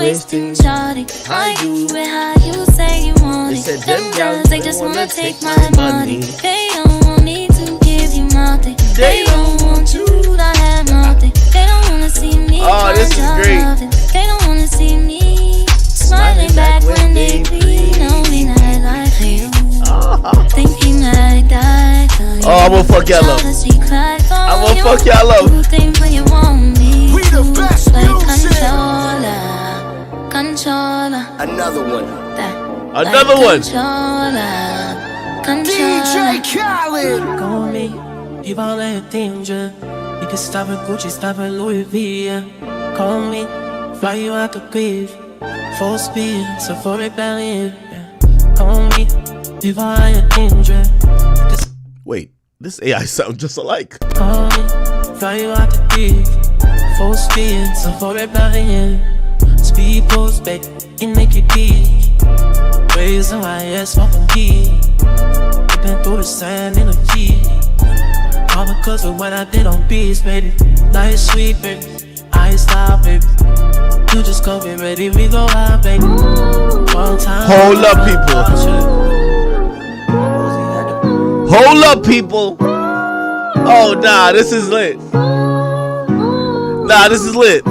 wasting, shawty. I do it how you say you want it. Them girls, they just wanna take my money. They don't want me to give you nothing. They don't want you to have nothing. They don't wanna see me. Oh, this is great. They don't wanna see me smiling back when they bleed. Knowing that I feel, thinking that I died for you. Oh, I'm gonna fuck y'all up. I'm gonna fuck y'all up. You think when you want me We the best like music. controller. Another one. Another one. DJ Khaled. Call me, you all in danger. You can stop at Gucci, stop at Louis V. Yeah. Call me, fly you out the grave. Full speed, so for rebellion. Yeah. Call me, you all in danger. Wait, this AI sounds just alike. Call me, fly you out the grave. Full speed, so for rebellion. Speed goes back, and make it big. Raise on my ass, fucking key. Been through the sand in a G. All because of what I did on beats, baby. Nice sweet, baby. I ain't stop, baby. You just go get ready, we go out, baby. One time. Hold up, people. Hold up, people. Oh, nah, this is lit. Nah, this is lit.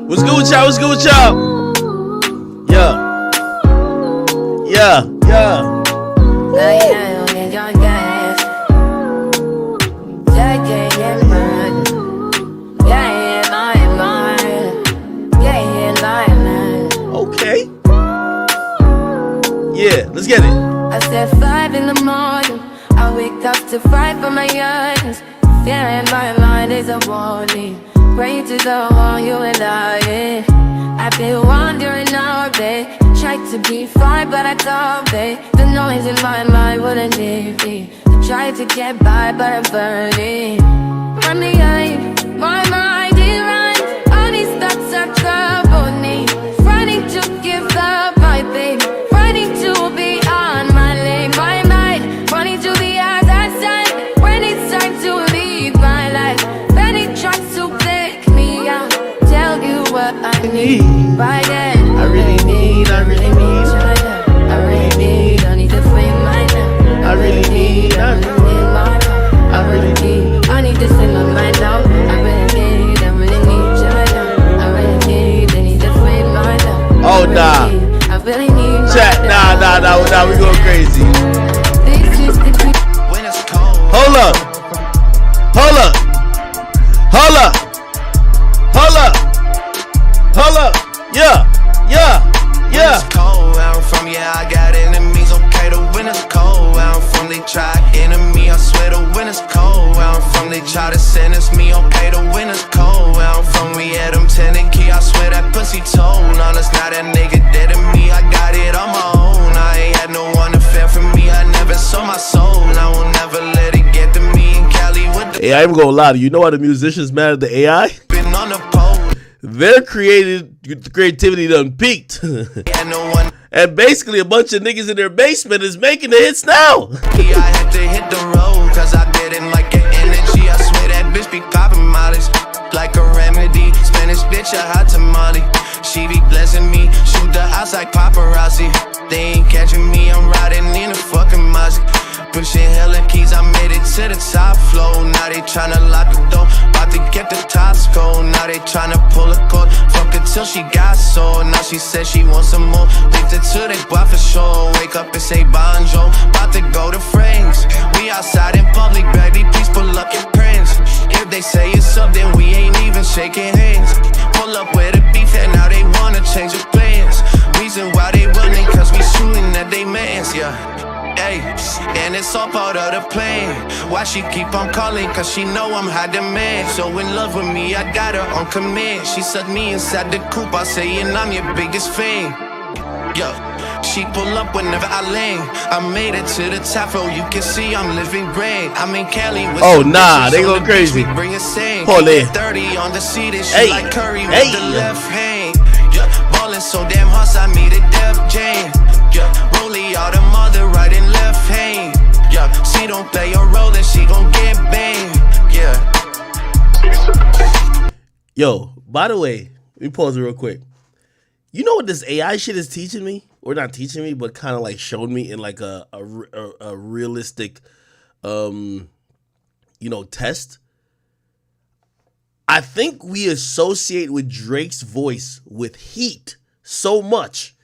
What's good with y'all? What's good with y'all? Yeah. Yeah. Yeah. Okay. Yeah, let's get it. I said 5 in the morning. I wake up to 5 for my eyes. Feeling my mind is a warning. Pray to the one you and I, yeah. I've been wandering all day. Tried to be fine, but I can't be. The noise in my mind wouldn't leave me. I tried to get by, but I'm burning. From the eye, my mind is right. All these thoughts are troubling me. Fighting to give up my baby. Fighting to be on my lane. My mind, running to the other side. When it's time to leave my life. Then it tries to tell you what I need. By then, I really need, I need, I need to free my mind. I really need, I need my love. I really need, I need to sing my mind out. I really need, I really need your love. I really need to free my love. Oh, nah. I really need Chat, nah, we going crazy. Hold up. Hold up. Hold up. Hold up. Hold up. Yeah. Yeah. Yeah. When it's cold where I'm from, yeah, I got enemies. Okay, the winter's cold where I'm from. They try enemy. I swear the winter's cold where I'm from. They try to sentence me. Okay, the winter's cold where I'm from. We had them tenant key. I swear that pussy told on us. Now that nigga dead to me. I got it on my own. I ain't had no one to fair for me. I never sold my soul. I will never let it get to me. In Cali with the Hey, I ain't gonna lie to you. You know why the musicians mad at the AI? been on the pole. Their creativity done peaked. And basically a bunch of niggas in their basement is making the hits now. Yeah, I had to hit the road, cause I didn't like your energy. I swear that bitch be popping mileage like a remedy. Spanish bitch, a hot tamale. She be blessing me, shoot the house like paparazzi. They ain't catching me, I'm riding in a fucking Mazda. Pushing hella keys, I made it to the top floor. Now they tryna lock the door, about to get the tops cold. Now they tryna pull a cord, fuck her till she got sore. Now she says she wants some more, lift it to the bar for sure. Wake up and say bonjour, about to go to friends. We outside in public, baby, please pull up your prints. If they say it's up, then we ain't even shaking hands. Pull up with a beef and now they wanna change the plans. Reason why they running, cause we shooting at they mans, yeah. Ay, and it's all part of the plan. Why she keep on calling? Cause she know I'm high demand. So in love with me, I got her on command. She sucked me inside the coupe, I say, and I'm your biggest fan. Yo, she pull up whenever I land. I made it to the top floor, you can see I'm living grand. I'm in Cali with oh nah, they go crazy. Bring a sand. Hold it. 30 on the seat and she Hey. like Curry with Hey. the left hand. Yeah, ballin' so damn hard, I made a Def Jam. Yeah, rollie all the mother right and left hand. Yeah, she don't play a role and she gon' get banned. Yo, by the way, let me pause it real quick. You know what this AI shit is teaching me? Or not teaching me, but kind of like showed me in like a realistic, test. I think we associate with Drake's voice with heat so much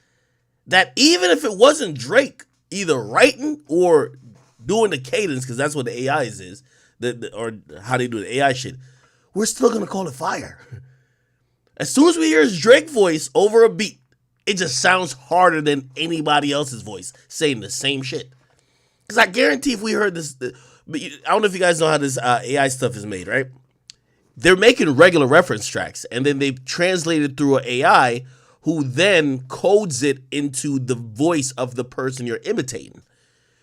that even if it wasn't Drake either writing or doing the cadence, because that's what the AIs is, or how they do the AI shit, we're still gonna call it fire. As soon as we hear his Drake voice over a beat, it just sounds harder than anybody else's voice saying the same shit. Because I guarantee if we heard this, but I don't know if you guys know how this AI stuff is made, right? They're making regular reference tracks, and then they translate it through an AI who then codes it into the voice of the person you're imitating,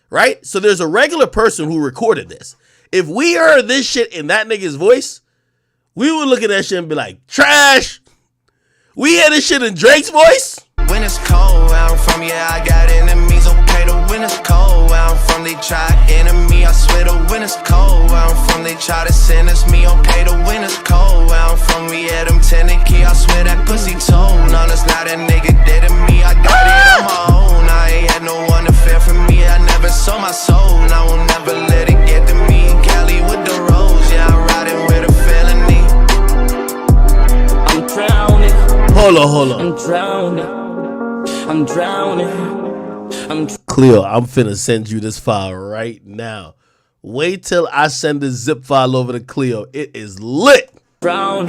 right? So there's a regular person who recorded this. If we heard this shit in that nigga's voice, we would look at that shit and be like, trash. We hear this shit in Drake's voice. When it's cold where I'm from, yeah, I got enemies. Okay, the when it's cold where I'm from, they try enemy. I swear the when it's cold where I'm from, they try to sentence me. Okay, the when it's cold where I'm from, we had them tenant key. I swear that pussy told, no, that's not a nigga dead to me. I got it on my own, I ain't had no one to fear for me. I never sold my soul, and I will never let it get to me. Cali with the rose, yeah, I'm riding with a felony. I'm drowning. Hold on. I'm drowning. Cleo, I'm finna send you this file right now. Wait till I send this zip file over to Cleo. It is lit. Brown.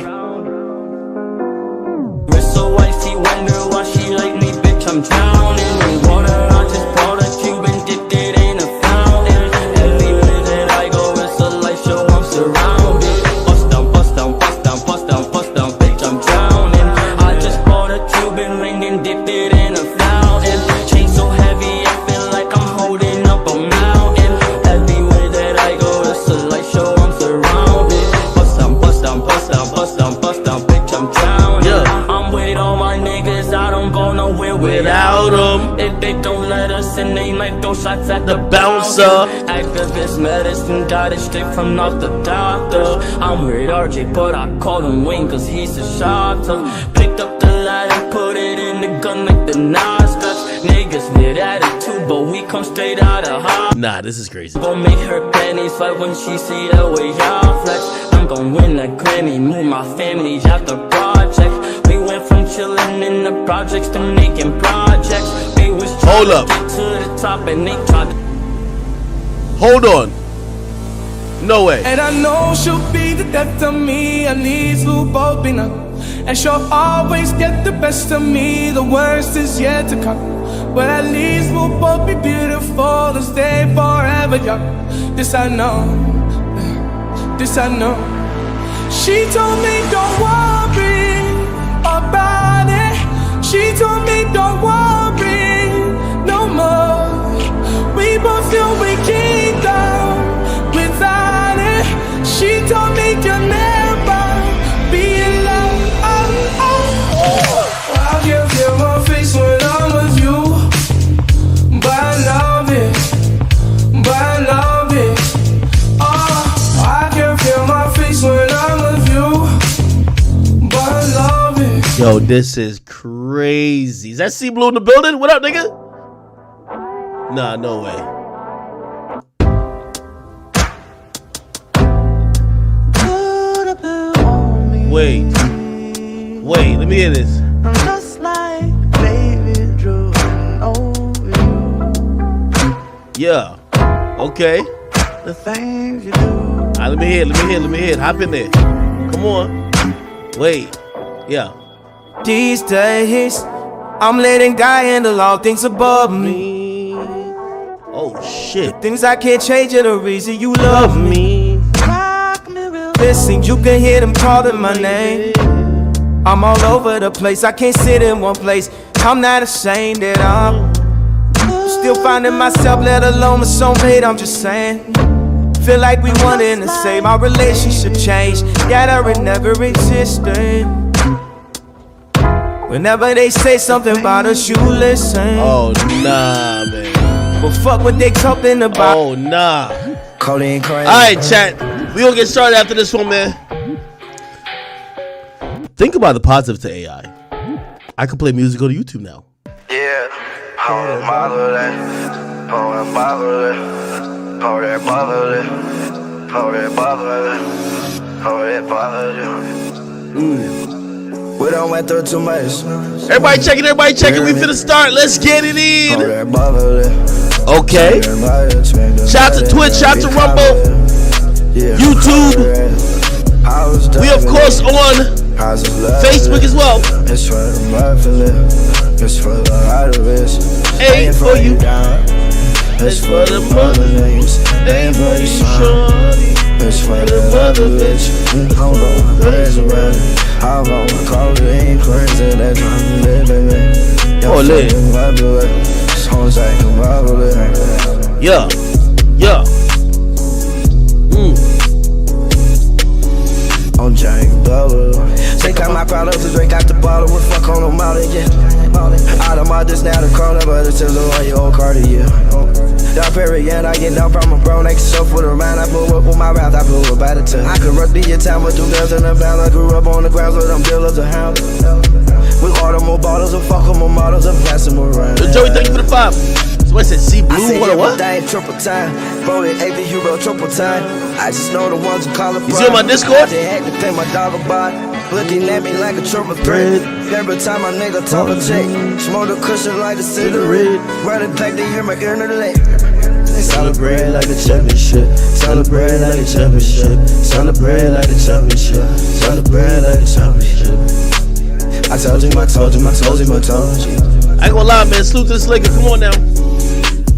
Wrist so icy, wonder why she like me, bitch. I'm drowning in water. I just brought a cube and dipped it in a fountain. Everywhere that I go, it's a light show. I'm surrounded. Bust down, bust down, bust down, bust down, bust down, bitch. I'm drowning. I just bought a Cuban ring and dipped it in a fountain. Chain so heavy, I feel like I'm holding up a mountain. Everywhere that I go, it's a light show. I'm surrounded. Bust down, bust down, bust down, bust down, bust down, bitch. I'm drowning. Yeah. I'm with all my niggas, I don't go nowhere Without them. If they don't let us in, they might throw shots at The bouncer. Activist medicine, got it straight from off the doctor. I'm with RJ, but I call him Wayne, cause he's a shotter. Picked up the ladder, put it in the gun like the Nas cuts. Niggas with attitude, but we come straight out of high. Nah, this is crazy. Gon' make her panties fight when she see the way y'all flex. I'm gon' win a Grammy, move my family out the project. We went from chillin' in the projects to making projects. We was Hold up. to get to the top and they tried to. Hold on. No way. And I know she'll be the death of me, at least we'll both be numb. And she'll always get the best of me, the worst is yet to come. But at least we'll both be beautiful and stay forever young. This I know, this I know. She told me don't worry about it. She told me don't worry no more. We both feel we can't go without it. She told me you'll never be alone. I can feel my face when I'm with you, but I love it, but I love it. Oh, I can feel my face when I'm with you, but I love it. Yo, this is crazy. Is that C Blue in the building? What up, nigga? Nah, no way. Wait, let me hear this. I'm just like David Drew over you. Yeah, okay. The things you do. Let me hear it. Hop in there. Come on. Wait, yeah. These days, I'm letting God handle all things above me. Oh shit. Things I can't change are the reason you love me. Rock me real. Listen, you can hear them calling my name. I'm all over the place, I can't sit in one place. I'm not ashamed that I'm still finding myself, let alone my soulmate, I'm just saying. Feel like we one and the same, our relationship changed, yet it never existed. Whenever they say something about us, you listen. Oh nah, man. But fuck what they talking about. Oh nah. Codeine crazy. Alright, chat. We gonna get started after this one, man. think about the positive to AI. I can play music on YouTube now. Yeah, hold that bottle there, hold that bottle there, hold that bottle there, hold that bottle there, hold that bottle there. We don't went through too much. Everybody checking, we finna start. Let's get it in. Hold that bottle there. Okay. Shout out to Twitch, shout out to Rumble, YouTube. We of course on Facebook as well. It's for the mother, it's for the heart of it. Ain't for you. It's for the mother, ain't for you, shorty. It's for the mother, bitch. Hold on, there's a run. How about my call it ain't crazy? That's why I'm living it. Oh, lit. Songs like a bubble. Yeah. On Jack Double. Take out my products and drink out the bottle. What fuck on them out again? Out of my this now the corner, but it's still on your old Cartier. Y'all period, I get down from my bro next to self with a round. I blew up with my mouth, I blew up out of turn. I could rush the time with 2 girls in the van. I grew up on the grounds with them dealers of hounds. We order more bottles and fuck with more models and pass them around. Joey, thank you for the 5. Somebody said see blue, what? Triple time. Bro, it ain't the hero triple time. I just know the ones who call it. You see on my Discord? They had to pay my dollar by. Looking at me like a triple threat. Every time my nigga talk a check. Smoke the cushion like a cigarette. Running back, they hear my internet. Celebrate like a championship. Celebrate like a championship. Celebrate like a championship. Celebrate like a championship. I told you. I ain't gonna lie, man. Salute to this Laker. Come on now.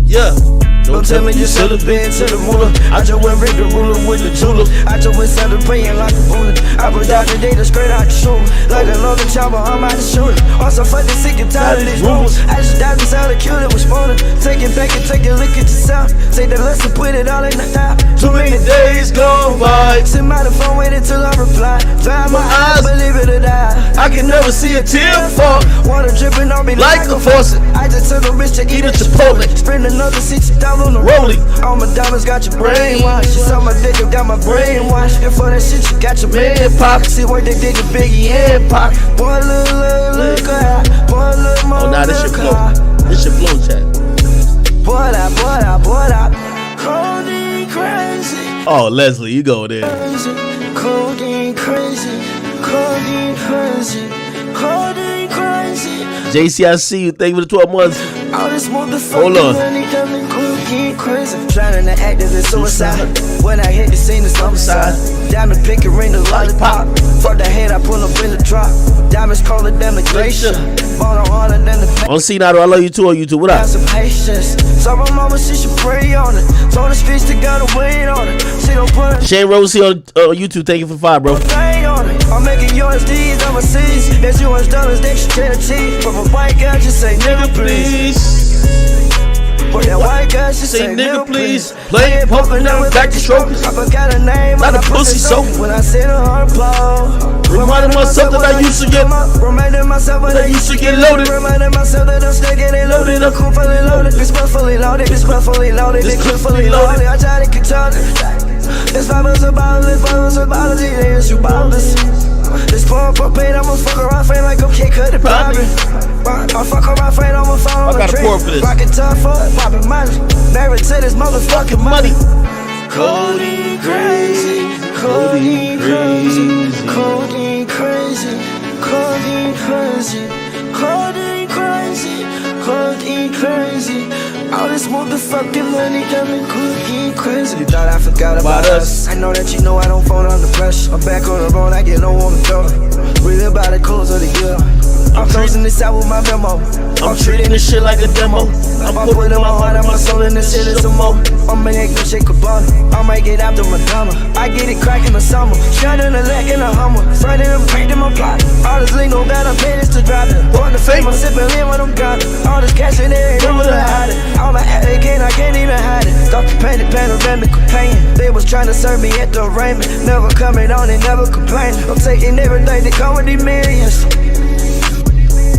Yeah. Don't tell me you should have been to the moolah. I just went rig the ruler with the jeweler. I just went celebrating like a bullet. I put out the data straight out the shoulder. Like another chopper, I'm out the shooter. Also fucking sick and tired of these rumors. I just died inside the killer with spawner. Take it back and take a look at yourself. Take the lesson, put it all in the top. Too many days gone by. Sit by the phone waiting till I reply. Dry my eyes, believe it or die. I can never see a tear fall. Water dripping on me like a faucet. I just took a risk to eat a Chipotle. Spend another $60 on the rolling. All my diamonds got your brainwashed. You saw my dick, you got my brainwashed. And for that shit, you got your man pop. See where they dig a Biggie and pop. Boy, look, boy, look, oh, nah, this shit flow. This shit flow, chat. Boy, that. Codeine crazy. Oh, Leslie, you go there. Codeine crazy. Codeine crazy. Codeine crazy. JC, I see you. Thank you for the 12 months. All this hold on. Crazy. Trying to act as a suicide. When I hit the scene, it's homicide. Diamond pick and ring the lollipop. For the head, I pull up in the drop. Diamonds colder than the glacier. Bought harder than the on Cinato, I love you too on YouTube. What up? Some patience. So my mama, she should pray on it. Told the streets to gotta wait on it. She don't put it. Shane Rose on YouTube. Thank you for 5, bro. I'm making USDs overseas. There's US dollars, they should tell the cheese. But my white girl just say nigga please. For that white girl, she say nigga please. Play it, pumping down back to trophies. I forgot her name, not a pussy so. When I said her applause. Reminding myself that I used to get. Reminding myself that I used to get loaded. Reminding myself that I'm still getting loaded. I'm cool fully loaded. This gun fully loaded. This gun fully loaded. This clip fully loaded. I try to control it. This vibe is about it. This vibe is about it. They is you boundless. This poor pain, I'ma fuck around, fame like okay, cut it poppin'. I fuck around, fame, I'ma fall on the train. Rockin' tough for poppin' money. Married to this motherfucking money. Codeine crazy, codeine crazy, codeine crazy, codeine crazy, codeine crazy, codeine crazy. All this motherfucking money got me cooking crazy. You thought I forgot about us. I know that you know I don't fall under pressure. I'm back on the road, I get low on the door. Read about the close of the year. I'm closing this out with my memo. I'm treating this shit like a demo. I'm putting my heart and my soul in this shit, it's a mo. I'm make this shit cabana. I might get after Madonna. I get it crack in the summer. Shot in the leg in a Hummer. Friday I'm painting my plot. All this lingo that I'm paying is to drop it. Born the fame, I'm sipping in when I'm gone. All this cash in there, ain't able to hide it. All my again, I can't even hide it. Thought you painted panoramic companion. They was trying to serve me at the arraignment. Never coming on and never complaining. I'm taking everything that come with these millions.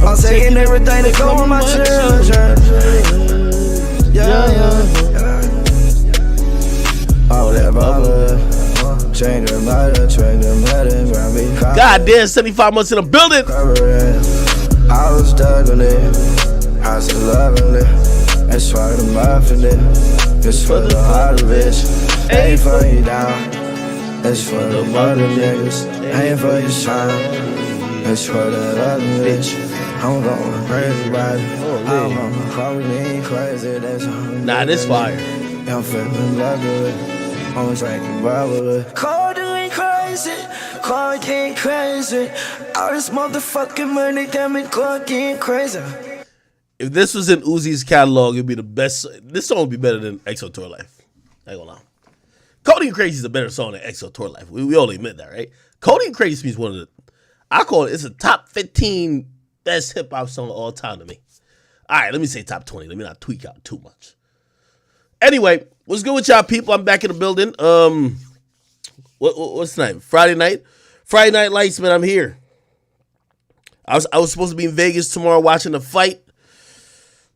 I'm taking everything that come with my children. Yeah. All that bother. Change the matter, change the matter, grab me. God damn, 75 months in the building. I was struggling, I was loving it. It's for the muffin, it's for the hard bitch. Ain't for you down, it's for the mother niggas. Ain't for your son, it's for the other bitch. I'm going crazy about it. I'm going crazy, that's all. Nah, this fire. I'm feeling lucky, I'm drinking bubble. Cold and crazy, cold getting crazy. All this motherfucking money, damn it, cold getting crazy. If this was in Uzi's catalog, it'd be the best. This song would be better than EXO Tour Life. I ain't gonna lie. Cody and Crazy is a better song than EXO Tour Life. We all admit that, right? Cody and Crazy is one of the, I call it, it's a top 15 best hip hop song of all time to me. All right, let me say top 20. Let me not tweak out too much. Anyway, what's good with y'all people? I'm back in the building. What's tonight? Friday night? Friday Night Lights, man, I'm here. I was supposed to be in Vegas tomorrow watching the fight.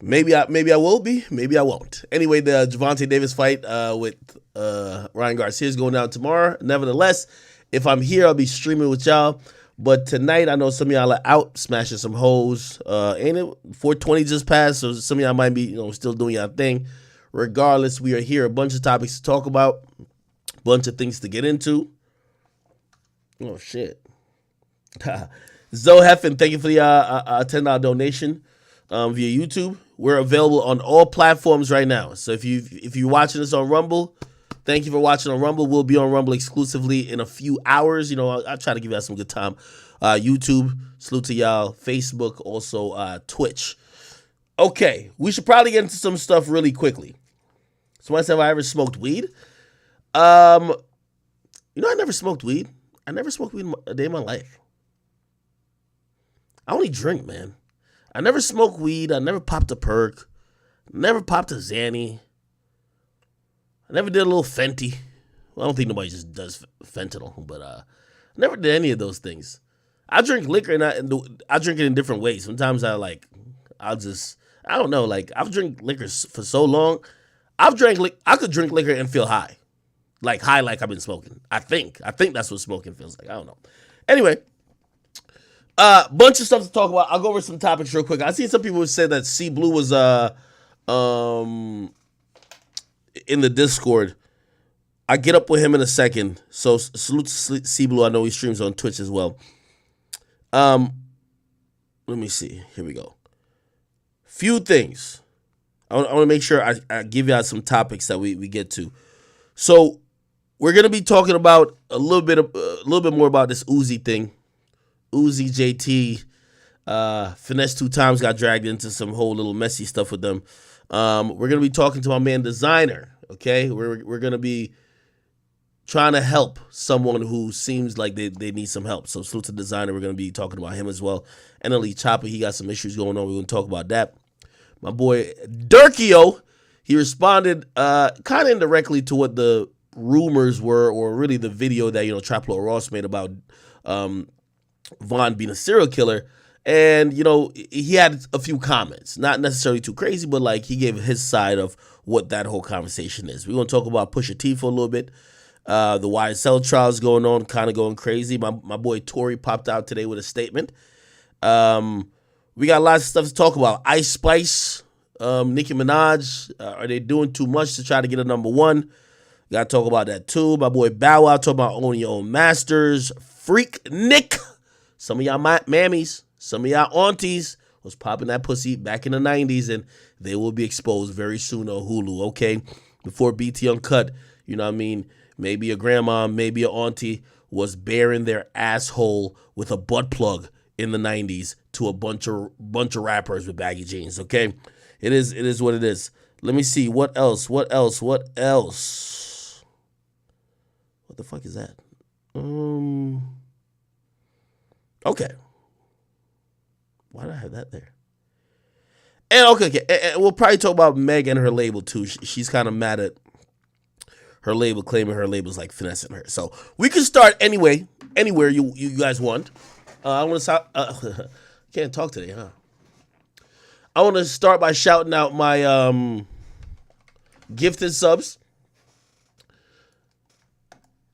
Maybe I will be. Maybe I won't. Anyway, the Gervonta Davis fight with Ryan Garcia is going down tomorrow. Nevertheless, if I'm here, I'll be streaming with y'all. But tonight, I know some of y'all are out smashing some hoes. Ain't it? 420 just passed, so some of y'all might be, still doing y'all thing. Regardless, we are here. A bunch of topics to talk about. A bunch of things to get into. Oh, shit. Zoe Heffen, thank you for the $10 donation via YouTube. We're available on all platforms right now. So if you're watching this on Rumble, thank you for watching on Rumble. We'll be on Rumble exclusively in a few hours. I'll try to give y'all some good time. YouTube, salute to y'all. Facebook, also Twitch. Okay, we should probably get into some stuff really quickly. Somebody said, have I ever smoked weed? I never smoked weed. I never smoked weed a day in my life. I only drink, man. I never smoked weed. I never popped a perk. Never popped a Xanny. I never did a little Fenty. Well, I don't think nobody just does fentanyl, but I never did any of those things. I drink liquor and I drink it in different ways. Sometimes I don't know. Like, I've drank liquor for so long. I could drink liquor and feel high. Like high like I've been smoking. I think that's what smoking feels like. I don't know. Anyway, bunch of stuff to talk about. I'll go over some topics real quick. I seen some people say that C Blue was in the Discord. I get up with him in a second. So salute to C Blue. I know he streams on Twitch as well. Let me see. Here we go. Few things. I want to make sure I give y'all some topics that we get to. So we're gonna be talking about a little bit more about this Uzi thing. Uzi JT, Finesse 2 times got dragged into some whole little messy stuff with them. We're gonna be talking to my man Designer. Okay, we're gonna be trying to help someone who seems like they need some help. So salute to Designer. We're gonna be talking about him as well. And Elite Chopper, he got some issues going on. We're gonna talk about that. My boy DURK, he responded kind of indirectly to what the rumors were, or really the video that Trap Lord Ross made about Von being a serial killer. And he had a few comments, not necessarily too crazy, but like he gave his side of what that whole conversation is. We're gonna talk about Pusha T for a little bit. The YSL trials going on, kind of going crazy. My boy Tory popped out today with a statement. We got lots of stuff to talk about. Ice Spice, Nicki Minaj, are they doing too much to try to get a number one? Got to talk about that too. My boy Bow Wow talking about owning your own masters. Freak Nick, some of y'all mammies, some of y'all aunties was popping that pussy back in the 90s, and they will be exposed very soon on Hulu, okay? Before BT Uncut, you know what I mean? Maybe a grandma, maybe a auntie was bearing their asshole with a butt plug in the 90s to a bunch of rappers with baggy jeans, okay? It is what it is. Let me see. What else? What the fuck is that? Okay. Why did I have that there? And okay. And we'll probably talk about Meg and her label too. She's kind of mad at her label, claiming her label's like finessing her. So we can start anywhere you guys want. I want to start. Can't talk today, huh? I want to start by shouting out my gifted subs.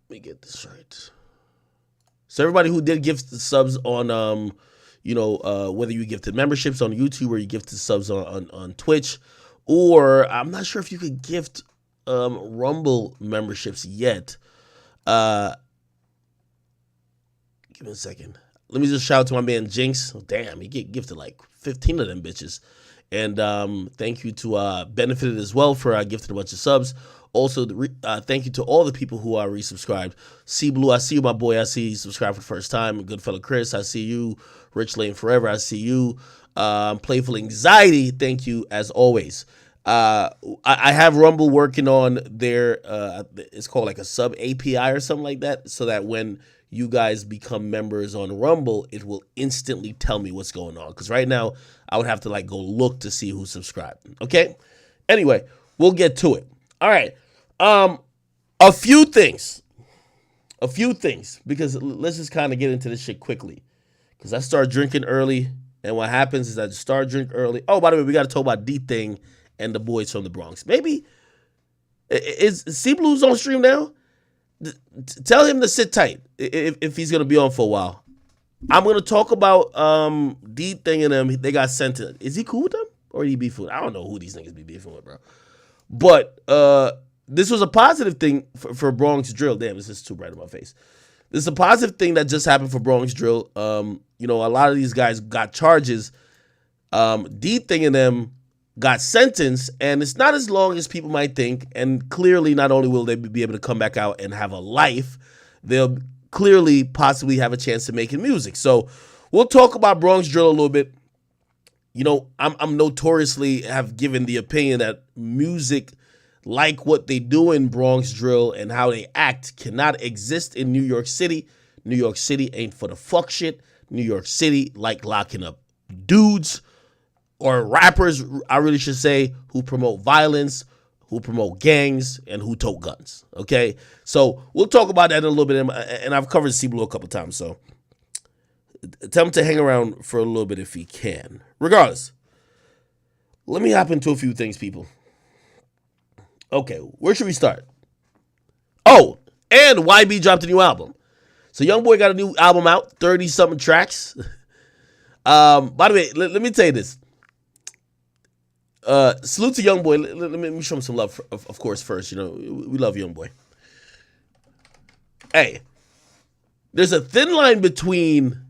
Let me get this right. So everybody who did gift subs on, whether you gifted memberships on YouTube or you gifted subs on Twitch, or I'm not sure if you could gift Rumble memberships yet. Give me a second. Let me just shout out to my man Jinx. Oh, damn, he get gifted like 15 of them bitches. And thank you to Benefited as well for gifting a bunch of subs. Also, thank you to all the people who are resubscribed. C Blue, I see you, my boy. I see you subscribed for the first time. Good fellow Chris, I see you. Rich Lane Forever, I see you. Playful Anxiety, thank you as always. I have Rumble working on their, it's called like a sub API or something like that, so that when you guys become members on Rumble, it will instantly tell me what's going on. Because right now, I would have to like go look to see who's subscribed. Okay? Anyway, we'll get to it. All right. A few things, because let's just kind of get into this shit quickly. Because I start drinking early, and what happens is I just start drinking early. Oh, by the way, we got to talk about D-Thing and the boys from the Bronx. Maybe, is C Blues on stream now? Tell him to sit tight if he's going to be on for a while. I'm going to talk about D-Thing and them. They got sent to. Is he cool with them? Or he beefing with? I don't know who these niggas be beefing with, bro. But this was a positive thing for Bronx Drill. Damn, this is too bright in my face. This is a positive thing that just happened for Bronx Drill. A lot of these guys got charges. D-Thing and them got sentenced, and it's not as long as people might think. And clearly, not only will they be able to come back out and have a life, they'll clearly possibly have a chance to making music. So we'll talk about Bronx Drill a little bit. I'm notoriously have given the opinion that music like what they do in Bronx Drill and how they act cannot exist in New York City. New York City ain't for the fuck shit. New York City like locking up dudes or rappers, I really should say, who promote violence, who promote gangs, and who tote guns, okay? So we'll talk about that in a little bit, and I've covered C Blue a couple times, so tell him to hang around for a little bit if he can. Regardless, let me hop into a few things, people. Okay, where should we start? Oh, and YB dropped a new album. So Youngboy got a new album out, 30-something tracks. By the way, let me tell you this. Salute to Youngboy. Let me show him some love, of course, first. We love Youngboy. Hey, there's a thin line between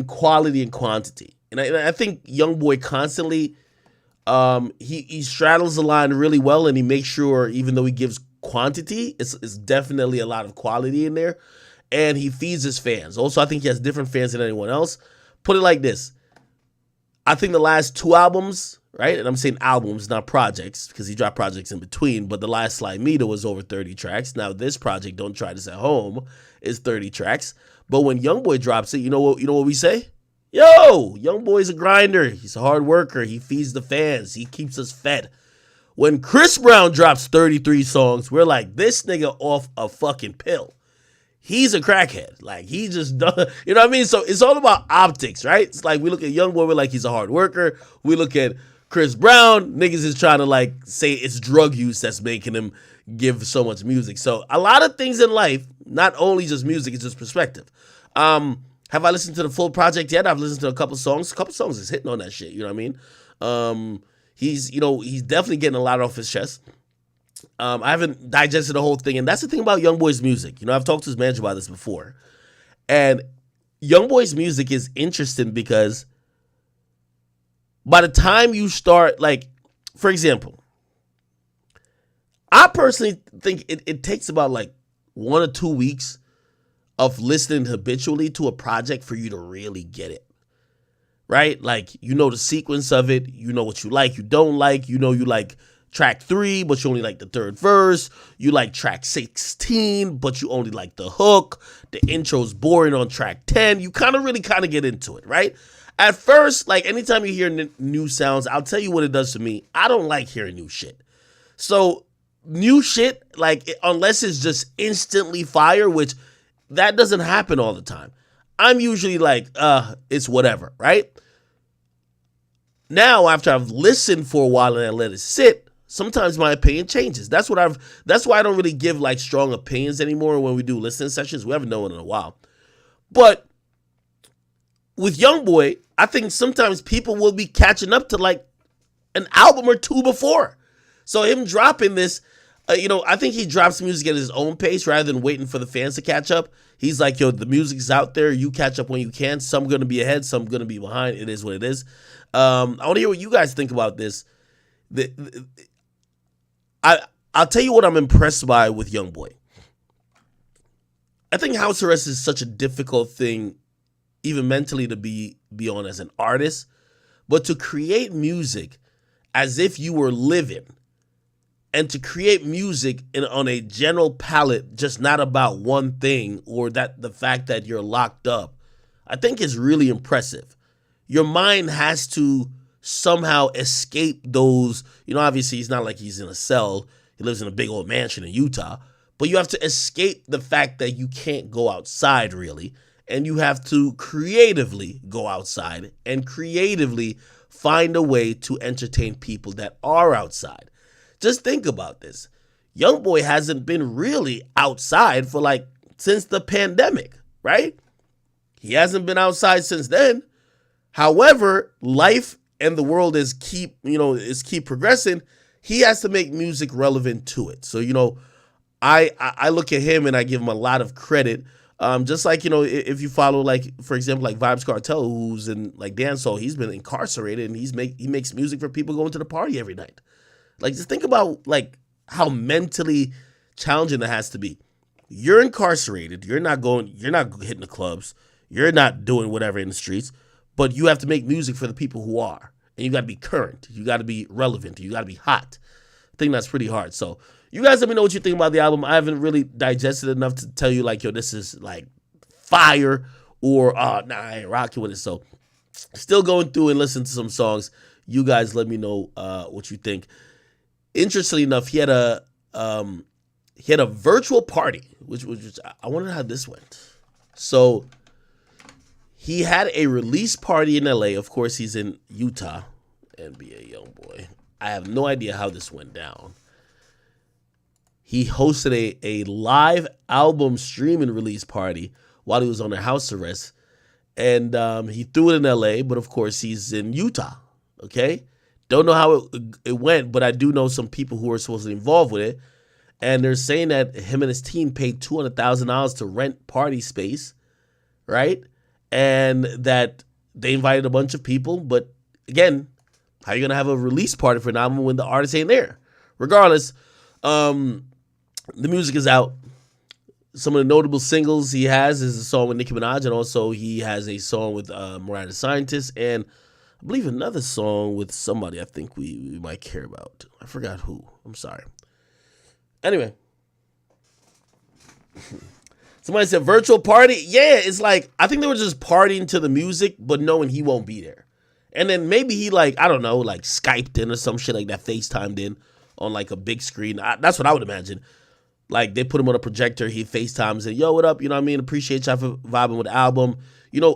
quality and quantity. And I think Youngboy constantly, he straddles the line really well, and he makes sure, even though he gives quantity, it's definitely a lot of quality in there, and he feeds his fans. Also, I think he has different fans than anyone else. Put it like this. I think the last two albums, right, and I'm saying albums, not projects, because he dropped projects in between, but the last Slide Meter was over 30 tracks. Now, this project, Don't Try This at Home, is 30 tracks. But when Youngboy drops it, you know what we say? Yo, Youngboy's a grinder. He's a hard worker. He feeds the fans. He keeps us fed. When Chris Brown drops 33 songs, we're like, this nigga off a fucking pill. He's a crackhead. Like, he just done, you know what I mean? So it's all about optics, right? It's like we look at Youngboy, we're like, he's a hard worker. We look at Chris Brown, niggas is trying to like say it's drug use that's making him give so much music. So a lot of things in life, not only just music, it's just perspective. Have I listened to the full project yet? I've listened to a couple songs. A couple songs is hitting on that shit, you know what I mean? He's definitely getting a lot off his chest. I haven't digested the whole thing, and that's the thing about Youngboy's music. I've talked to his manager about this before. And Youngboy's music is interesting because by the time you start, like, for example, I personally think it takes about like 1 or 2 weeks of listening habitually to a project for you to really get it, right? Like, the sequence of it, what you like, you don't like, you like track 3, but you only like the third verse, you like track 16, but you only like the hook, the intro's boring on track 10, you really get into it, right? At first, like, anytime you hear new sounds, I'll tell you what it does to me. I don't like hearing new shit. So, new shit, like, unless it's just instantly fire, which that doesn't happen all the time. I'm usually like, it's whatever, right? Now, after I've listened for a while and I let it sit, sometimes my opinion changes. That's why I don't really give like strong opinions anymore when we do listening sessions. We haven't done one in a while. But with YoungBoy, I think sometimes people will be catching up to like an album or two before. So him dropping this, I think he drops music at his own pace rather than waiting for the fans to catch up. He's like, yo, the music's out there. You catch up when you can. Some going to be ahead. Some going to be behind. It is what it is. I want to hear what you guys think about this. I'll tell you what I'm impressed by with YoungBoy. I think house arrest is such a difficult thing, even mentally, to be on as an artist. But to create music as if you were living, and to create music on a general palette, just not about one thing or that the fact that you're locked up, I think is really impressive. Your mind has to somehow escape those, obviously he's not like he's in a cell. He lives in a big old mansion in Utah, but you have to escape the fact that you can't go outside really. And you have to creatively go outside and creatively find a way to entertain people that are outside. Just think about this. YoungBoy hasn't been really outside for since the pandemic, right? He hasn't been outside since then. However, life and the world is keep progressing. He has to make music relevant to it. So, I look at him and I give him a lot of credit. Just like, if you follow, for example, Vibes Cartel, who's in dancehall, he's been incarcerated and he makes music for people going to the party every night. Just think about how mentally challenging that has to be. You're incarcerated. You're not hitting the clubs. You're not doing whatever in the streets, but you have to make music for the people who are. And you got to be current. You got to be relevant. You got to be hot. I think that's pretty hard. So you guys let me know what you think about the album. I haven't really digested enough to tell you yo, this is fire or nah, I ain't rocking with it. So still going through and listening to some songs. You guys let me know what you think. Interestingly enough, he had a virtual party, which I wonder how this went. So he had a release party in LA. Of course, he's in Utah. NBA YoungBoy. I have no idea how this went down. He hosted a live album streaming release party while he was under house arrest. And he threw it in LA, but of course he's in Utah. Okay? Don't know how it went, but I do know some people who are supposedly involved with it. And they're saying that him and his team paid $200,000 to rent party space, right? And that they invited a bunch of people. But again, how are you going to have a release party for an album when the artist ain't there? Regardless, the music is out. Some of the notable singles he has is a song with Nicki Minaj, and also he has a song with Mariah the Scientist, and I believe another song with somebody I think we might care about. I forgot who. I'm sorry. Anyway. Somebody said virtual party. Yeah, it's I think they were just partying to the music, but knowing he won't be there. And then maybe he I don't know, Skyped in or some shit like that, FaceTimed in on a big screen. That's what I would imagine. They put him on a projector, he FaceTimes and, yo, what up? You know what I mean? Appreciate y'all for vibing with the album.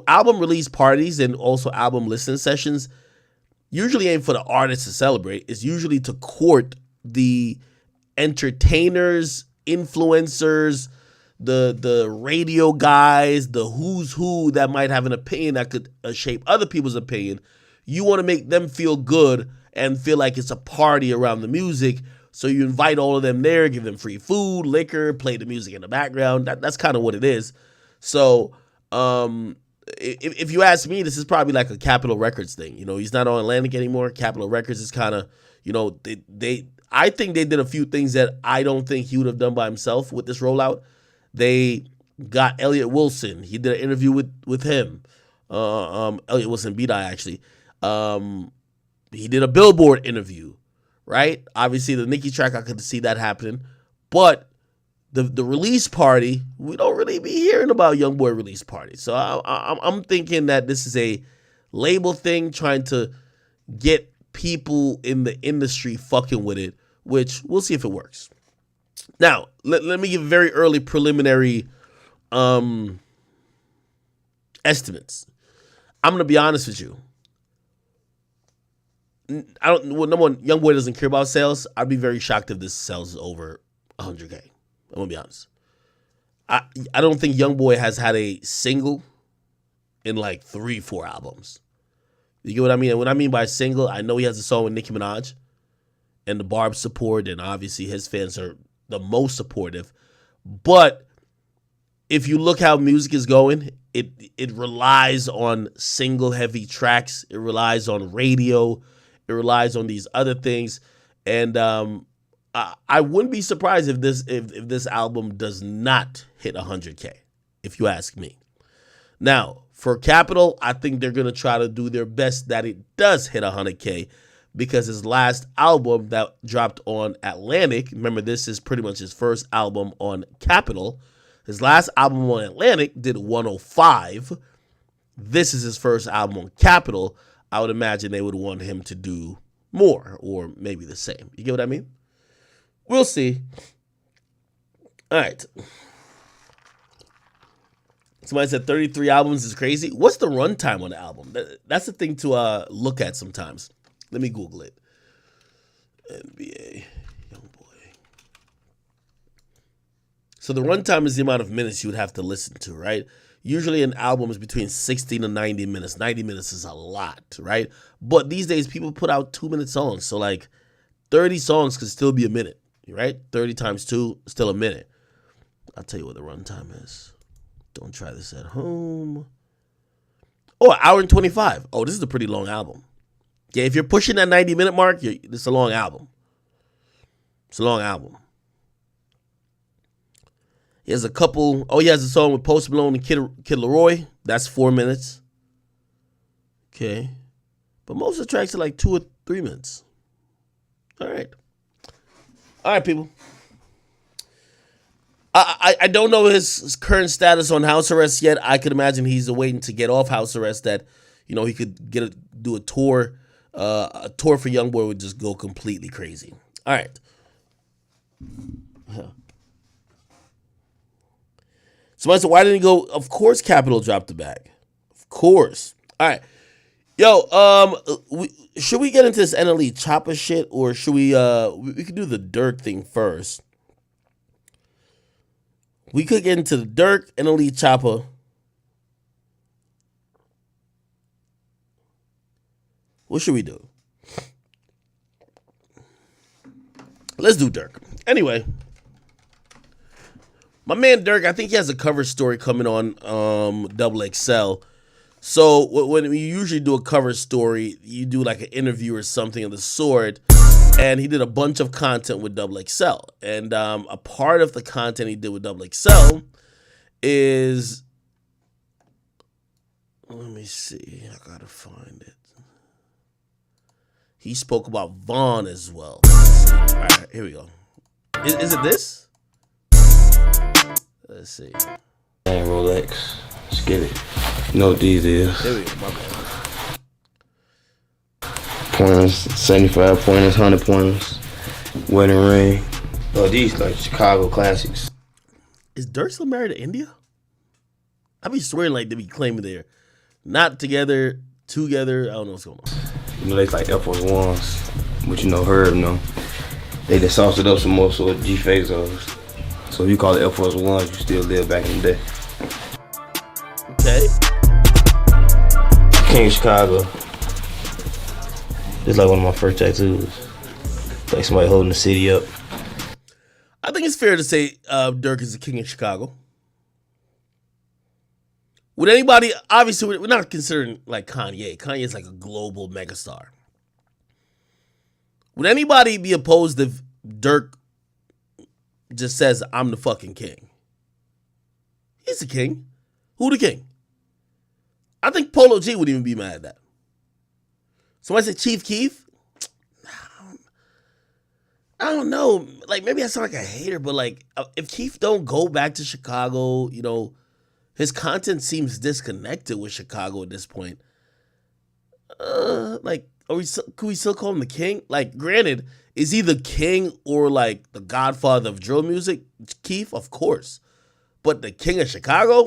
Album release parties and also album listening sessions usually ain't for the artists to celebrate. It's usually to court the entertainers, influencers, the radio guys, the who's who that might have an opinion that could shape other people's opinion. You want to make them feel good and feel like it's a party around the music. So you invite all of them there, give them free food, liquor, play the music in the background. That's kind of what it is. So if you ask me, this is probably a Capitol Records thing. He's not on Atlantic anymore. Capitol Records is kind of, I think they did a few things that I don't think he would have done by himself with this rollout. They got Elliott Wilson. He did an interview with him. Elliott Wilson, B-Dye, actually. He did a Billboard interview, right? Obviously, the Nicki track, I could see that happening. But the release party, we don't really be hearing about YoungBoy release party. So I'm thinking that this is a label thing, trying to get people in the industry fucking with it, which we'll see if it works. Now, let me give very early preliminary estimates. I'm going to be honest with you. I don't. Well, number one, YoungBoy doesn't care about sales. I'd be very shocked if this sells over 100K. I'm gonna be honest. I don't think YoungBoy has had a single in like 3-4 albums. You get what I mean? And what I mean by single, I know he has a song with Nicki Minaj and the Barb support, and obviously his fans are the most supportive. But if you look how music is going, it relies on single heavy tracks. It relies on radio. It relies on these other things. And I wouldn't be surprised if this album does not hit 100K, if you ask me. Now, for Capital, I think they're going to try to do their best that it does hit 100K, because his last album that dropped on Atlantic, remember this is pretty much his first album on Capital, his last album on Atlantic did 105. This is his first album on Capital. I would imagine they would want him to do more or maybe the same. You get what I mean? We'll see. All right. Somebody said 33 albums is crazy. What's the runtime on the album? That's the thing to look at sometimes. Let me Google it. NBA YoungBoy. So the runtime is the amount of minutes you would have to listen to, right? Usually an album is between 60 to 90 minutes. 90 minutes is a lot, right? But these days people put out 2-minute songs. So like 30 songs could still be a minute, right? 30 times 2, still a minute. I'll tell you what the runtime is. Don't try this at home. Oh, 1 hour and 25. Oh, this is a pretty long album. Yeah, if you're pushing that 90-minute mark, it's a long album. It's a long album. He has a couple. Oh, he has a song with Post Malone and Kid Laroi. That's 4 minutes. Okay. But most of the tracks are like 2 or 3 minutes. All right. All right, people. I don't know his current status on house arrest yet. I could imagine he's waiting to get off house arrest, that, you know, he could do a tour. A tour for YoungBoy would just go completely crazy. All right. Somebody said, why didn't he go? Of course Capital dropped the bag. Of course. All right. Yo, should we get into this NLE Chopper shit, or should we could do the DURK thing first? We could get into the DURK, NLE Chopper. What should we do? Let's do DURK. Anyway, my man DURK, I think he has a cover story coming on XXL. So when you usually do a cover story, you do like an interview or something of the sort. And he did a bunch of content with XXL. And a part of the content he did with XXL is, let me see, I gotta find it. He spoke about Vaughn as well. All right, here we go. Is it this? Let's see. Hey, Rolex. Let's get it. You know what these is. There we go, my bad. Pointers, 75 pointers, 100 pointers, wedding ring. Oh, these like Chicago classics. Is DURK still married to India? I be swearing like they be claiming they're not together, together. I don't know what's going on. You know, they like Air Force Ones, but you know, Herb, you know, they just sauced it up some more, so G-Phazos. So if you call it Air Force Ones, you still live back in the day. Okay. King of Chicago. It's like one of my first tattoos. Like somebody holding the city up. I think it's fair to say DURK is the king of Chicago. Would anybody, obviously, we're not considering like Kanye. Kanye is like a global megastar. Would anybody be opposed if DURK just says, I'm the fucking king? He's the king. Who the king? I think Polo G would even be mad at that. Somebody said Chief Keef? I don't know. Like, maybe I sound like a hater, but like, if Keef don't go back to Chicago, you know, his content seems disconnected with Chicago at this point. Like, could we still call him the king? Like, granted, is he the king or like the godfather of drill music? Keef, of course. But the king of Chicago?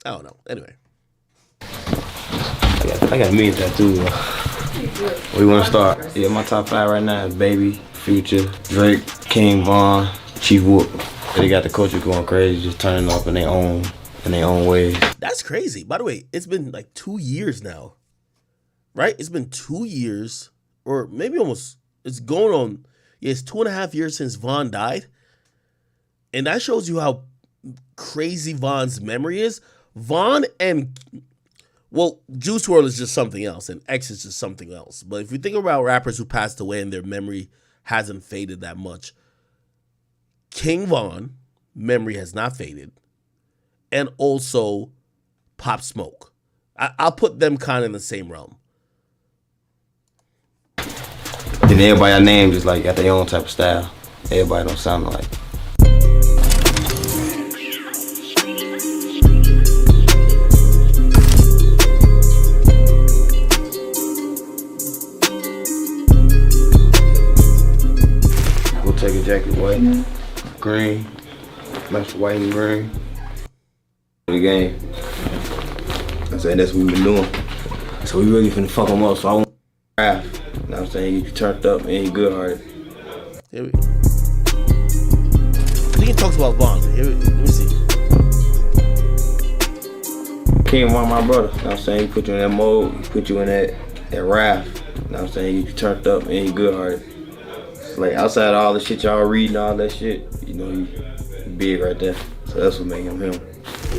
I don't know. Anyway. I got a million tattoos. Where you want to start? Yeah, my top 5 right now is Baby, Future, Drake, King Von, Chief Whoop. They got the culture going crazy, just turning up in their own ways. That's crazy. By the way, it's been like 2 years now, right? It's been 2 years, or maybe almost. It's going on. Yeah, it's 2.5 years since Von died, and that shows you how crazy Von's memory is. Von and Juice WRLD is just something else, and X is just something else. But if you think about rappers who passed away and their memory hasn't faded that much, King Von memory has not faded, and also Pop Smoke. I'll put them kind of in the same realm. Then everybody I named is like got their own type of style. Everybody don't sound alike. We'll take a jacket white, green, match the white and green. The game. I'm saying that's what we've been doing. So we really finna fuck them up. So I want rap. You know what I'm saying? You turned up and you good hearted. I think he talks about Von. Let me see. King Von, my brother. You know what I'm saying? He put you in that mode, he put you in that rap. You know what I'm saying? You turned up and you good hearted. It's like outside of all the shit y'all reading, all that shit, you know, he big right there. So that's what made him him.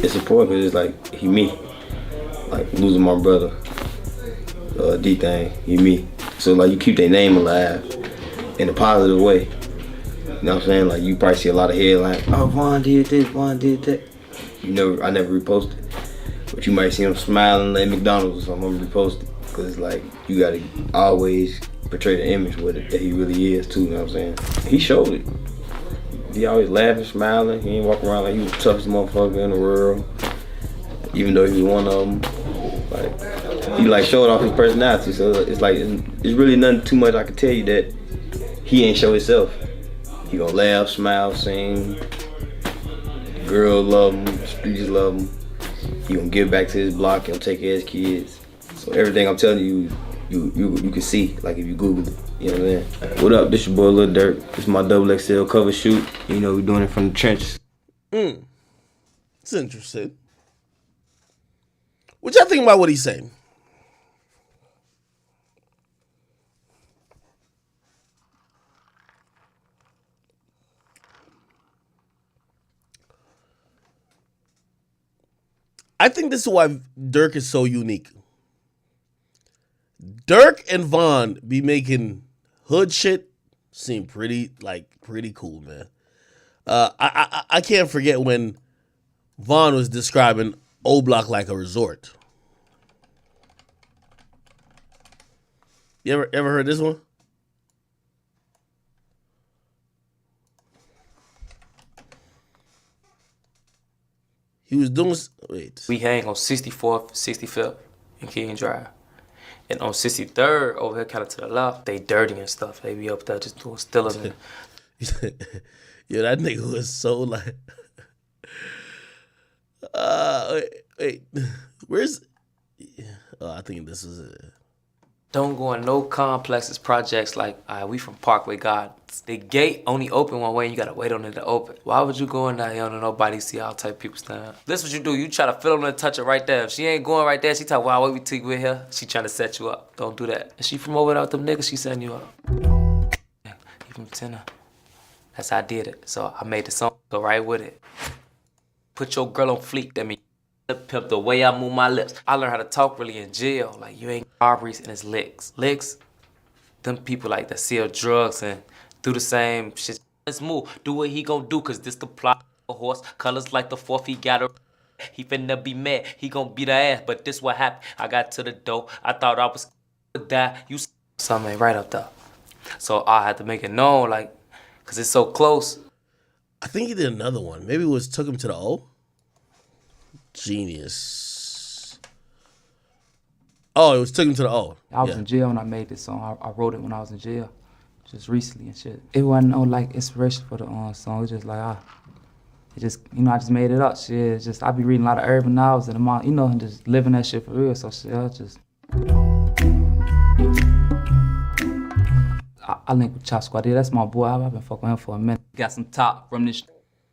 It's important because it's like, he me. Like losing my brother, D-Thing, he me. So like you keep their name alive in a positive way. You know what I'm saying? Like you probably see a lot of headlines, oh Von did this, Von did that. I never reposted. But you might see him smiling at McDonald's or something, I'm gonna repost it. Cause it's like you gotta always portray the image with it that he really is too, you know what I'm saying? He showed it. He always laughing, smiling, he ain't walking around like he was the toughest motherfucker in the world. Even though he was one of them. Like, he like showed off his personality, so it's like it's really nothing too much I can tell you that he ain't show himself. He gonna laugh, smile, sing. Girl love him, streets love him. He gonna give back to his block. He gonna take care of his kids. So everything I'm telling you, you can see. Like if you Google it, you know what I'm saying. What up? This your boy Lil Durk. This is my XXL cover shoot. You know we doing it from the trenches. It's interesting. What y'all think about what he's saying? I think this is why DURK is so unique. DURK and Von be making hood shit seem pretty cool, man. I can't forget when Von was describing O Block like a resort. You ever heard this one? He was doing, wait. We hang on 64th, 65th, and King Drive. And on 63rd, over here kind of to the left, they dirty and stuff. They be up there just doing stealing. Yo, that nigga was so like, wait, where's, oh, I think this is it. Don't go in no complexes, projects like, we from Parkway Gardens. The gate only open one way and you gotta wait on it to open. Why would you go in there and nobody see all type of people stand? This what you do, you try to feel on her and touch it right there. If she ain't going right there, she talk, wow, wait till you get here. She trying to set you up. Don't do that. If she from over there with them niggas, she setting you up. You from Tenor. That's how I did it. So I made the song, go right with it. Put your girl on fleek, that mean pimp the way I move my lips. I learned how to talk really in jail. Like you ain't robberies and it's licks. Licks, them people like that sell drugs and do the same shit. Let's move, do what he gon' do, cause this the plot. A horse, colors like the 4th, he got her. He finna be mad, he gon' beat her ass, but this what happened. I got to the door, I thought I was die. You something ain't right up there. So I had to make it known, like, cause it's so close. I think he did another one. Maybe it was Took Him to the O. Genius. Oh, it was Took Him to the O. I was in jail when I made this song. I wrote it when I was in jail, just recently and shit. It wasn't no like inspiration for the song. It was just like it just, you know, I just made it up. Shit, it's just I be reading a lot of urban novels and you know, and just living that shit for real. So shit, I just. I link with Chop Squad. That's my boy. I've been fucking with him for a minute. Got some top from this.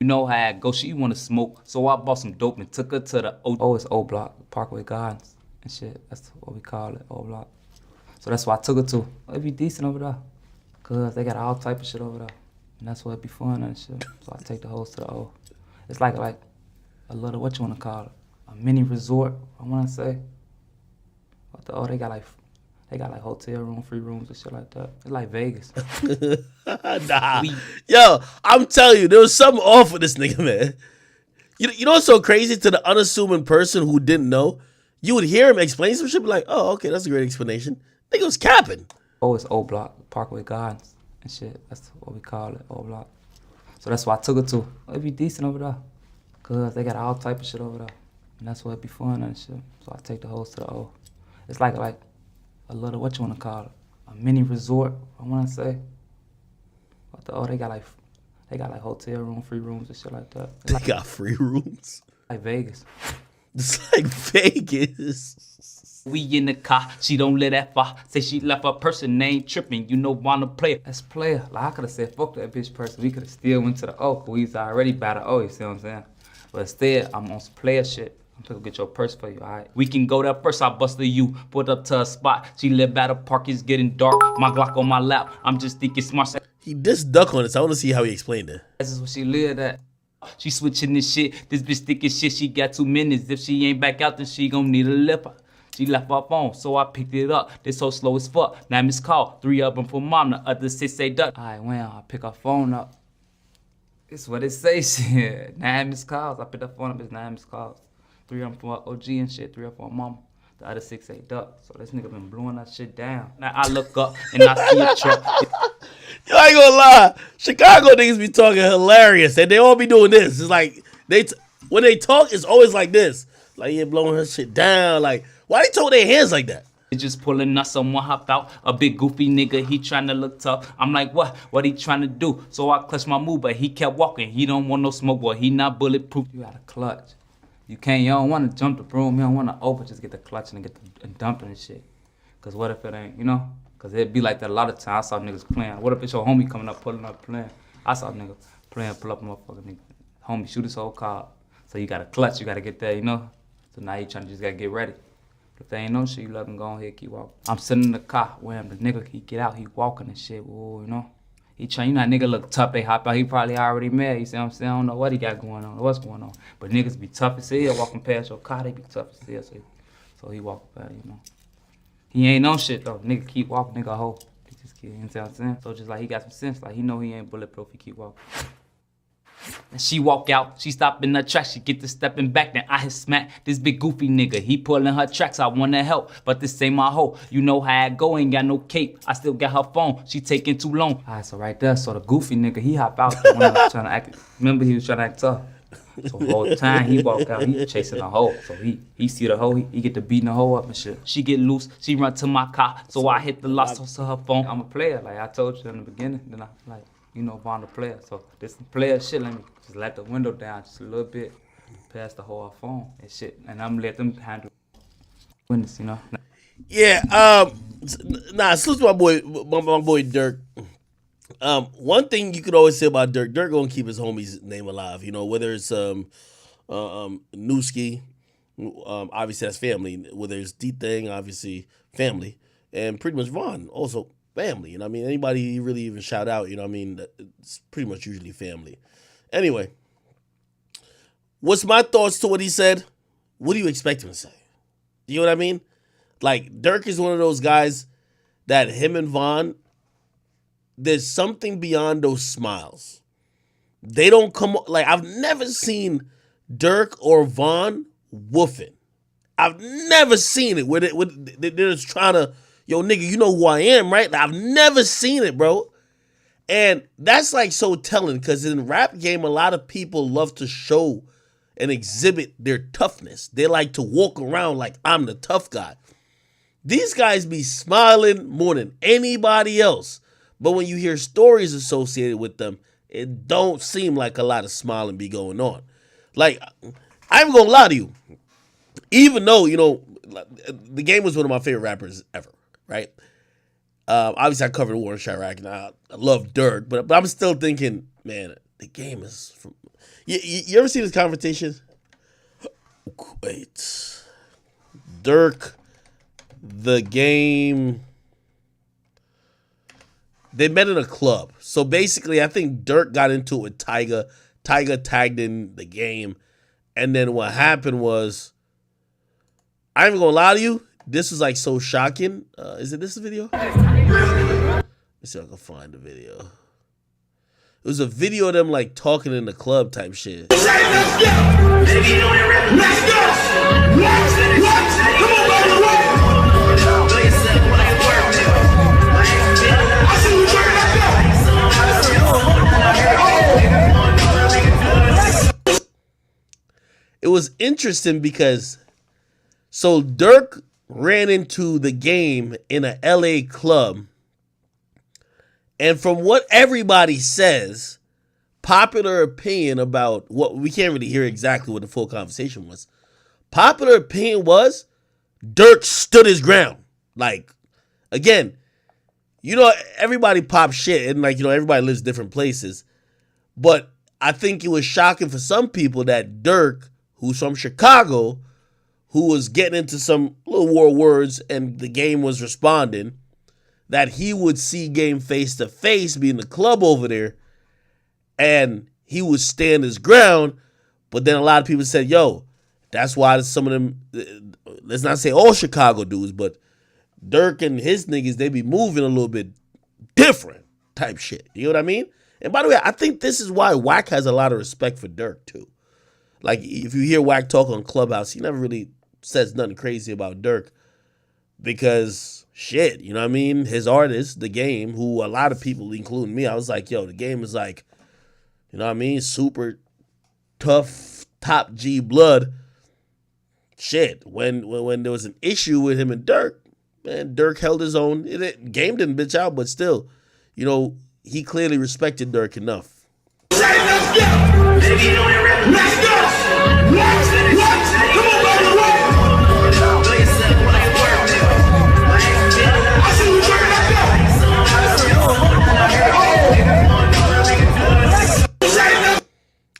You know how I go. She wanna smoke, so I bought some dope and took her to the it's O Block, Parkway Gardens and shit. That's what we call it, O Block. So that's why I took her to. It be decent over there, cause they got all type of shit over there, and that's why it be fun and shit. So I take the hoes to the O. It's like a little, what you wanna call it, a mini resort. I wanna say. What the they got like hotel room, free rooms and shit like that. It's like Vegas. Nah. Yo, I'm telling you, there was something off with this nigga, man. You know what's so crazy? To the unassuming person who didn't know, you would hear him explain some shit, be like, oh, okay, that's a great explanation. Nigga was capping. It's O Block, Parkway Gardens and shit. That's what we call it, O Block. So that's why I took her to. It be decent over there, cause they got all type of shit over there, and that's why it be fun and shit. So I take the hoes to the O. It's like a little, what you wanna call it, a mini resort. I wanna say. What the they got like hotel room, free rooms and shit like that. They got free rooms. Like Vegas. It's like Vegas. We in the car, she don't let that far. Say she left her person, ain't tripping. You know, wanna play. That's player. Like I could have said, fuck that bitch person. We could have still went to the O, cause we was already by the O. You see what I'm saying? But instead, I'm on some player shit. I'm gonna get your purse for you, all right? We can go there first, I busted you, put up to a spot. She live by the park, it's getting dark. My Glock on my lap, I'm just thinking smart. He dissed Duck on it, so I wanna see how he explained it. This is what she lived at. She switching this shit, this bitch thinking shit, she got 2 minutes. If she ain't back out, then she gon' need a lipper. She left her phone, so I picked it up. This so slow as fuck, now missed call. 3 of them for mom, the other 6 say duck. All right, well, I pick her phone up. It's what it say, shit. 9 missed calls, I picked her phone up, it's 9 missed calls. 3 of them for OG and shit, 3 of them for mama. The other 6 say duck. So this nigga been blowing that shit down. Now I look up and I see a truck. Yo, I ain't gonna lie. Chicago niggas be talking hilarious, and they all be doing this. It's like when they talk, it's always like this. Like yeah, blowing her shit down. Like why they talk their hands like that? Just pulling us, someone hop out. A big goofy nigga, he tryna look tough. I'm like, what? What he tryna do? So I clutched my move, but he kept walking. He don't want no smoke, boy. He not bulletproof. You gotta clutch. You don't want to jump the broom, you don't want to open, just get the clutch and get the dumping and shit. Cause what if it ain't, you know? Cause it'd be like that a lot of times. I saw niggas playing. What if it's your homie coming up, pulling up, playing? I saw niggas playing, pull up, motherfucker, nigga. Homie, shoot his whole car. So you gotta clutch, you gotta get there, you know? So now you just gotta get ready. If there ain't no shit, you let him go ahead, keep walking. I'm sitting in the car, where the nigga, he get out, he walking and shit, whoa, you know? He trying, you know, nigga look tough, they hop out, he probably already mad, you see what I'm saying? I don't know what he got going on, what's going on. But niggas be tough as hell, walking past your car, they be tough as hell, so he walk by, you know. He ain't no shit though, nigga keep walking, nigga hoe. He just keep, you know what I'm saying? So just like he got some sense, like he know he ain't bulletproof, he keep walking. And she walk out, she stop in her tracks, she get to stepping back, then I hit smack this big goofy nigga. He pulling her tracks, I wanna help, but this ain't my hoe. You know how I go, ain't got no cape, I still got her phone, she taking too long. Alright, so right there, so the goofy nigga, he hop out, when I was trying to act, remember he was trying to act tough. So the whole time he walk out, he chasing the hoe. So he see the hoe, he get to beating the hoe up and shit. She get loose, she run to my car, so I hit the lock to her phone. I'm a player, like I told you in the beginning, then I like, you know, Von the player. So this player shit, let me just let the window down just a little bit, past the whole phone and shit. And I'm let them handle witness, you know. Yeah, salute to my boy Dirk. One thing you could always say about Dirk gonna keep his homie's name alive, you know, whether it's Newski, obviously that's family, whether it's D-Thing, obviously family, and pretty much Von, also family, you know what I mean? Anybody you really even shout out, you know what I mean? It's pretty much usually family. Anyway, what's my thoughts to what he said? What do you expect him to say? You know what I mean? Like, Dirk is one of those guys that him and Von, there's something beyond those smiles. They don't come, like, I've never seen Dirk or Von woofing. I've never seen it where they're just trying to, yo, nigga, you know who I am, right? Like, I've never seen it, bro. And that's like so telling, because in the rap game, a lot of people love to show and exhibit their toughness. They like to walk around like I'm the tough guy. These guys be smiling more than anybody else. But when you hear stories associated with them, it don't seem like a lot of smiling be going on. Like, I ain't gonna lie to you. Even though, you know, The Game was one of my favorite rappers ever, right? Obviously, I covered War in Chirac, and I love DURK, but I'm still thinking, man, the game is from... You ever see this conversation? Wait. DURK, the game... They met in a club. So basically, I think DURK got into it with Tyga. Tyga tagged in the game. And then what happened was... I ain't even gonna lie to you. This was like so shocking. Is it this video? Let's see if I can find the video. It was a video of them like talking in the club type shit. It was interesting because so DURK ran into the game in a LA club. And from what everybody says, popular opinion about what we can't really hear exactly what the full conversation was. Popular opinion was DURK stood his ground. Like, again, you know, everybody pops shit and like, you know, everybody lives different places. But I think it was shocking for some people that DURK, who's from Chicago, who was getting into some little war words and the game was responding, that he would see game face to face, be in the club over there, and he would stand his ground. But then a lot of people said, yo, that's why some of them, let's not say all Chicago dudes, but DURK and his niggas, they be moving a little bit different type shit. You know what I mean? And by the way, I think this is why Wack has a lot of respect for DURK too. Like, if you hear Wack talk on Clubhouse, he never really says nothing crazy about DURK because shit, you know what I mean? His artist, The Game, who a lot of people, including me, I was like, yo, The Game is like, you know what I mean? Super tough, top G blood. Shit, when there was an issue with him and DURK, man, DURK held his own. Game didn't bitch out, but still, you know, he clearly respected DURK enough.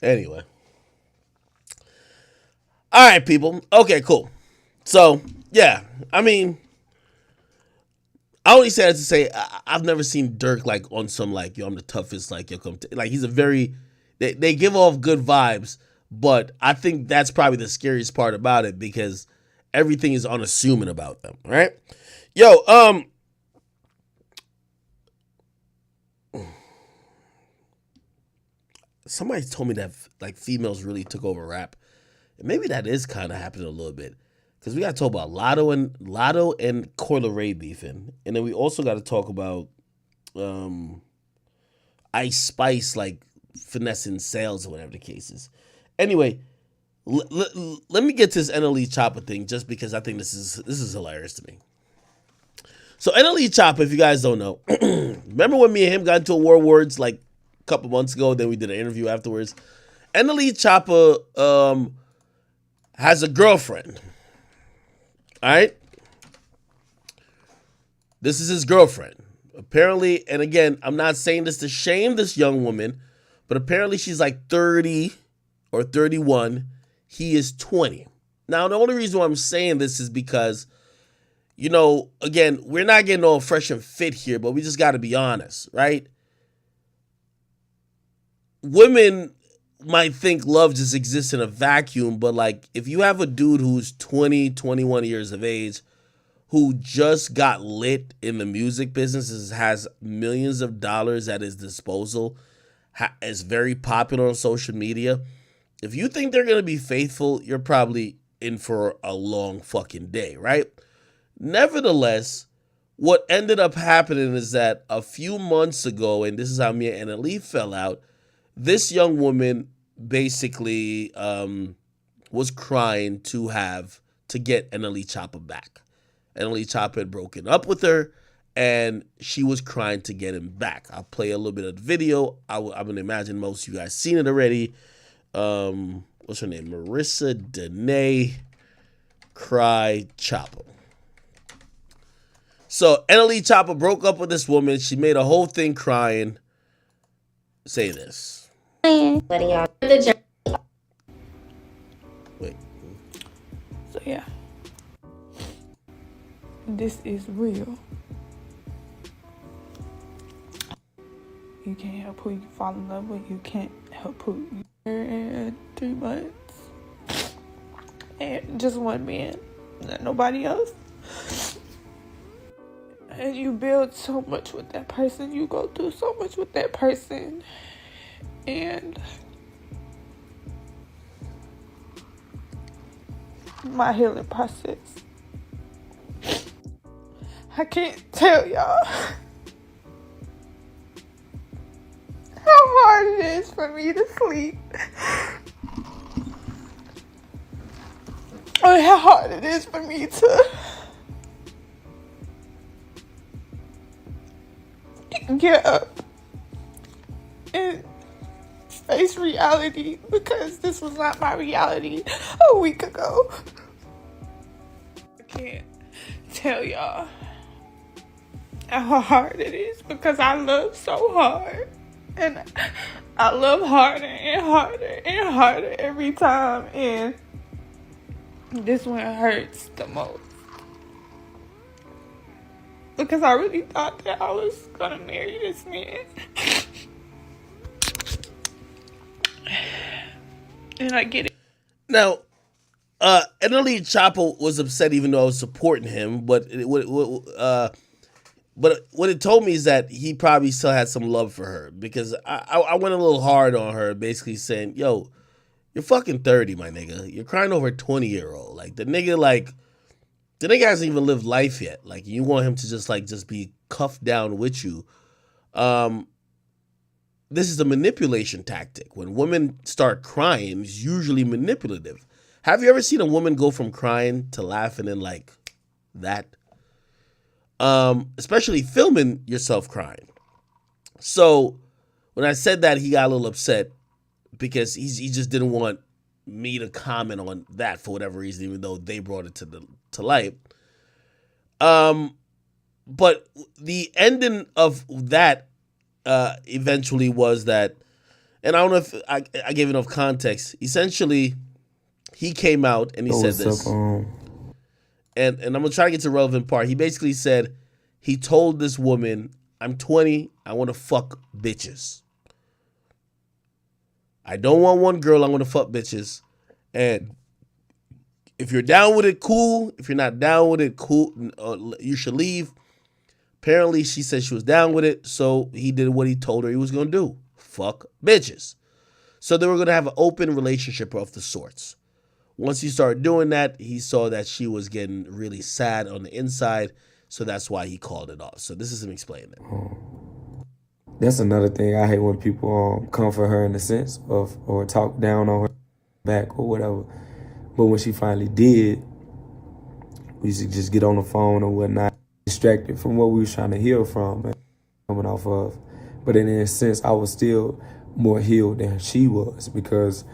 Anyway. All right, people. Okay, cool. So, yeah. I mean, I only say that to say I've never seen DURK like on some like, yo, I'm the toughest. Like, yo, like he's a very, they give off good vibes, but I think that's probably the scariest part about it because everything is unassuming about them. All right. Yo, somebody told me that like females really took over rap. And maybe that is kind of happening a little bit. Because we got to talk about Lotto and Coyle Ray beefing. And then we also got to talk about Ice Spice like finessing sales or whatever the case is. Anyway, let me get to this NLE Chopper thing just because I think this is hilarious to me. So NLE Chopper, if you guys don't know, remember when me and him got into a war words like a couple months ago, then we did an interview afterwards. NLE Chopper has a girlfriend. All right? This is his girlfriend. Apparently, and again, I'm not saying this to shame this young woman, but apparently she's like 30 or 31. He is 20. Now, the only reason why I'm saying this is because, you know, again, we're not getting all fresh and fit here, but we just got to be honest, right? Women might think love just exists in a vacuum, but like if you have a dude who's 20, 21 years of age, who just got lit in the music business, has millions of dollars at his disposal, is very popular on social media, if you think they're going to be faithful, you're probably in for a long fucking day, right? Nevertheless, what ended up happening is that a few months ago, and this is how me and NLE fell out, this young woman basically was crying to get NLE Chopper back. NLE Chopper had broken up with her, and she was crying to get him back. I'll play a little bit of the video. I'm going to imagine most of you guys seen it already. What's her name? Marissa Danae Cry Chopper. So NLE Choppa broke up with this woman. She made a whole thing crying. Say this. Wait. So yeah, this is real. You can't help who you fall in love with. You can't help who you in 3 months. And just one man, not nobody else. And you build so much with that person. You go through so much with that person. And my healing process, I can't tell y'all how hard it is for me to sleep, or how hard it is for me to get up and face reality, because this was not my reality a week ago. I can't tell y'all how hard it is, because I love so hard, and I love harder and harder and harder every time, and this one hurts the most, because I really thought that I was gonna marry this man. And I get it. Now, NLE Choppa was upset even though I was supporting him, but what it told me is that he probably still had some love for her, because I went a little hard on her, basically saying, yo, you're fucking 30, my nigga. You're crying over a 20-year-old. Like, the nigga hasn't even lived life yet. Like, you want him to just be cuffed down with you. This is a manipulation tactic. When women start crying, it's usually manipulative. Have you ever seen a woman go from crying to laughing and like that? Especially filming yourself crying. So when I said that, he got a little upset because he just didn't want me to comment on that for whatever reason, even though they brought it to light. But the ending of that eventually was that, and I don't know if I gave enough context. Essentially, he came out and he said this, and I'm gonna try to get to the relevant part. He basically said he told this woman, "I'm 20. I want to fuck bitches. I don't want one girl. I want to fuck bitches. And if you're down with it, cool. If you're not down with it, cool. You should leave." Apparently, she said she was down with it, so he did what he told her he was going to do. Fuck bitches. So they were going to have an open relationship of the sorts. Once he started doing that, he saw that she was getting really sad on the inside, so that's why he called it off. So this is him explaining it. That's another thing. I hate when people comfort her in a sense of, or talk down on her back or whatever. But when she finally did, we used to just get on the phone or whatnot, distracted from what we was trying to heal from and coming off of. But in a sense, I was still more healed than she was, because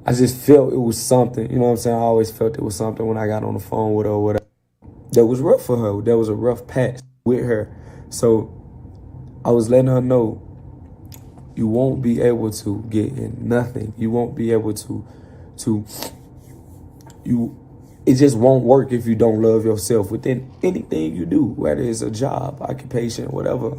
I just felt it was something, you know what I'm saying? I always felt it was something when I got on the phone with her or whatever. That was rough for her. That was a rough patch with her. So I was letting her know, you won't be able to get in nothing. You won't be able it just won't work if you don't love yourself within anything you do, whether it's a job, occupation, whatever.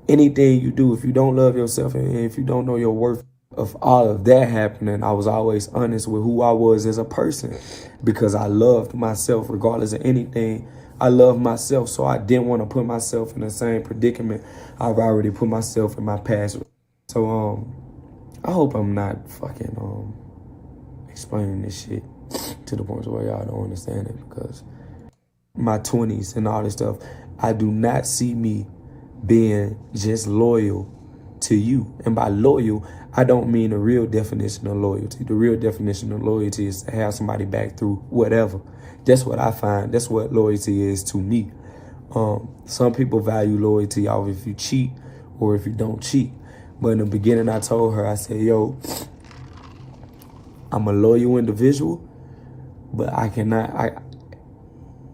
Anything you do, if you don't love yourself and if you don't know your worth of all of that happening, I was always honest with who I was as a person, because I loved myself regardless of anything. I love myself, so I didn't want to put myself in the same predicament I've already put myself in my past. So I hope I'm not fucking explaining this shit to the point where y'all don't understand it, because my 20s and all this stuff, I do not see me being just loyal to you. And by loyal, I don't mean the real definition of loyalty. The real definition of loyalty is to have somebody back through whatever. That's what I find. That's what loyalty is to me. Some people value loyalty off if you cheat or if you don't cheat. But in the beginning, I told her, I said, yo, I'm a loyal individual, but I cannot,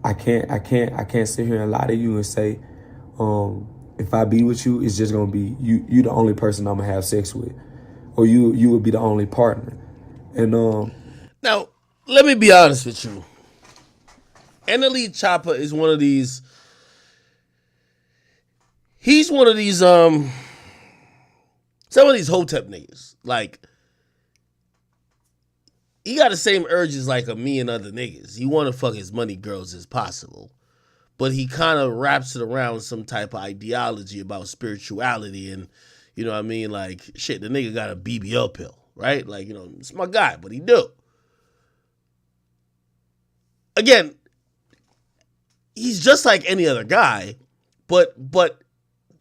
I can't sit here and lie to you and say, if I be with you, it's just gonna be you the only person I'm gonna have sex with, or you would be the only partner. And now let me be honest with you. NLE Choppa is one of these. He's one of these some of these hotep niggas. Like, he got the same urges like a me and other niggas. He want to fuck as many girls as possible. But he kind of wraps it around some type of ideology about spirituality and, you know what I mean? Like, shit, the nigga got a BBL pill, right? Like, you know, it's my guy, but he do. Again, he's just like any other guy, but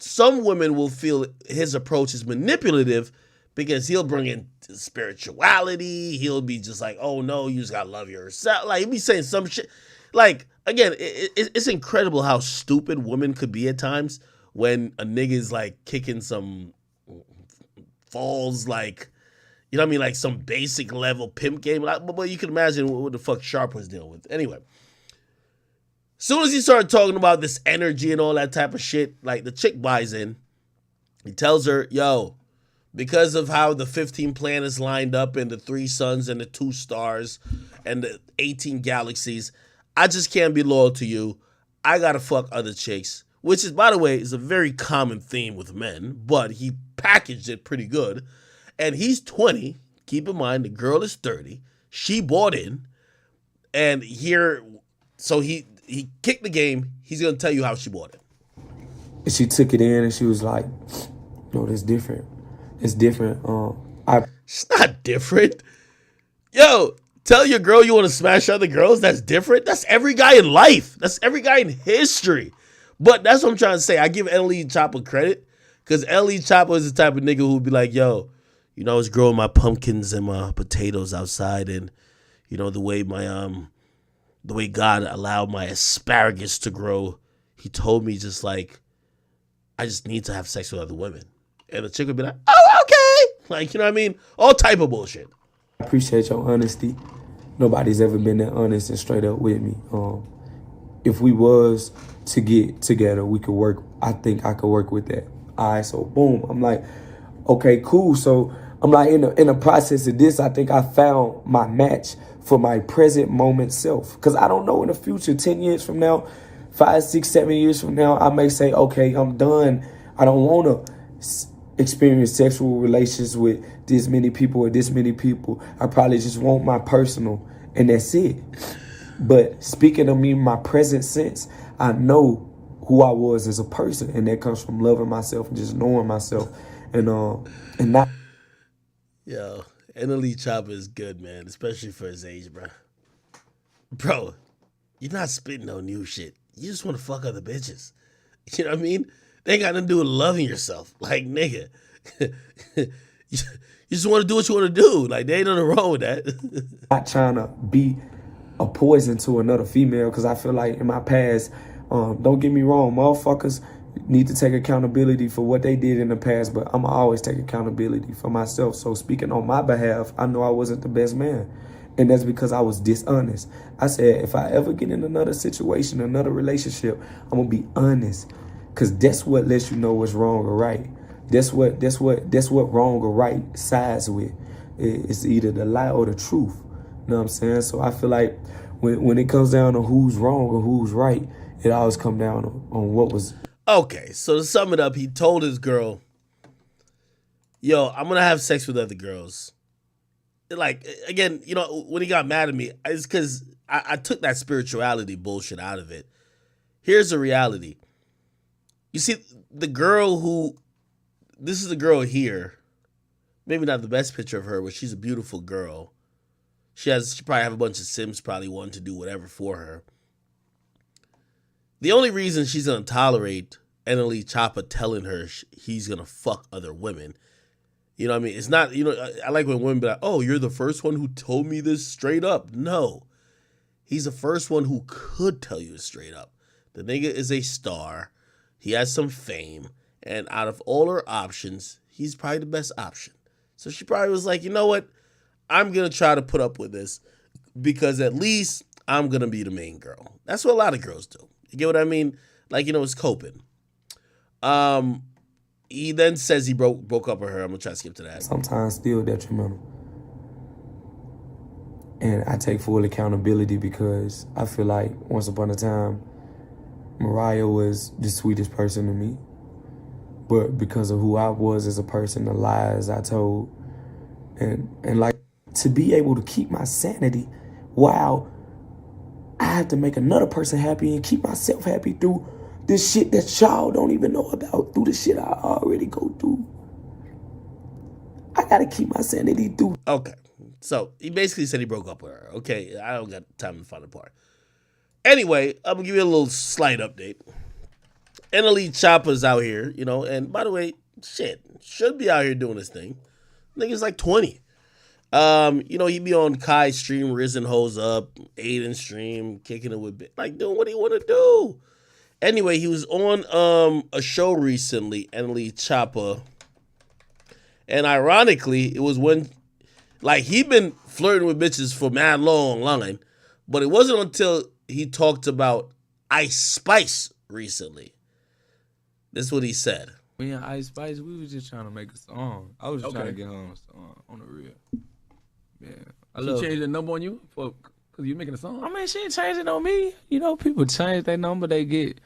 some women will feel his approach is manipulative because he'll bring in spirituality. He'll be just like, oh no, you just gotta love yourself. Like, he'll be saying some shit. Like, again, it's incredible how stupid women could be at times when a nigga is like kicking some falls, like, you know what I mean? Like some basic level pimp game. Like, but you can imagine what the fuck Sharp was dealing with. Anyway. Soon as he started talking about this energy and all that type of shit, like, the chick buys in. He tells her, yo, because of how the 15 planets lined up and the 3 suns and the 2 stars and the 18 galaxies, I just can't be loyal to you. I gotta fuck other chicks, which is, by the way, is a very common theme with men, but he packaged it pretty good. And he's 20. Keep in mind, the girl is 30. She bought in. And here, so he kicked the game. He's going to tell you how she bought it. And she took it in and she was like, no, that's different. It's different. It's not different. Yo, tell your girl you want to smash other girls. That's different. That's every guy in life. That's every guy in history. But that's what I'm trying to say. I give NLE Choppa credit because NLE Choppa is the type of nigga who would be like, yo, you know, I was growing my pumpkins and my potatoes outside, and, you know, the way God allowed my asparagus to grow, he told me just like, I just need to have sex with other women. And the chick would be like, oh, okay. Like, you know what I mean? All type of bullshit. I appreciate your honesty. Nobody's ever been that honest and straight up with me. If we was to get together, we could work. I think I could work with that. All right, so boom. I'm like, okay, cool. So I'm like, in the process of this, I think I found my match for my present moment self. Because I don't know in the future, 10 years from now, 5, 6, 7 years from now, I may say, okay, I'm done. I don't want to experience sexual relations with this many people or this many people. I probably just want my personal, and that's it. But speaking of me, my present sense, I know who I was as a person, and that comes from loving myself and just knowing myself, and not. Yo, NLE Choppa is good, man, especially for his age, bro. Bro, you're not spitting no new shit. You just want to fuck other bitches. You know what I mean? They ain't got nothing to do with loving yourself. Like, nigga, you just want to do what you want to do. Like, there ain't nothing wrong with that. Not trying to be a poison to another female, because I feel like in my past, don't get me wrong, motherfuckers need to take accountability for what they did in the past, but I'm always take accountability for myself. So speaking on my behalf, I know I wasn't the best man. And that's because I was dishonest. I said, if I ever get in another situation, another relationship, I'm going to be honest. Because that's what lets you know what's wrong or right. That's what wrong or right sides with. It's either the lie or the truth. You know what I'm saying? So I feel like when it comes down to who's wrong or who's right, it always comes down on what was. Okay, so to sum it up, he told his girl, yo, I'm going to have sex with other girls. Like, again, you know, when he got mad at me, it's because I took that spirituality bullshit out of it. Here's the reality. You see, the girl this is the girl here, maybe not the best picture of her, but she's a beautiful girl. She probably have a bunch of Sims probably wanting to do whatever for her. The only reason she's going to tolerate NLE Choppa telling her he's going to fuck other women, you know what I mean? It's not, you know, I like when women be like, oh, you're the first one who told me this straight up. No. He's the first one who could tell you it straight up. The nigga is a star. He has some fame. And out of all her options, he's probably the best option. So she probably was like, you know what? I'm going to try to put up with this because at least I'm gonna be the main girl. That's what a lot of girls do. You get what I mean? Like, it's coping. He then says he broke up with her. I'm gonna try to skip to that. Sometimes still detrimental. And I take full accountability because I feel like once upon a time, Mariah was the sweetest person to me. But because of who I was as a person, the lies I told, and like to be able to keep my sanity while I have to make another person happy and keep myself happy through this shit that y'all don't even know about, through the shit I already go through. I gotta keep my sanity through. Okay. So he basically said he broke up with her. Okay, I don't got time to find the part. Anyway, I'm gonna give you a little slight update. NLE Choppa's out here, and by the way, shit, should be out here doing this thing. Nigga's like 20. He be on Kai's stream, Risen Hoes Up, Aiden stream, kicking it with like doing what he wanna do. Anyway, he was on a show recently, NLE Choppa. And ironically, it was when he'd been flirting with bitches for mad long line, but it wasn't until he talked about Ice Spice recently. This is what he said. Me and Ice Spice, we was just trying to make a song. I was just trying to get her on a song, on the real. Yeah. She changed the number on you because you making a song? I mean, she ain't changed it on me. People change their number, they get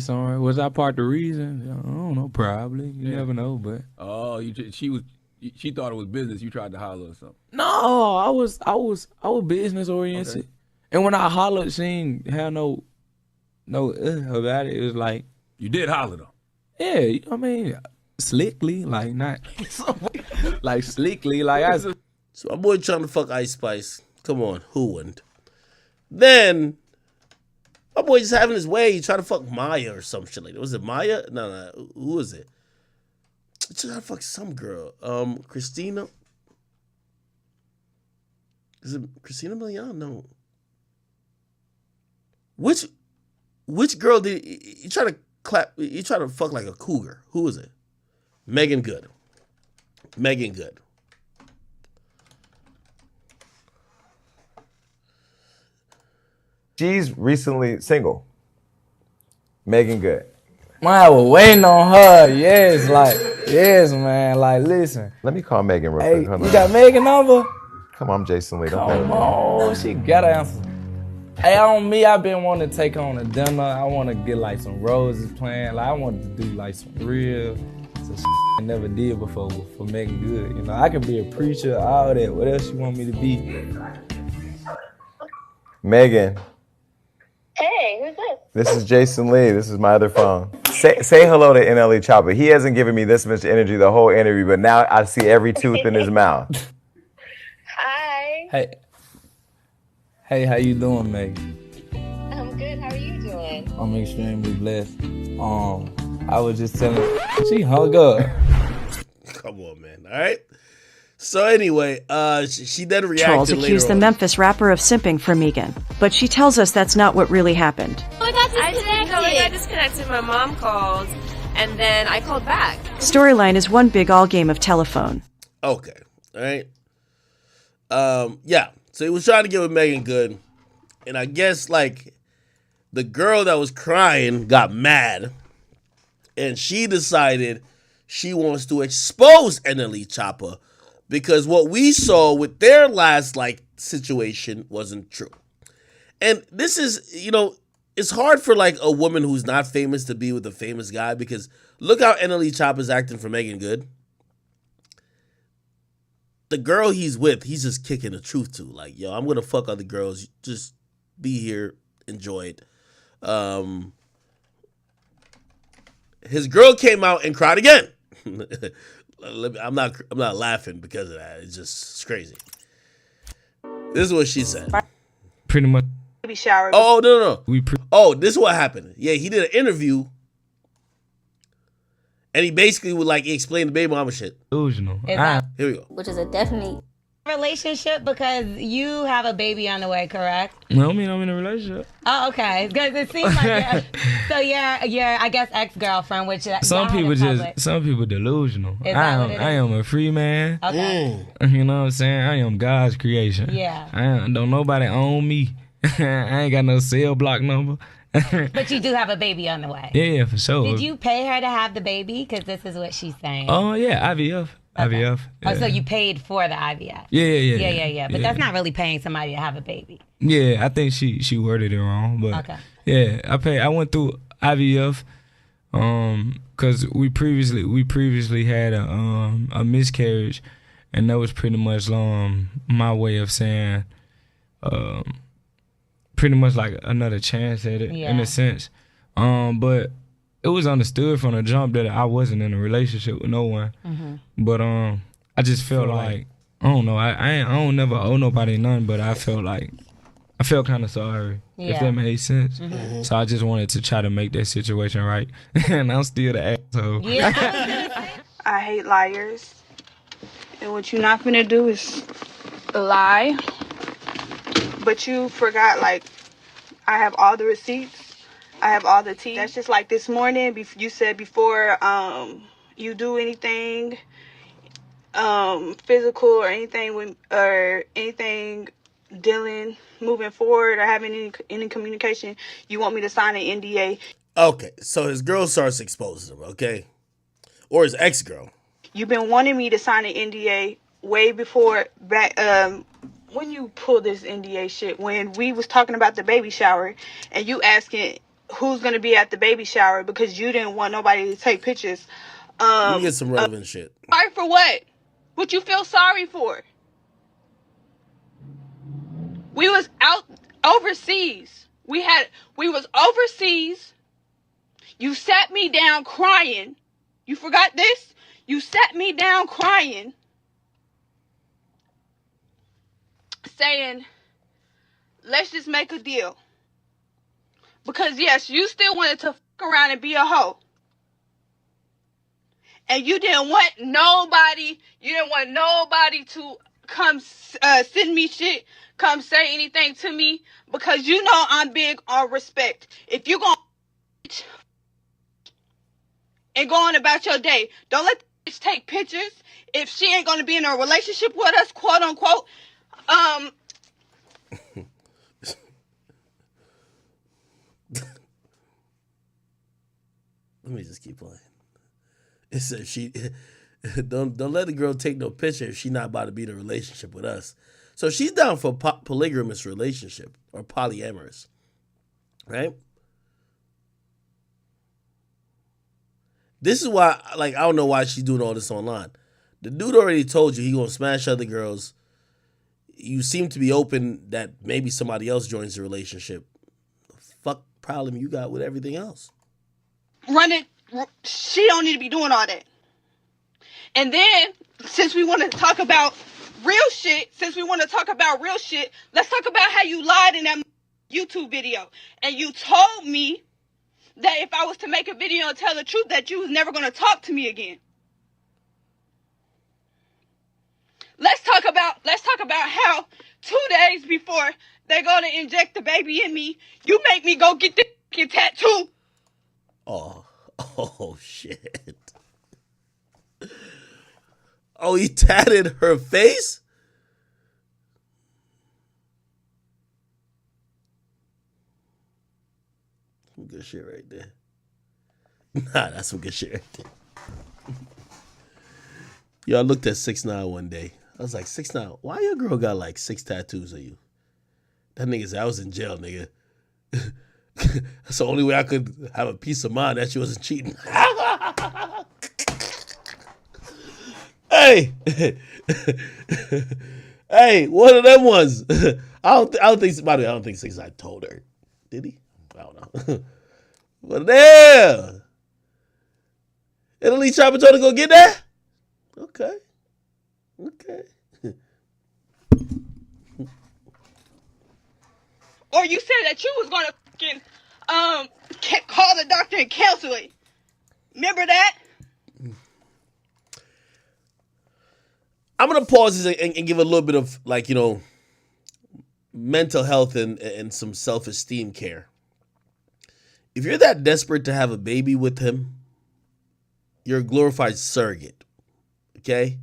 somewhere. Was I part of the reason? I don't know, probably. You never know, but. Oh, she thought it was business. You tried to holler or something. No, I was business oriented, okay. And when I hollered, she ain't have no about it. It was like you did holler though. Yeah, I mean, slickly, like not like slickly, like I. So my boy trying to fuck Ice Spice. Come on, who wouldn't? Then my boy just having his way. He tried to fuck Maya or some shit like that. Was it Maya? No. Who was it? Just trying to fuck some girl. Christina. Is it Christina Milian? No. Which girl did he try to clap? He tried to fuck like a cougar. Who was it? Megan Good. Megan Good. She's recently single. Megan Good. Man, I was waiting on her. Yes, man. Like, listen. Let me call Megan real quick. Hold you on. got Megan number? Come on, I'm Jason Lee. Come on, she gotta answer. Hey, on me, I've been wanting to take her on a dinner. I want to get like some roses planned. Like, I want to do like some real, some shit I never did before for Megan Good. I could be a preacher, all that. What else you want me to be? Megan. Hey, who's this? This is Jason Lee. This is my other phone. Say hello to NLE Choppa. He hasn't given me this much energy the whole interview, but now I see every tooth in his mouth. Hi. Hey, how you doing, Meg? I'm good. How are you doing? I'm extremely blessed. I was just telling she hung up. Come on, man. All right. So anyway, she then reacted Trolls accused the Memphis rapper of simping for Megan, but she tells us that's not what really happened. I got disconnected. My mom called, and then I called back. Storyline is one big all game of telephone. Okay. All right. Yeah. So he was trying to get with Megan Good, and I guess like the girl that was crying got mad, and she decided she wants to expose NLE Choppa because what we saw with their last like situation wasn't true. And this is, it's hard for like a woman who's not famous to be with a famous guy because look how NLE Choppa's acting for Megan Good. The girl he's with, he's just kicking the truth to. Like, yo, I'm gonna fuck other girls. Just be here, enjoy it. His girl came out and cried again. I'm not laughing because of that. It's crazy. This is what she said. Pretty much. Baby shower. Oh no. This is what happened. Yeah, he did an interview. And he basically would like explain the baby mama shit. Delusional. Here we go. Which is a definitely relationship because you have a baby on the way, correct? No, I mean I'm in a relationship. Oh, okay. Because it seems like you're I guess ex-girlfriend, which some people delusional. Is that what it is? I am a free man. Okay. You know what I'm saying? I am God's creation. Yeah. Don't nobody own me. I ain't got no cell block number. But you do have a baby on the way. Yeah, for sure. Did you pay her to have the baby? Because this is what she's saying. Oh, yeah, IVF. IVF. Oh, Yeah. so you paid for the IVF? Yeah. But that's not really paying somebody to have a baby. Yeah, I think she worded it wrong, but Okay. yeah, I went through IVF, cause we previously had a miscarriage, and that was pretty much my way of saying, pretty much like another chance at it in a sense, but it was understood from the jump that I wasn't in a relationship with no one, but I just felt like I don't know, I don't never owe nobody none, but I felt kind of sorry, if that made sense. So I just wanted to try to make that situation right, and I'm still the asshole. I hate liars, and what you're not gonna do is lie. But you forgot, like, I have all the receipts, I have all the tea. That's just like this morning. You said before you do anything physical or anything dealing, moving forward, or having any communication, you want me to sign an NDA. Okay, so his girl starts exposing him, okay? Or his ex-girl. You've been wanting me to sign an NDA way before back when you pull this NDA shit, when we was talking about the baby shower and you asking who's gonna be at the baby shower because you didn't want nobody to take pictures. Let me get some relevant shit. Sorry for what? What you feel sorry for? We was out overseas. We was overseas. You sat me down crying. You forgot this? You sat me down crying, saying, let's just make a deal. Because yes, you still wanted to fuck around and be a hoe. And you didn't want nobody to come send me shit, come say anything to me, because you know I'm big on respect. If you gonna and go on about your day, don't let the bitch take pictures if she ain't gonna be in a relationship with us, quote unquote. Let me just keep playing. It says she don't let the girl take no picture if she's not about to be in a relationship with us. So she's down for polygamous relationship or polyamorous, right? This is why, like, I don't know why she's doing all this online. The dude already told you he gonna smash other girls. You seem to be open that maybe somebody else joins the relationship. The fuck problem you got with everything else? She don't need to be doing all that. And then, since we want to talk about real shit, let's talk about how you lied in that YouTube video. And you told me that if I was to make a video and tell the truth, that you was never going to talk to me again. Let's talk about how 2 days before they're going to inject the baby in me, you make me go get the tattoo. Oh shit. Oh, he tatted her face? Some good shit right there. Nah, that's some good shit right there. Yo, I looked at 6ix9ine one day. I was like, 6ix9ine, why your girl got like 6 tattoos of you? That nigga said, I was in jail, nigga. That's the only way I could have a peace of mind that she wasn't cheating. Hey, hey, one of them ones. I don't think 6ix9ine told her. Did he? I don't know. But there. Italy Chopper told her to go get that? Okay. Or you said that you was gonna fucking call the doctor and cancel it. Remember that? I'm gonna pause this and give a little bit of, like, you know, mental health and some self-esteem care. If you're that desperate to have a baby with him, you're a glorified surrogate. Okay?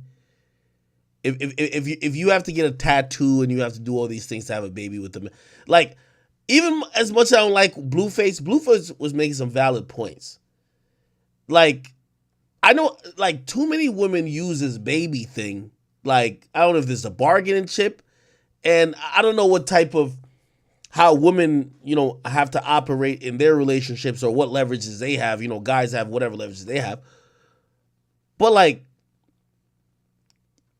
If you have to get a tattoo and you have to do all these things to have a baby with him, like, even as much as I don't like Blueface was making some valid points. Like, I know, like, too many women use this baby thing. Like, I don't know if this is a bargaining chip, and I don't know what type of, how women, you know, have to operate in their relationships or what leverages they have. You know, guys have whatever leverages they have. But, like,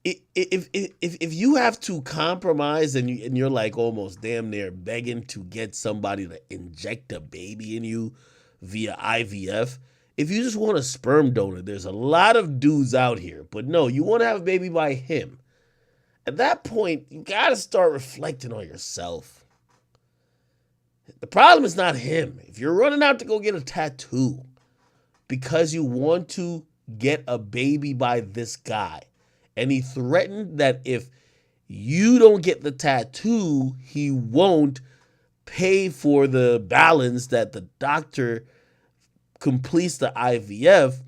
if you have to compromise and you're like almost damn near begging to get somebody to inject a baby in you via IVF, if you just want a sperm donor, there's a lot of dudes out here. But no, you want to have a baby by him. At that point, you got to start reflecting on yourself. The problem is not him. If you're running out to go get a tattoo because you want to get a baby by this guy, and he threatened that if you don't get the tattoo, he won't pay for the balance that the doctor completes the IVF.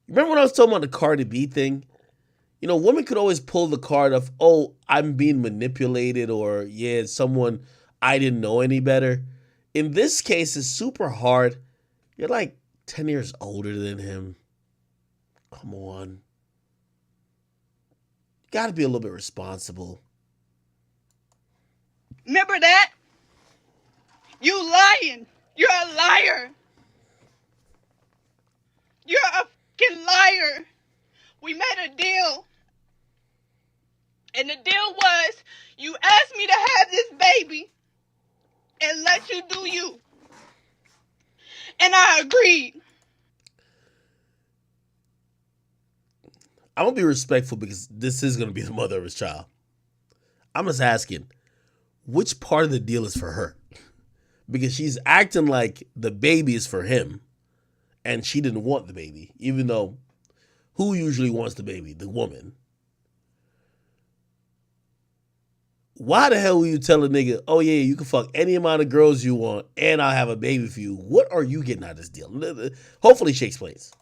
Remember when I was talking about the Cardi B thing? You know, women could always pull the card of, oh, I'm being manipulated, or yeah, someone I didn't know any better. In this case, it's super hard. You're like 10 years older than him. Come on. You got to be a little bit responsible. Remember that? You lying. You're a liar. You're a fucking liar. We made a deal. And the deal was, you asked me to have this baby and let you do you. And I agreed. I'm going to be respectful because this is going to be the mother of his child. I'm just asking, which part of the deal is for her? Because she's acting like the baby is for him and she didn't want the baby, even though who usually wants the baby? The woman. Why the hell will you tell a nigga, oh yeah, you can fuck any amount of girls you want and I'll have a baby for you? What are you getting out of this deal? Hopefully she explains.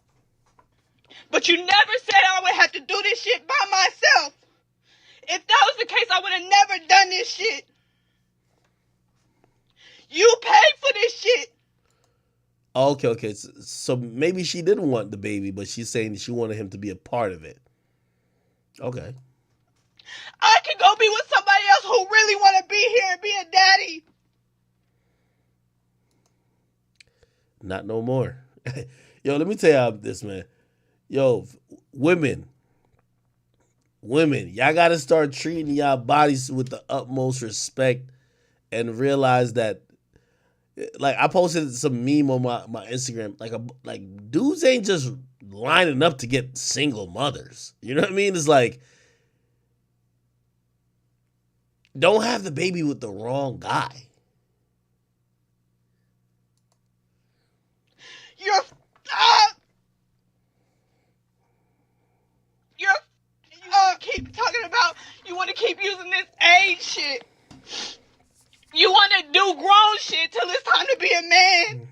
But you never said I would have to do this shit by myself. If that was the case, I would have never done this shit. You paid for this shit. Okay. So maybe she didn't want the baby, but she's saying she wanted him to be a part of it. Okay. I can go be with somebody else who really want to be here and be a daddy. Not no more. Yo, let me tell you this, man. Yo, women, y'all got to start treating y'all bodies with the utmost respect and realize that, like, I posted some meme on my Instagram, like dudes ain't just lining up to get single mothers. You know what I mean? It's like, don't have the baby with the wrong guy. You keep talking about you want to keep using this age shit. You want to do grown shit till it's time to be a man.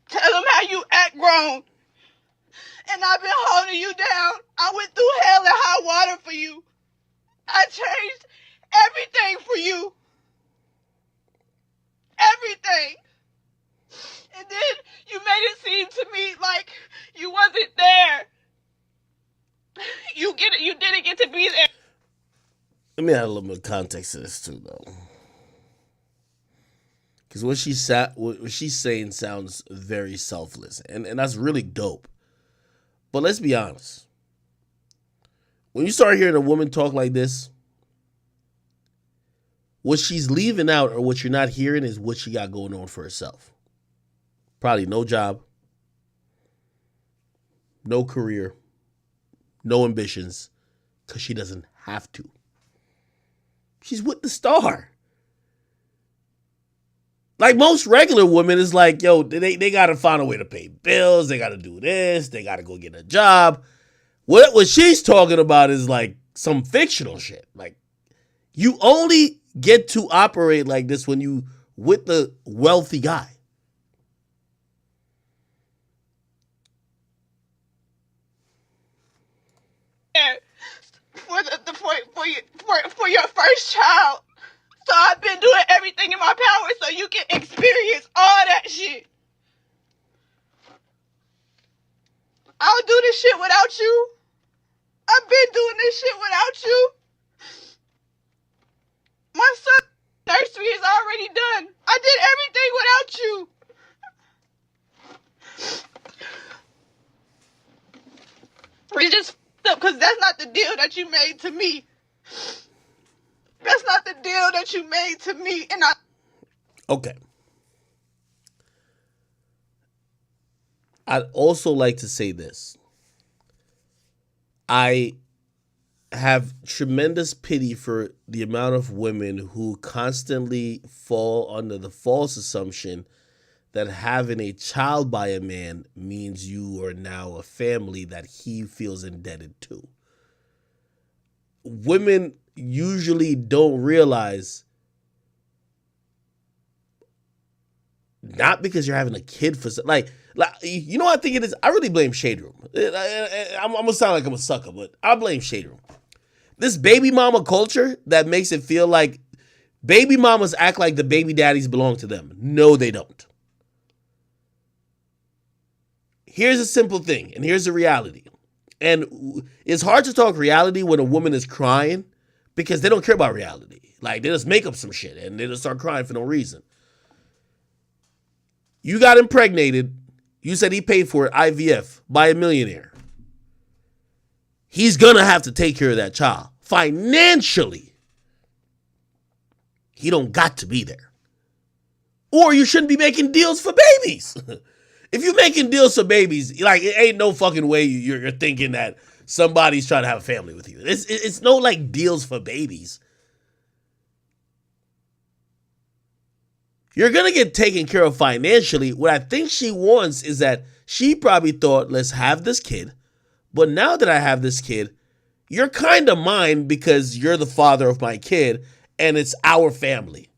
Tell them how you act grown. And I've been holding you down. I went through hell and high water for you. I changed everything for you. Everything. And then you made it seem to me like you wasn't there. You didn't get to be there. Let me add a little bit of context to this too, though. Because what she's saying sounds very selfless. And that's really dope. But let's be honest. When you start hearing a woman talk like this, what she's leaving out or what you're not hearing is what she got going on for herself. Probably no job, no career, no ambitions, because she doesn't have to. She's with the star. Like most regular women, is like, yo, they got to find a way to pay bills. They got to do this. They got to go get a job. What she's talking about is like some fictional shit. Like, you only get to operate like this when you with the wealthy guy. for your first child. So I've been doing everything in my power so you can experience all that shit. I don't do this shit without you. I've been doing this shit without you. My son's nursery is already done. I did everything without you. It's just f***ed up because that's not the deal that you made to me. That's not the deal that you made to me. And Okay. I'd also like to say this. I have tremendous pity for the amount of women who constantly fall under the false assumption that having a child by a man means you are now a family that he feels indebted to. Women usually don't realize, not because you're having a kid for like you know what I think it is? I really blame Shade Room. I'm gonna sound like I'm a sucker, but I blame Shade Room. This baby mama culture that makes it feel like baby mamas act like the baby daddies belong to them. No, they don't. Here's a simple thing, and here's the reality. And it's hard to talk reality when a woman is crying because they don't care about reality. Like, they just make up some shit and they just start crying for no reason. You got impregnated. You said he paid for it, IVF, by a millionaire. He's going to have to take care of that child. Financially, he don't got to be there. Or you shouldn't be making deals for babies. If you're making deals for babies, like, it ain't no fucking way you're thinking that somebody's trying to have a family with you. It's no, like, deals for babies. You're going to get taken care of financially. What I think she wants is that she probably thought, let's have this kid. But now that I have this kid, you're kind of mine because you're the father of my kid and it's our family.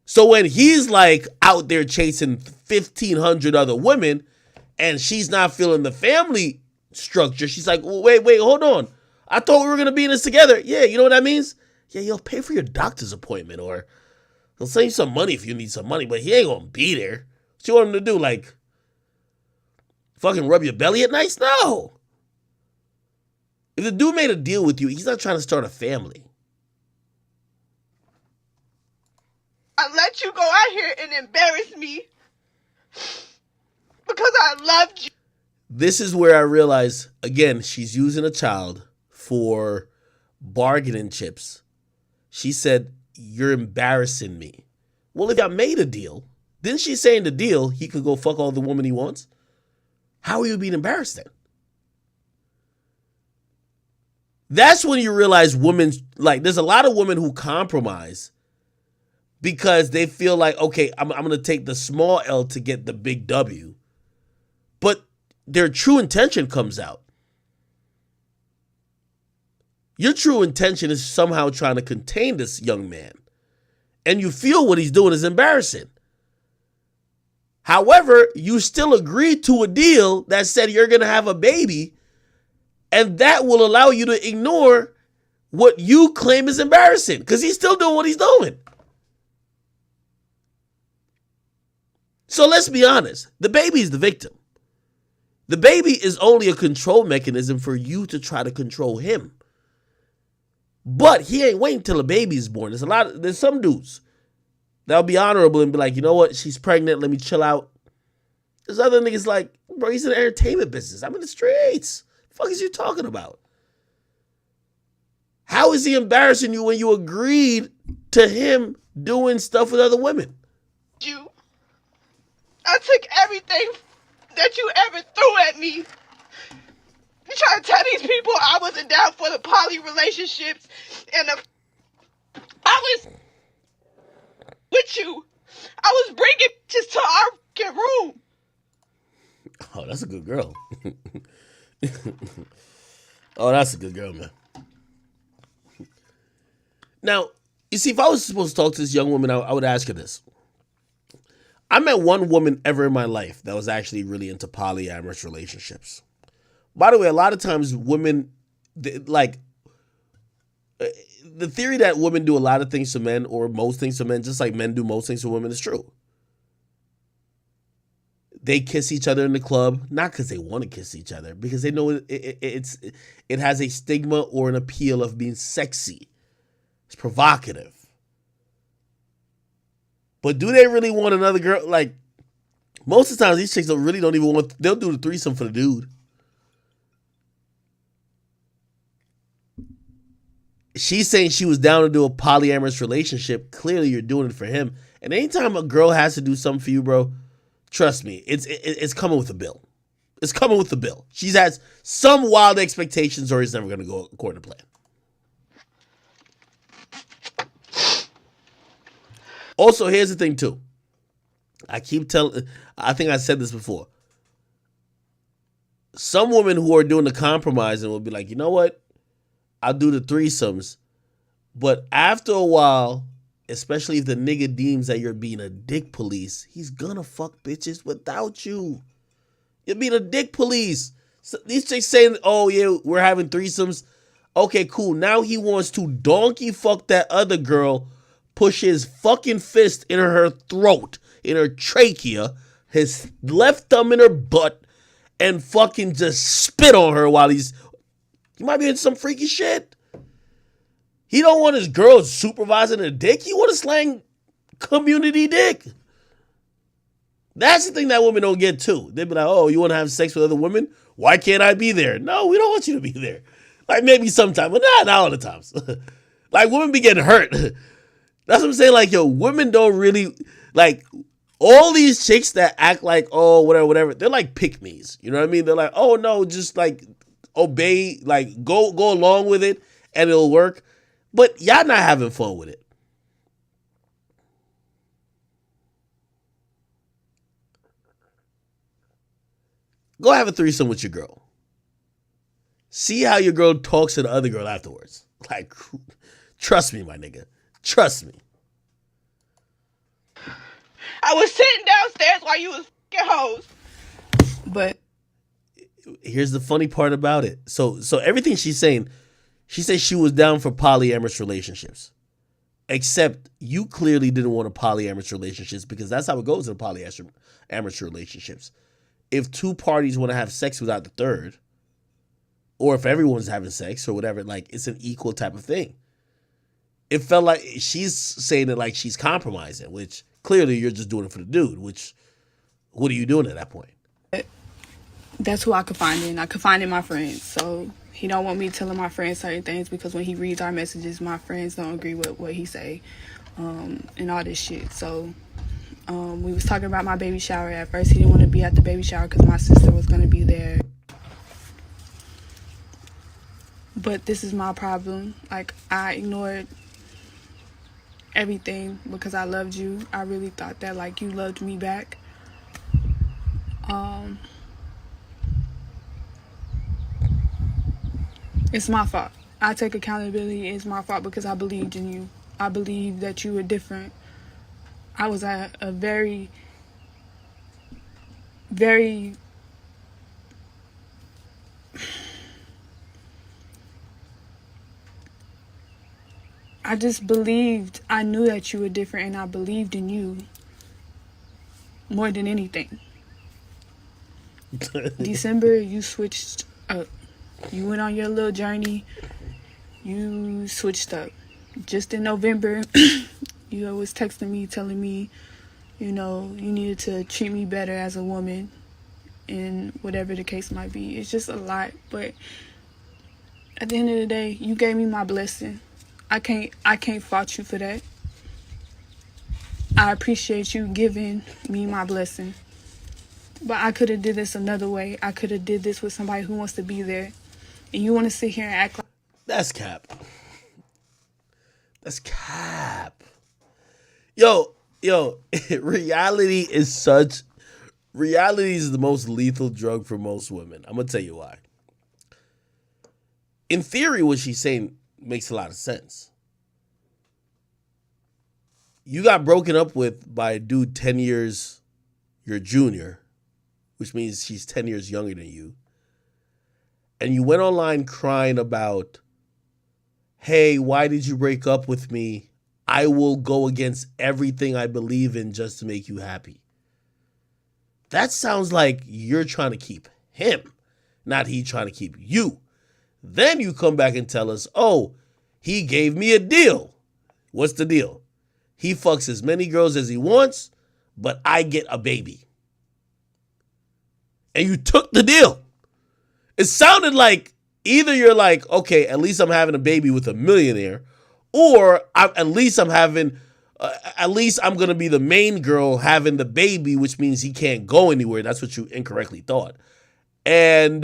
So when he's like out there chasing 1,500 other women and she's not feeling the family structure, she's like, well, wait, hold on. I thought we were going to be in this together. Yeah, you know what that means? Yeah, you'll pay for your doctor's appointment or he'll send you some money if you need some money, but he ain't going to be there. What you want him to do? Like, fucking rub your belly at nights? No. If the dude made a deal with you, he's not trying to start a family. I let you go out here and embarrass me because I loved you. This is where I realize, again, she's using a child for bargaining chips. She said, you're embarrassing me. Well, if I made a deal, then she's saying the deal, he could go fuck all the woman he wants. How are you being embarrassed then? That's when you realize women, like, there's a lot of women who compromise because they feel like, okay, I'm going to take the small L to get the big W. But their true intention comes out. Your true intention is somehow trying to contain this young man. And you feel what he's doing is embarrassing. However, you still agreed to a deal that said you're going to have a baby. And that will allow you to ignore what you claim is embarrassing. Because he's still doing what he's doing. So let's be honest. The baby is the victim. The baby is only a control mechanism for you to try to control him. But he ain't waiting till a baby is born. There's some dudes that'll be honorable and be like, you know what? She's pregnant. Let me chill out. There's other niggas like, bro, he's in the entertainment business. I'm in the streets. The fuck is you talking about? How is he embarrassing you when you agreed to him doing stuff with other women? I took everything that you ever threw at me. You trying to tell these people I wasn't down for the poly relationships and I was with you. I was bringing bitches to our room. Oh, that's a good girl. Oh, that's a good girl, man. Now, you see, if I was supposed to talk to this young woman, I would ask her this. I met one woman ever in my life that was actually really into polyamorous relationships. By the way, a lot of times women, the theory that women do a lot of things to men, or most things to men, just like men do most things to women, is true. They kiss each other in the club, not because they want to kiss each other, because they know it has a stigma or an appeal of being sexy. It's provocative. But do they really want another girl? Like, most of the time, these chicks don't even want, they'll do the threesome for the dude. She's saying she was down to do a polyamorous relationship. Clearly, you're doing it for him. And anytime a girl has to do something for you, bro, trust me, it's coming with a bill. It's coming with the bill. She has some wild expectations, or it's never going to go according to plan. Also, here's the thing, too. I think I said this before. Some women who are doing the compromising will be like, you know what? I'll do the threesomes. But after a while, especially if the nigga deems that you're being a dick police, he's gonna fuck bitches without you. You're being a dick police. So these chicks saying, oh yeah, we're having threesomes. Okay, cool. Now he wants to donkey fuck that other girl, push his fucking fist in her throat, in her trachea, his left thumb in her butt, and fucking just spit on her while he might be in some freaky shit. He don't want his girl supervising a dick. He want to slang community dick. That's the thing that women don't get too. They be like, oh, you want to have sex with other women? Why can't I be there? No, we don't want you to be there. Like maybe sometime, but not all the times. Like women be getting hurt. That's what I'm saying. Like, yo, women don't really, like, all these chicks that act like, oh, whatever, they're like pick-me's. You know what I mean? They're like, oh, no, just like obey, like go along with it and it'll work. But y'all not having fun with it. Go have a threesome with your girl. See how your girl talks to the other girl afterwards. Like, trust me, my nigga. Trust me. I was sitting downstairs while you was f***ing hoes. But here's the funny part about it. So everything she's saying, she said she was down for polyamorous relationships. Except you clearly didn't want a polyamorous relationships, because that's how it goes in polyamorous relationships. If two parties want to have sex without the third, or if everyone's having sex or whatever, like it's an equal type of thing. It felt like she's saying it like she's compromising, which clearly you're just doing it for the dude, which what are you doing at that point? that's who I confide in. I confide in my friends. So he don't want me telling my friends certain things, because when he reads our messages, my friends don't agree with what he say and all this shit. So we was talking about my baby shower. At first he didn't want to be at the baby shower because my sister was going to be there. But this is my problem. Like, I ignored everything because I loved you. I really thought that, like, you loved me back. It's my fault. I take accountability. It's my fault because I believed in you. I believed that you were different. I was at a very, very... I just believed, I knew that you were different, and I believed in you more than anything. December, you switched up. You went on your little journey. You switched up. Just in November, you was texting me, telling me, you know, you needed to treat me better as a woman, and whatever the case might be. It's just a lot, but at the end of the day, you gave me my blessing. I can't fault you for that. I appreciate you giving me my blessing. But I could have did this another way. I could have did this with somebody who wants to be there. And you want to sit here and act like... That's cap. That's cap. Yo, reality is the most lethal drug for most women. I'm going to tell you why. In theory, what she's saying makes a lot of sense. You got broken up with by a dude 10 years your junior, which means she's 10 years younger than you. And you went online crying about hey, why did you break up with me? I will go against everything I believe in just to make you happy. That sounds like you're trying to keep him, not he trying to keep you. Then you come back and tell us, oh, he gave me a deal. What's the deal? He fucks as many girls as he wants, but I get a baby. And you took the deal. It sounded like either you're like, okay, at least I'm having a baby with a millionaire, or at least I'm going to be the main girl having the baby, which means he can't go anywhere. That's what you incorrectly thought. And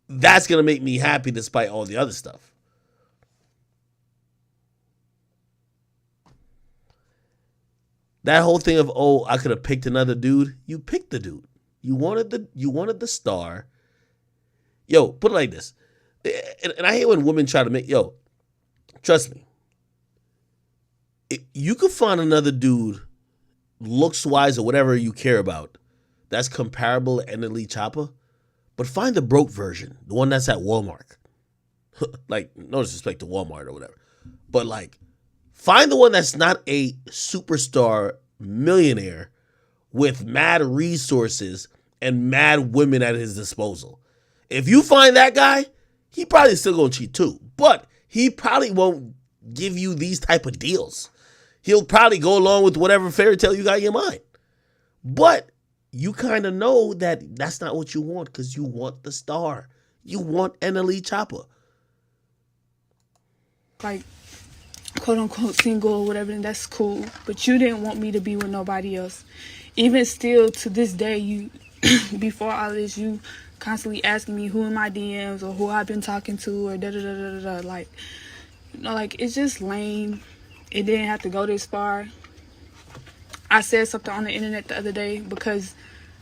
that's going to make me happy despite all the other stuff. That whole thing of, oh, I could have picked another dude. You picked the dude. You wanted the star. Yo, put it like this. And I hate when women try to make, trust me. You could find another dude, looks-wise or whatever you care about, that's comparable to NLE Choppa, but find the broke version, the one that's at Walmart. Like, no disrespect to Walmart or whatever. But, like, find the one that's not a superstar millionaire with mad resources and mad women at his disposal. If you find that guy, he probably still gonna cheat too. But he probably won't give you these type of deals. He'll probably go along with whatever fairy tale you got in your mind. But you kind of know that that's not what you want because you want the star. You want NLE Choppa. Like, quote unquote single or whatever, and that's cool. But you didn't want me to be with nobody else. Even still to this day, you before all this, you constantly asking me who in my DMs or who I've been talking to or da da da da da. Like, like it's just lame. It didn't have to go this far. I said something on the internet the other day because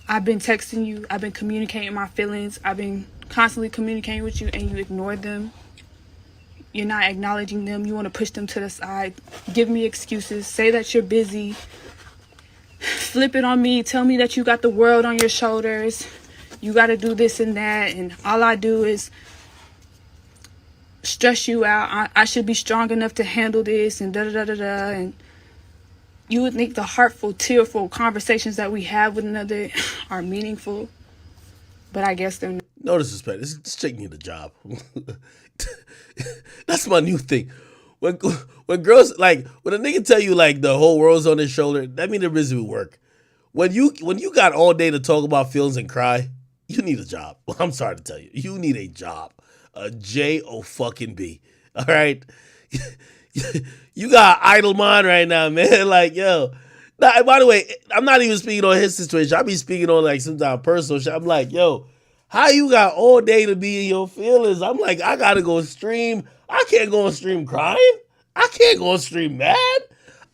I've been texting you, I've been communicating my feelings, I've been constantly communicating with you, and you ignored them. You're not acknowledging them. You want to push them to the side. Give me excuses. Say that you're busy. Flip it on me. Tell me that you got the world on your shoulders. You got to do this and that. And all I do is stress you out. I should be strong enough to handle this and da-da-da-da-da. And you would think the heartful, tearful conversations that we have with another are meaningful. But I guess they're not. No disrespect. This chick need a job. That's my new thing. When girls, like, when a nigga tell you, like, the whole world's on his shoulder, that mean they're busy with work. When you got all day to talk about feelings and cry, you need a job. Well, I'm sorry to tell you. You need a job. A J-O-fucking-B. All right? You got an idle mind right now, man. Like, yo. Now, by the way, I'm not even speaking on his situation. I be speaking on, like, sometimes personal shit. I'm like, yo, how you got all day to be in your feelings? I'm like, I gotta go stream. I can't go on stream crying. I can't go on stream mad.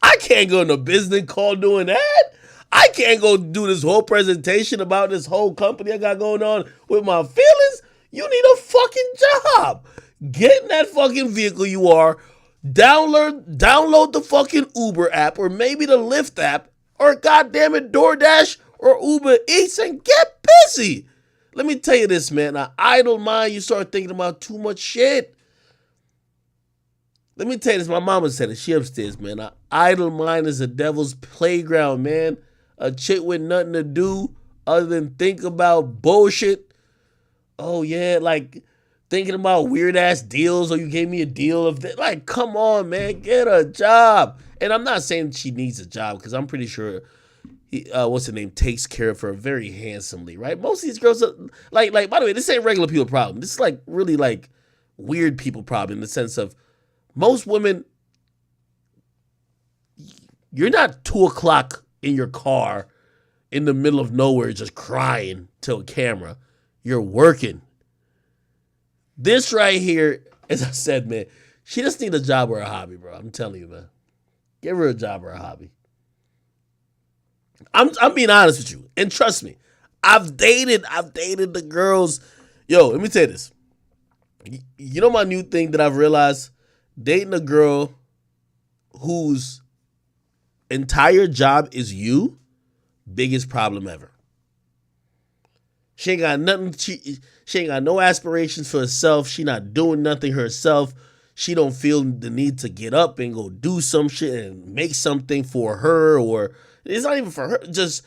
I can't go on a business call doing that. I can't go do this whole presentation about this whole company I got going on with my feelings. You need a fucking job. Get in that fucking vehicle you are. Download the fucking Uber app or maybe the Lyft app or goddamn DoorDash or Uber Eats and get busy. Let me tell you this, man. An idle mind, you start thinking about too much shit. Let me tell you this. My mama said it. She upstairs, man. An idle mind is a devil's playground, man. A chick with nothing to do other than think about bullshit. Oh, yeah, like thinking about weird-ass deals or you gave me a deal of that. Like, come on, man. Get a job. And I'm not saying she needs a job because I'm pretty sure what's her name, takes care of her very handsomely, right? Most of these girls are like, by the way, this ain't regular people problem. This is like really like weird people problem in the sense of most women, you're not 2 o'clock in your car in the middle of nowhere just crying to a camera. You're working. This right here, as I said, man, she just needs a job or a hobby, bro. I'm telling you, man. Give her a job or a hobby. I'm being honest with you. And trust me, I've dated the girls. Yo, let me tell you this. You know my new thing that I've realized? Dating a girl whose entire job is you, biggest problem ever. She ain't got nothing. She ain't got no aspirations for herself. She not doing nothing herself. She don't feel the need to get up and go do some shit and make something for her, or it's not even for her. Just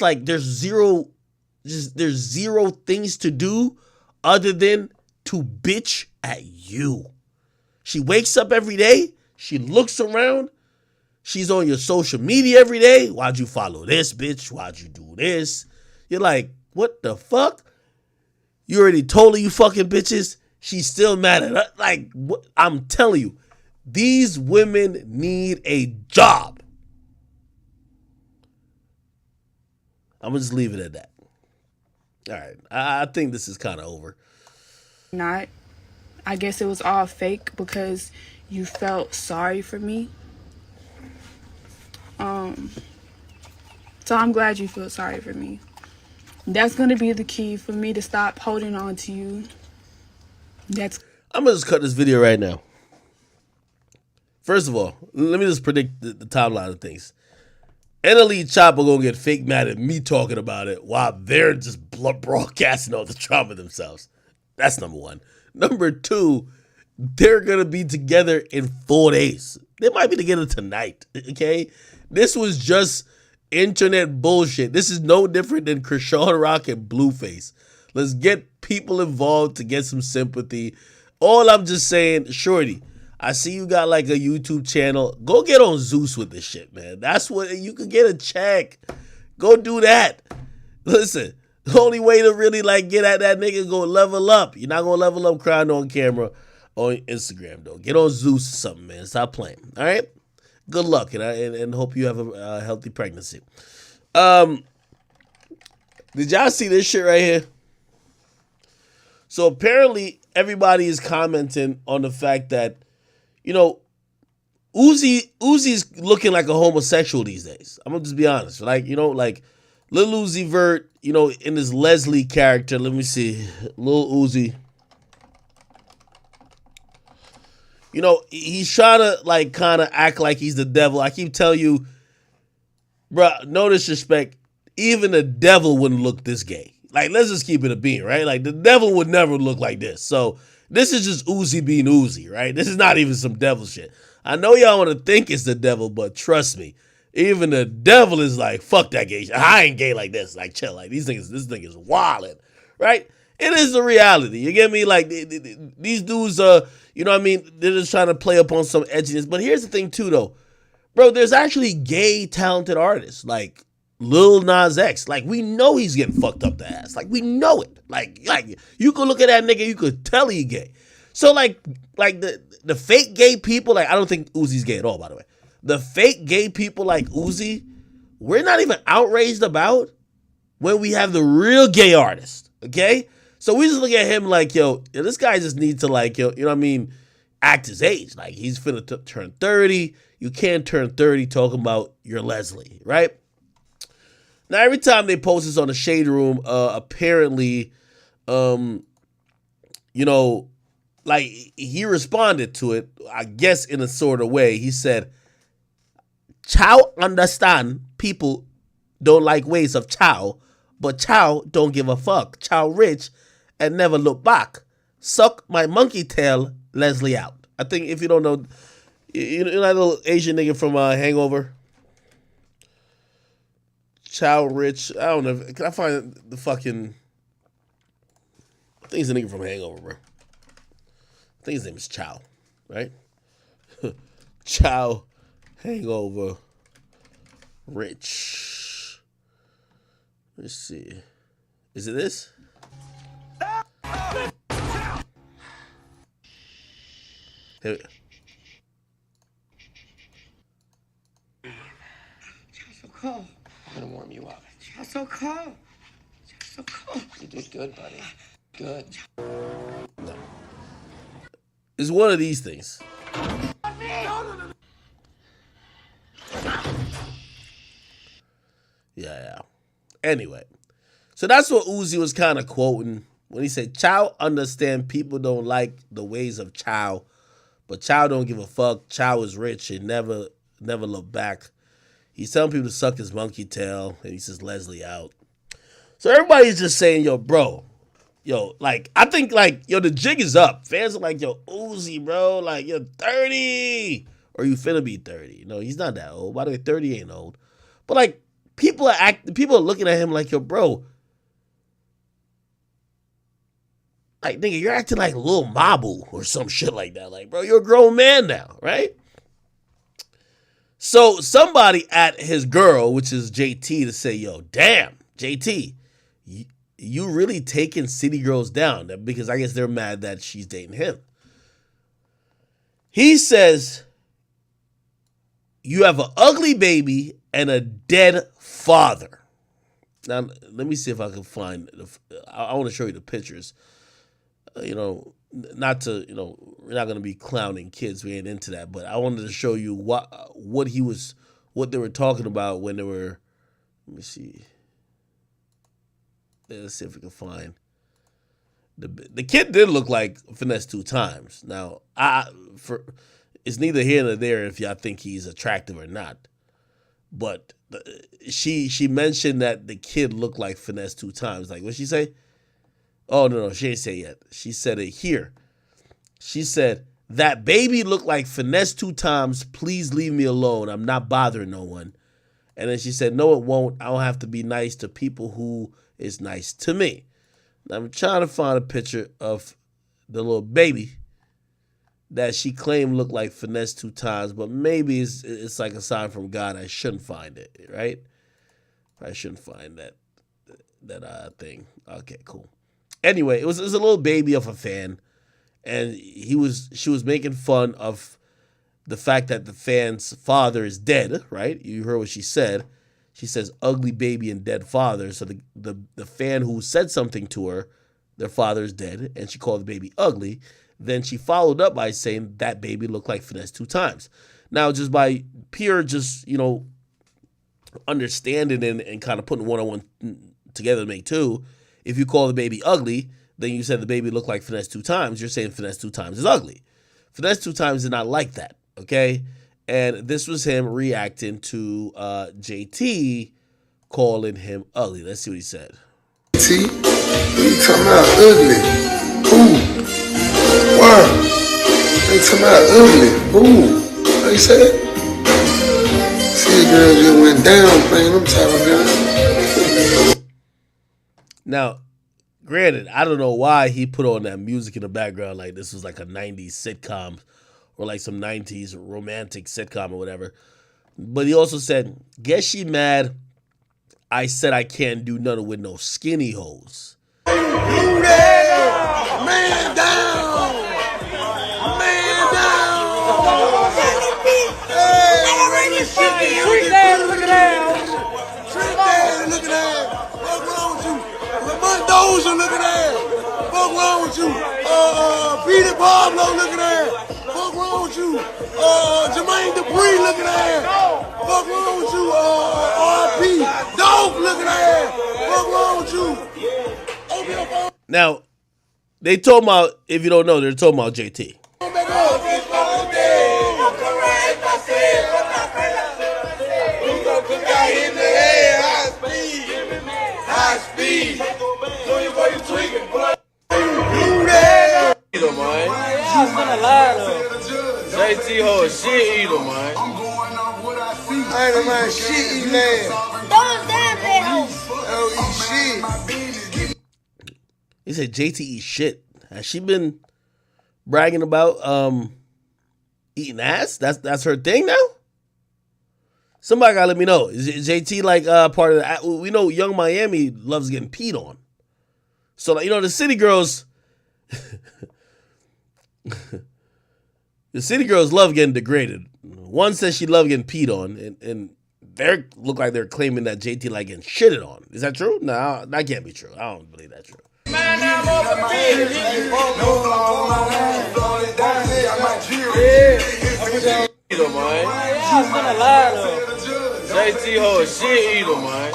like there's zero things to do other than to bitch at you. She wakes up every day. She looks around. She's on your social media every day. Why'd you follow this bitch? Why'd you do this? You're like, what the fuck? You already told her you fucking bitches. She's still mad at her. Like, what? I'm telling you, these women need a job. I'm going to just leave it at that. All right. I think this is kind of over. Not. I guess it was all fake because you felt sorry for me. So I'm glad you feel sorry for me. That's going to be the key for me to stop holding on to you. I'm going to just cut this video right now. First of all, let me just predict the timeline of things. NLE Chopper going to get fake mad at me talking about it while they're just broadcasting all the drama themselves. That's number one. Number two, they're going to be together in 4 days. They might be together tonight, okay? This was just internet bullshit. This is no different than Krishan Rock and Blueface. Let's get people involved to get some sympathy. All I'm just saying, shorty, I see you got like a YouTube channel. Go get on Zeus with this shit, man. That's what you could get a check. Go do that. Listen, the only way to really like get at that nigga is go level up. You're not gonna level up crying on camera on Instagram though. Get on Zeus or something, man. Stop playing. All right. Good luck, and hope you have a healthy pregnancy. Did y'all see this shit right here? So apparently everybody is commenting on the fact that, you know, Uzi's looking like a homosexual these days. I'm gonna just be honest. Like, you know, like Lil Uzi Vert, you know, in his Leslie character. Let me see. Lil Uzi. You know, he's trying to like kind of act like he's the devil. I keep telling you, bro, no disrespect. Even the devil wouldn't look this gay. Like, let's just keep it a bean, right? Like, the devil would never look like this. So this is just Uzi being Uzi, right? This is not even some devil shit. I know y'all want to think it's the devil, but trust me, even the devil is like, fuck that gay shit. I ain't gay like this. Like, chill. Like, this thing is wildin', right? It is the reality. You get me? Like, these dudes, you know what I mean? They're just trying to play up on some edginess. But here's the thing, too, though. Bro, there's actually gay, talented artists. Like, Lil Nas X. Like, we know he's getting fucked up the ass. Like, we know it. Like you could look at that nigga, you could tell he gay. So, like the fake gay people, like, I don't think Uzi's gay at all, by the way. The fake gay people like Uzi, we're not even outraged about when we have the real gay artist, okay? So we just look at him like, yo, this guy just needs to, like, yo, you know what I mean, act his age. Like, he's finna turn 30. You can't turn 30 talking about your Leslie, right? Now, every time they post this on the Shade Room, apparently, you know, like, he responded to it, I guess, in a sort of way. He said, Chow understand people don't like ways of Chow, but Chow don't give a fuck. Chow rich and never look back. Suck my monkey tail, Leslie out. I think if you don't know, you know that little Asian nigga from Hangover? Chow Rich. I don't know. Can I find the fucking... I think he's a nigga from Hangover, bro. I think his name is Chow, right? Chow Hangover Rich. Let's see. Is it this? Here. So cold. I'm gonna warm you up. You're so cold. You're so cold. You did good, buddy. Good. No. It's one of these things. Yeah. Anyway, so that's what Uzi was kind of quoting when he said, Chow understand people don't like the ways of Chow, but Chow don't give a fuck. Chow is rich and never look back. He's telling people to suck his monkey tail, and he says Leslie out. So everybody's just saying, yo, bro, yo, like, I think, like, yo, the jig is up. Fans are like, yo, Uzi, bro, like, you're 30. Or you finna be 30. No, he's not that old. By the way, 30 ain't old. But, like, people are looking at him like, yo, bro, like, nigga, you're acting like Lil Mabu or some shit like that. Like, bro, you're a grown man now, right? So somebody at his girl, which is JT, to say, yo, damn, JT, you really taking city girls down, because I guess they're mad that she's dating him. He says, you have an ugly baby and a dead father. Now, let me see if I can find, I want to show you the pictures. Not to, we're not going to be clowning kids. We ain't into that. But I wanted to show you what they were talking about when they were, let me see. Let's see if we can find. The kid did look like Finesse 2 times. Now, it's neither here nor there if y'all think he's attractive or not. But she mentioned that the kid looked like Finesse 2 times. Like, what'd she say? Oh, no, she ain't say it yet. She said it here. She said, that baby looked like Finesse 2 times. Please leave me alone. I'm not bothering no one. And then she said, no, it won't. I don't have to be nice to people who is nice to me. Now, I'm trying to find a picture of the little baby that she claimed looked like Finesse 2 times, but maybe it's like a sign from God. I shouldn't find it, right? I shouldn't find that thing. Okay, cool. Anyway, it was a little baby of a fan, and she was making fun of the fact that the fan's father is dead, right? You heard what she said. She says ugly baby and dead father. So the fan who said something to her, their father is dead, and she called the baby ugly. Then she followed up by saying that baby looked like Finesse 2 times. Now, just by pure understanding and kind of putting one-on-one together to make two, if you call the baby ugly, then you said the baby looked like Finesse 2 times, you're saying Finesse 2 times is ugly. Finesse 2 times is not like that, okay? And this was him reacting to JT calling him ugly. Let's see what he said. JT, you talking about ugly? Ooh. Wow. They talking about ugly. Ooh. How you say it? See, the girl just went down playing them type of girls. Now, granted, I don't know why he put on that music in the background like this was like a 90s sitcom or like some 90s romantic sitcom or whatever. But he also said, guess she mad I said I can't do nothing with no skinny hoes. You there? Man down! Man down! Hey, Treat that, look at that! Treat that, look at that! What's wrong with you? Mendoza, look at that! What's wrong with you? Peter Pablo, look at that! What's wrong with you? Jermaine Dupri, look at that! What's wrong with you? RP, Dolph, look at that! What's wrong with you? Now, they told about, if you don't know, they're talking about JT. High speed. Eater, man. She's gonna lie though. JT hoe a shit eater, man. I ain't a man shit eating man. Those damn things. Oh, eat shit. He said JT eats shit. Has she been bragging about eating ass? That's her thing now? Somebody gotta let me know. Is JT like part of the? We know Young Miami loves getting peed on. So like, the city girls, the city girls love getting degraded. One says she loved getting peed on, and they look like they're claiming that JT like getting shitted on. Is that true? No, that can't be true. I don't believe that's true. Man, I'm over the Eater, man. She's gonna lie though. JT hoe a shit eater, man.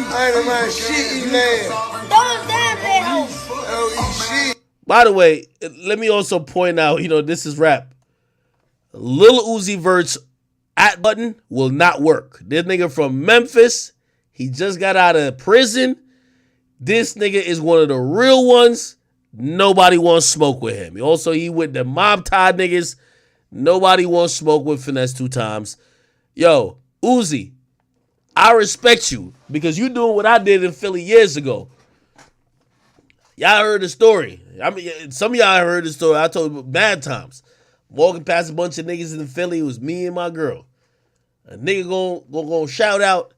I ain't a man shit eating man. Those damn things. Oh, eat shit. By the way, let me also point out, this is rap. Lil Uzi Vert's @ button will not work. This nigga from Memphis, He just got out of prison. This nigga is one of the real ones. Nobody wants smoke with him. Also, he with the mob tie niggas. Nobody wants smoke with Finesse 2 times. Yo, Uzi, I respect you because you doing what I did in Philly years ago. Y'all heard the story. I mean, some of y'all heard the story. I told you bad times. Walking past a bunch of niggas in Philly. It was me and my girl. A nigga gonna shout out,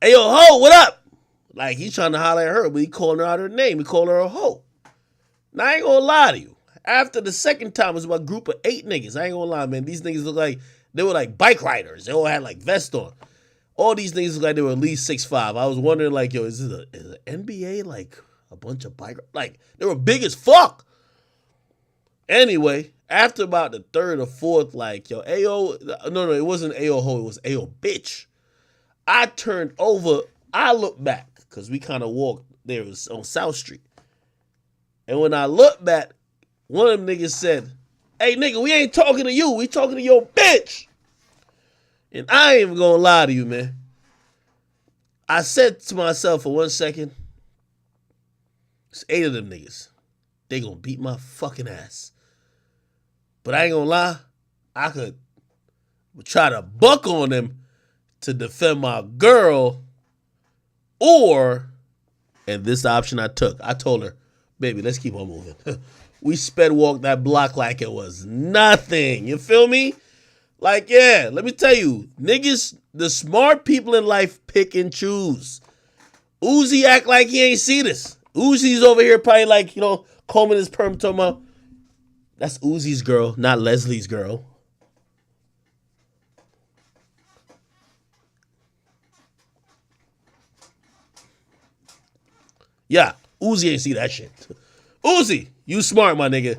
"Hey, yo, ho, what up?" Like, he trying to holler at her, but he calling her out her name. He calling her a hoe. Now, I ain't gonna lie to you. After the second time, it was about a group of 8 niggas. I ain't gonna lie, man. These niggas look like, they were like bike riders. They all had like vests on. All these niggas look like they were at least 6'5". I was wondering, like, yo, is it NBA, like, a bunch of bike, like, they were big as fuck. Anyway, after about the 3rd or 4th, like, yo, Ayo, no, it wasn't Ayo ho, it was Ayo bitch. I turned over, I looked back, because we kind of walked there, it was on South Street. And when I looked back, one of them niggas said, "Hey, nigga, we ain't talking to you, we talking to your bitch." And I ain't even gonna lie to you, man. I said to myself for 1 second, it's 8 of them niggas. They gonna beat my fucking ass. But I ain't gonna lie, I could try to buck on them to defend my girl, or, and this option I took, I told her, "Baby, let's keep on moving." We sped walked that block like it was nothing. You feel me? Like, yeah, let me tell you, niggas, the smart people in life pick and choose. Uzi act like he ain't see this. Uzi's over here probably like, you know, combing his perm, talking about, that's Uzi's girl, not Leslie's girl. Yeah, Uzi ain't see that shit. Uzi, you smart, my nigga.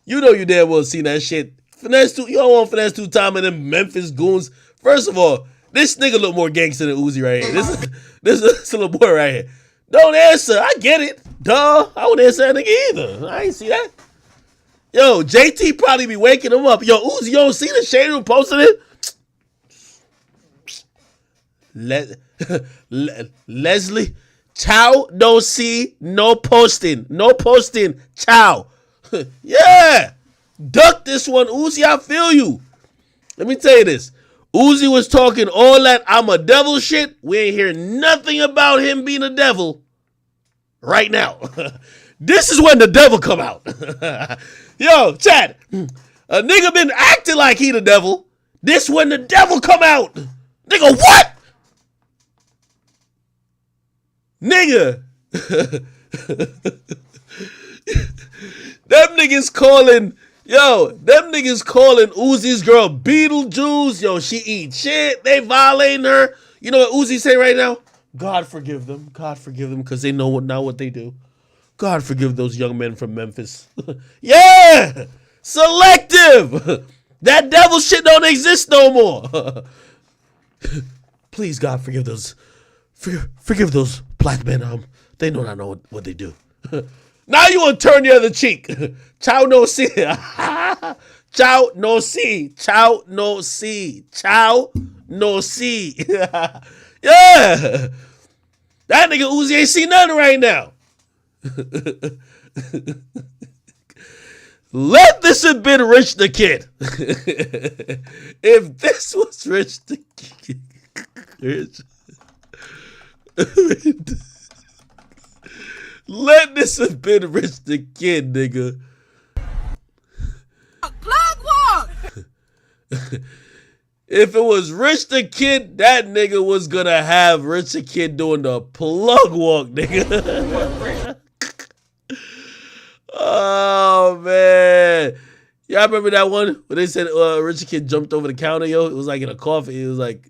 You know you damn well seen that shit. Finesse 2, you don't want Finesse 2 time and them Memphis goons. First of all, this nigga look more gangster than Uzi right here. This little boy right here. Don't answer. I get it. Duh. I wouldn't answer that nigga either. I ain't see that. Yo, JT probably be waking him up. Yo, Uzi, you don't see the shade room posting it? Leslie, ciao, don't see, no posting. No posting, ciao. Yeah. Duck this one, Uzi, I feel you. Let me tell you this. Uzi was talking all that I'm a devil shit. We ain't hear nothing about him being a devil right now. This is when the devil come out. Yo, Chad, a nigga been acting like he the devil. This when the devil come out. Nigga, what? Nigga. Them niggas calling Uzi's girl Beetlejuice. Yo, she eat shit. They violating her. You know what Uzi say right now? God forgive them. God forgive them because they know now what they do. God forgive those young men from Memphis. Yeah! Selective! That devil shit don't exist no more. Please, God, forgive those. Forgive those black men. They do not know what they do. Now you want to turn the other cheek. Ciao no see. Ciao no see. Ciao no see. Ciao no see. Yeah. That nigga Uzi ain't seen nothing right now. Let this have been Rich the Kid. If this was Rich the Kid. Let this have been Rich the Kid, nigga. Plug walk. If it was Rich the Kid, that nigga was gonna have Rich the Kid doing the plug walk, nigga. Oh, man. Y'all remember that one where they said Rich the Kid jumped over the counter, yo? It was like in a coffee. It was like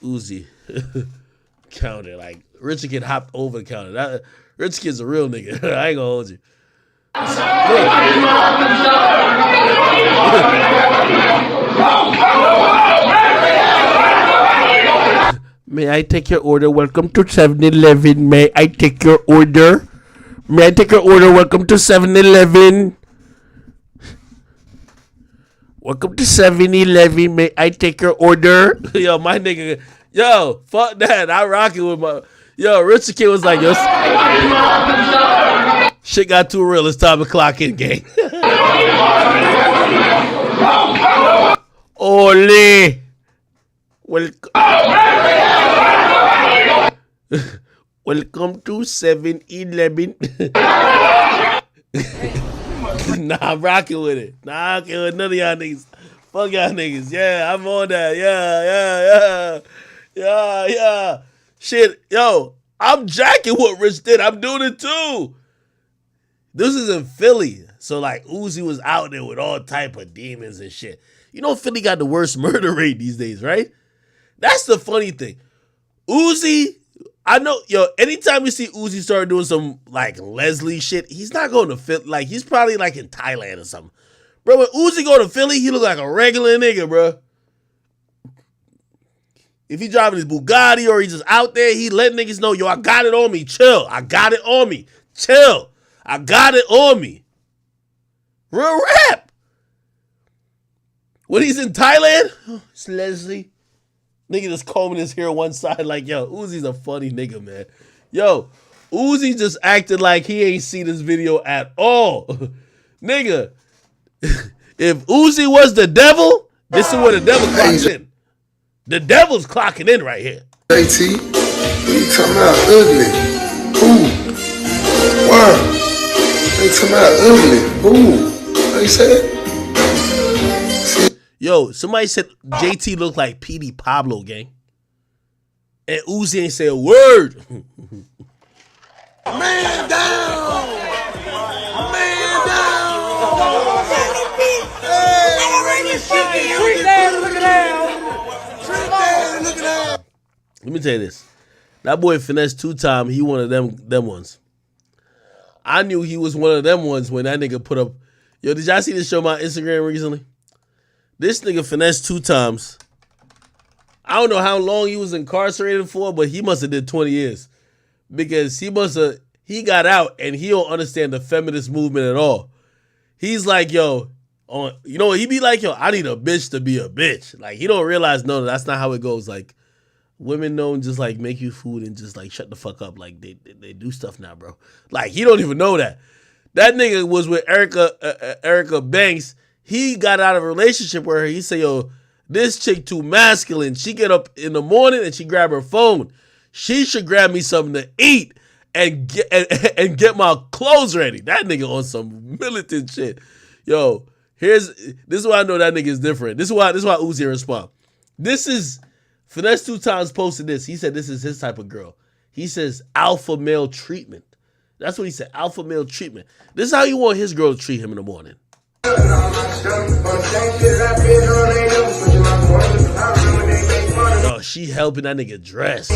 Uzi counter. Like Rich the Kid hopped over the counter. Rich Kid's a real nigga. I ain't gonna hold you. May I take your order? Welcome to 7-Eleven. May I take your order? May I take your order? Welcome to 7-Eleven. Welcome to 7-Eleven. May I take your order? Yo, my nigga Yo, fuck that. I rock it with my. Yo, Richard Kid was like, yo, shit got too real. It's time to clock in, gang. Ole. Welcome to 7-Eleven. Nah, I'm rocking with it. Nah, I'm rocking with none of y'all niggas. Fuck y'all niggas. Yeah, I'm on that. Yeah. Shit, yo, I'm jacking what Rich did. I'm doing it too. This is in Philly. So, like, Uzi was out there with all type of demons and shit. You know Philly got the worst murder rate these days, right? That's the funny thing. Uzi, I know, yo, anytime you see Uzi start doing some, like, Leslie shit, he's not going to Philly. Like, he's probably, like, in Thailand or something. Bro, when Uzi go to Philly, he look like a regular nigga, bro. If he driving his Bugatti or he's just out there, he let niggas know, yo, I got it on me. Chill. I got it on me. Chill. I got it on me. Real rap. When he's in Thailand, it's Leslie. Nigga just combing his hair one side like, yo, Uzi's a funny nigga, man. Yo, Uzi just acted like he ain't seen this video at all. Nigga, if Uzi was the devil, this is where the devil clocks in. The devil's clocking in right here. JT, you talking about ugly? Ooh, wow. They talking about ugly. Ooh, how you say it? Yo, somebody said JT looked like P.D. Pablo, gang. And Uzi ain't say a word. Man down! Man down! Let me tell you this. That boy Finesse 2-time, he one of them ones. I knew he was one of them ones when that nigga put up. Yo, did y'all see this show on my Instagram recently? This nigga Finesse 2-times. I don't know how long he was incarcerated for, but he must have did 20 years. Because he got out and he don't understand the feminist movement at all. He's like, yo, you know, he be like, yo, I need a bitch to be a bitch. Like, he don't realize, no, that's not how it goes. Like, women don't just like make you food and just like shut the fuck up. Like, they do stuff now, bro. Like, he don't even know that. That nigga was with Erica Banks. He got out of a relationship where he said, yo, this chick too masculine. She get up in the morning and she grab her phone. She should grab me something to eat and get my clothes ready. That nigga on some militant shit. Yo, this is why I know that nigga is different. This is why Uzi respond. This is Finesse 2-times posted this. He said this is his type of girl. He says alpha male treatment. That's what he said, alpha male treatment. This is how you want his girl to treat him in the morning. Oh, she helping that nigga dress.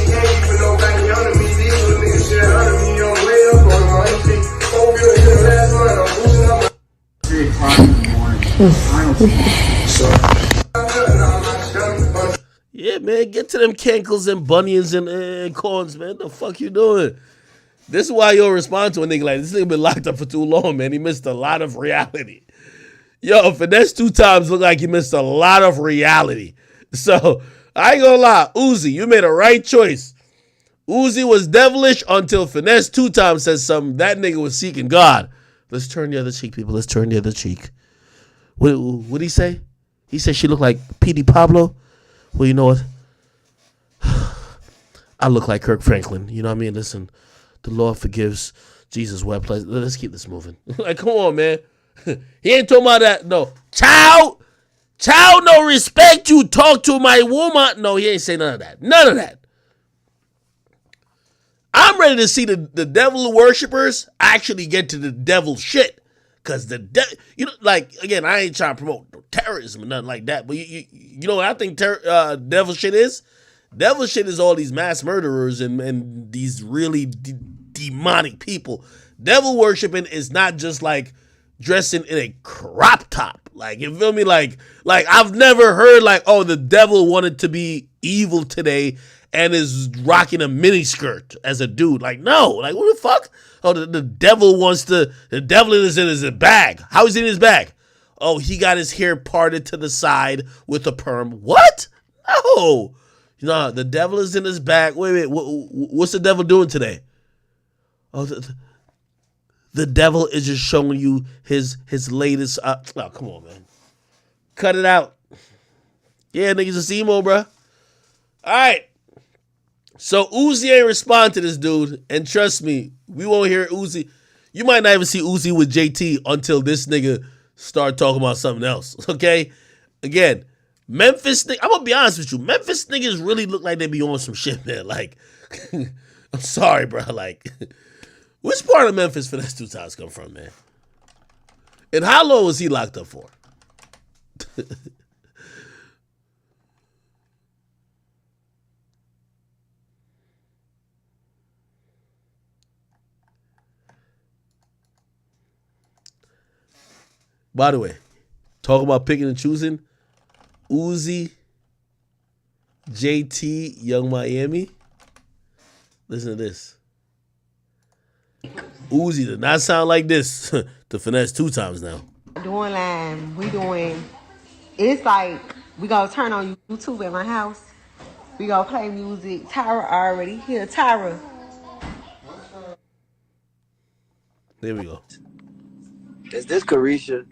Yeah, man, get to them cankles and bunions and corns, man. The fuck you doing? This is why you'll respond to a nigga like this. Nigga been locked up for too long, man. He missed a lot of reality. Yo, Finesse 2-times look like he missed a lot of reality. So, I ain't gonna lie. Uzi, you made a right choice. Uzi was devilish until Finesse 2-times says something. That nigga was seeking God. Let's turn the other cheek, people. Let's turn the other cheek. What'd he say? He said she looked like P.D. Pablo. Well, you know what? I look like Kirk Franklin. You know what I mean? Listen, the Lord forgives. Jesus wept. Let's keep this moving. Like, come on, man. He ain't talking about that. No. Child, no respect. You talk to my woman. No, he ain't say none of that. None of that. I'm ready to see the devil worshippers actually get to the devil shit. Because you know, like, again, I ain't trying to promote terrorism or nothing like that. But you know what I think devil shit is? Devil shit is all these mass murderers and these really demonic people. Devil worshiping is not just like dressing in a crop top. Like, you feel me? Like I've never heard like, oh, the devil wanted to be evil today and is rocking a mini skirt as a dude. Like, no. Like, what the fuck? Oh, the devil the devil is in his bag. How is he in his bag? Oh, he got his hair parted to the side with a perm. What? No. Nah, the devil is in his back. Wait. What's the devil doing today? Oh, the devil is just showing you his latest. Oh, come on, man. Cut it out. Yeah, niggas is emo, bro. All right. So Uzi ain't respond to this dude, and trust me, we won't hear Uzi. You might not even see Uzi with JT until this nigga start talking about something else. Okay. Again, Memphis. I'm gonna be honest with you. Memphis niggas really look like they be on some shit, man. Like, I'm sorry, bro. Like. Which part of Memphis Finesse 2 Times come from, man? And how long was he locked up for? By the way, talk about picking and choosing. Uzi, JT, Young Miami. Listen to this. Uzi did not sound like this to Finesse 2 Times now. Doing line, we doing, it's like we gonna turn on YouTube at my house. We gonna play music. Tyra already here. Tyra. There we go. Is this Carisha?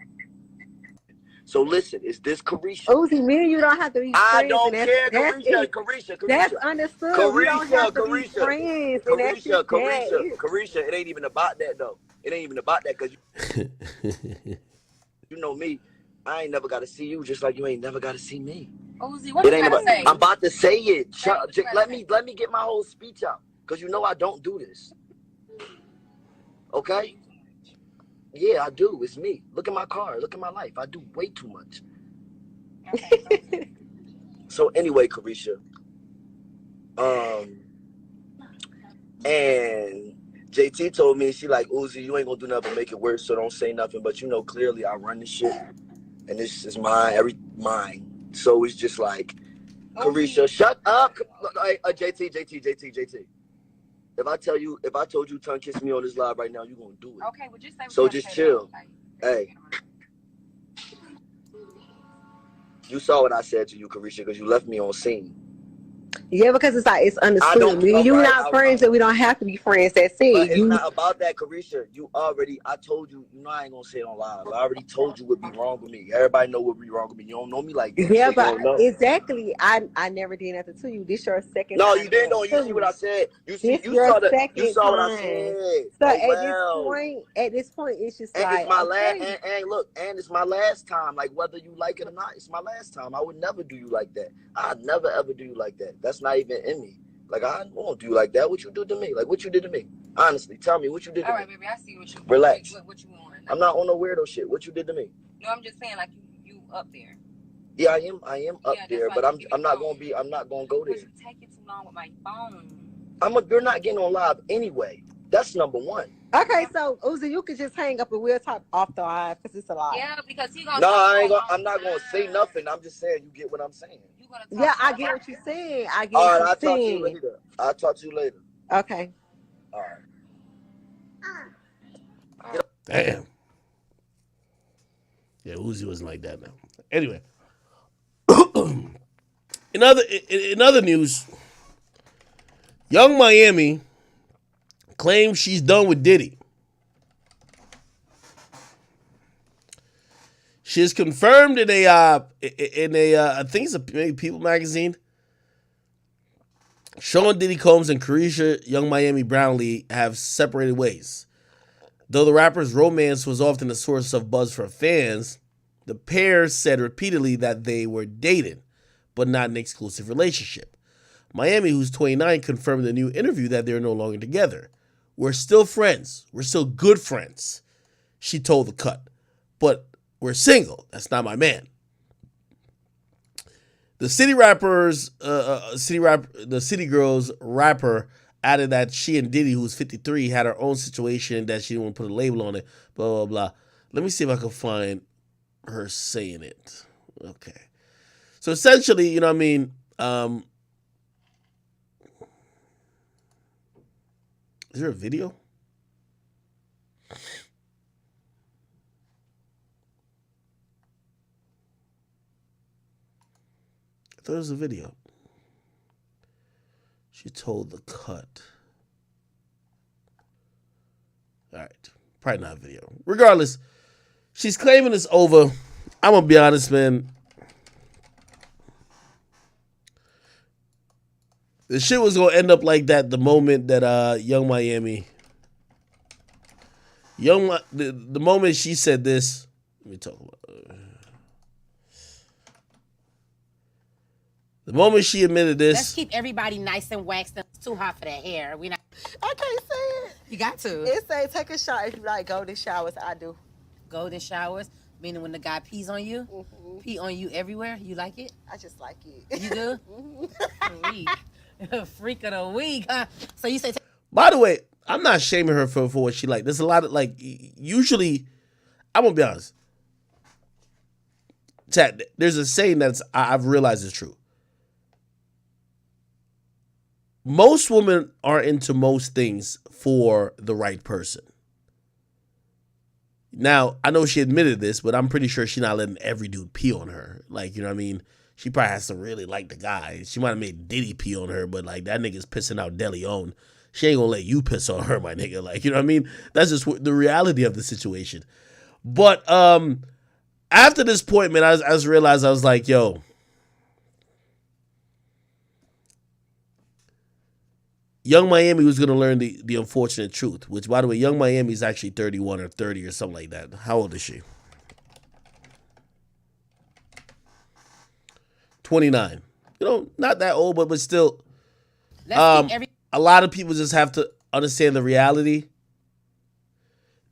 So listen, is this Carisha? Uzi, me and you don't have to be friends. I don't and care, that's Carisha. That's understood. We don't have to be friends. Carisha, it ain't even about that though. It ain't even about that because you know me. I ain't never got to see you just like you ain't never got to see me. Uzi, what you gotta say? I'm about to say it. Let me get my whole speech out because you know I don't do this. Okay? Yeah, I do. It's me. Look at my car. Look at my life. I do way too much. So anyway, Carisha. And JT told me, she like, Uzi, you ain't gonna do nothing but make it worse, so don't say nothing. But you know, clearly I run this shit. And this is mine. So it's just like, Carisha, shut up. JT. If I told you tongue kiss me on this live right now, you gonna do it. Okay, well just say. So just chill. Hey. You saw what I said to you, Carisha, because you left me on scene. Yeah, because it's like, it's understood. Me and you not friends and we don't have to be friends. That's it. But it's not about that, Carisha. I told you, I ain't gonna say it on live. I already told you what be wrong with me. Everybody know what be wrong with me. You don't know me like that. Yeah, but exactly. I never did nothing to you. This your second No, time. you didn't know. You see what I said. You saw what I said. So at this point, it's just and like, it's my last. And it's my last time. Like whether you like it or not, it's my last time. I would never do you like that. I'd never ever do you like that. That's not even in me. Like I won't do you like that. What you do to me? Like what you did to me? Honestly, tell me what you did to me. All right, baby, I see what you. Relax. What you want? I'm not on no weirdo shit. What you did to me? No, I'm just saying like you up there. Yeah, I am up there, but I'm not gonna go there. But you taking too long with my phone. You're not getting on live anyway. That's number one. Okay, so Uzi, you could just hang up and we'll talk off the live because it's a lot. Yeah, because he gonna. No, I'm not gonna say nothing. I'm just saying you get what I'm saying. Yeah, I get what you're saying. All right, I'll talk to you later. I'll talk to you later. Okay. All right. Damn. Yeah, Uzi wasn't like that now. Anyway. In other news, Young Miami claims she's done with Diddy. She is confirmed in a I think it's maybe People magazine. Sean Diddy Combs and Carisha Young Miami Brownlee have separated ways. Though the rapper's romance was often a source of buzz for fans, the pair said repeatedly that they were dating, but not an exclusive relationship. Miami, who's 29, confirmed in a new interview that they're no longer together. We're still friends. We're still good friends, she told The Cut. But we're single. That's not my man. The City Girls rapper added that she and Diddy, who's 53, had her own situation that she didn't want to put a label on it. Blah, blah, blah. Let me see if I can find her saying it. Okay. So essentially, you know what I mean? Is there a video? I thought it was a video. She told the cut. All right. Probably not a video. Regardless, she's claiming it's over. I'm going to be honest, man. The shit was going to end up like that the moment that Young Miami... The moment she said this... Let me talk about the moment she admitted this... Let's keep everybody nice and waxed. It's too hot for that hair. I can't say it. You got to. It say take a shower if you like golden showers. I do. Golden showers, meaning when the guy pees on you, pee on you everywhere. You like it? I just like it. You do? Freak. Freak of the week, huh? So you say... By the way, I'm not shaming her for what she like. There's a lot of, like, usually, I'm going to be honest. Chat, there's a saying that's, I've realized is true. Most women are into most things for the right person. Now, I know she admitted this, but I'm pretty sure she's not letting every dude pee on her. Like, you know what I mean? She probably has to really like the guy. She might have made Diddy pee on her, but, like, that nigga's pissing out De Leon. She ain't gonna let you piss on her, my nigga. Like, you know what I mean? That's just the reality of the situation. But after this point, man, I just realized, I was like, yo, Young Miami was going to learn the unfortunate truth, which, by the way, Young Miami is actually 31 or 30 or something like that. How old is she? 29. You know, not that old, but still. A lot of people just have to understand the reality.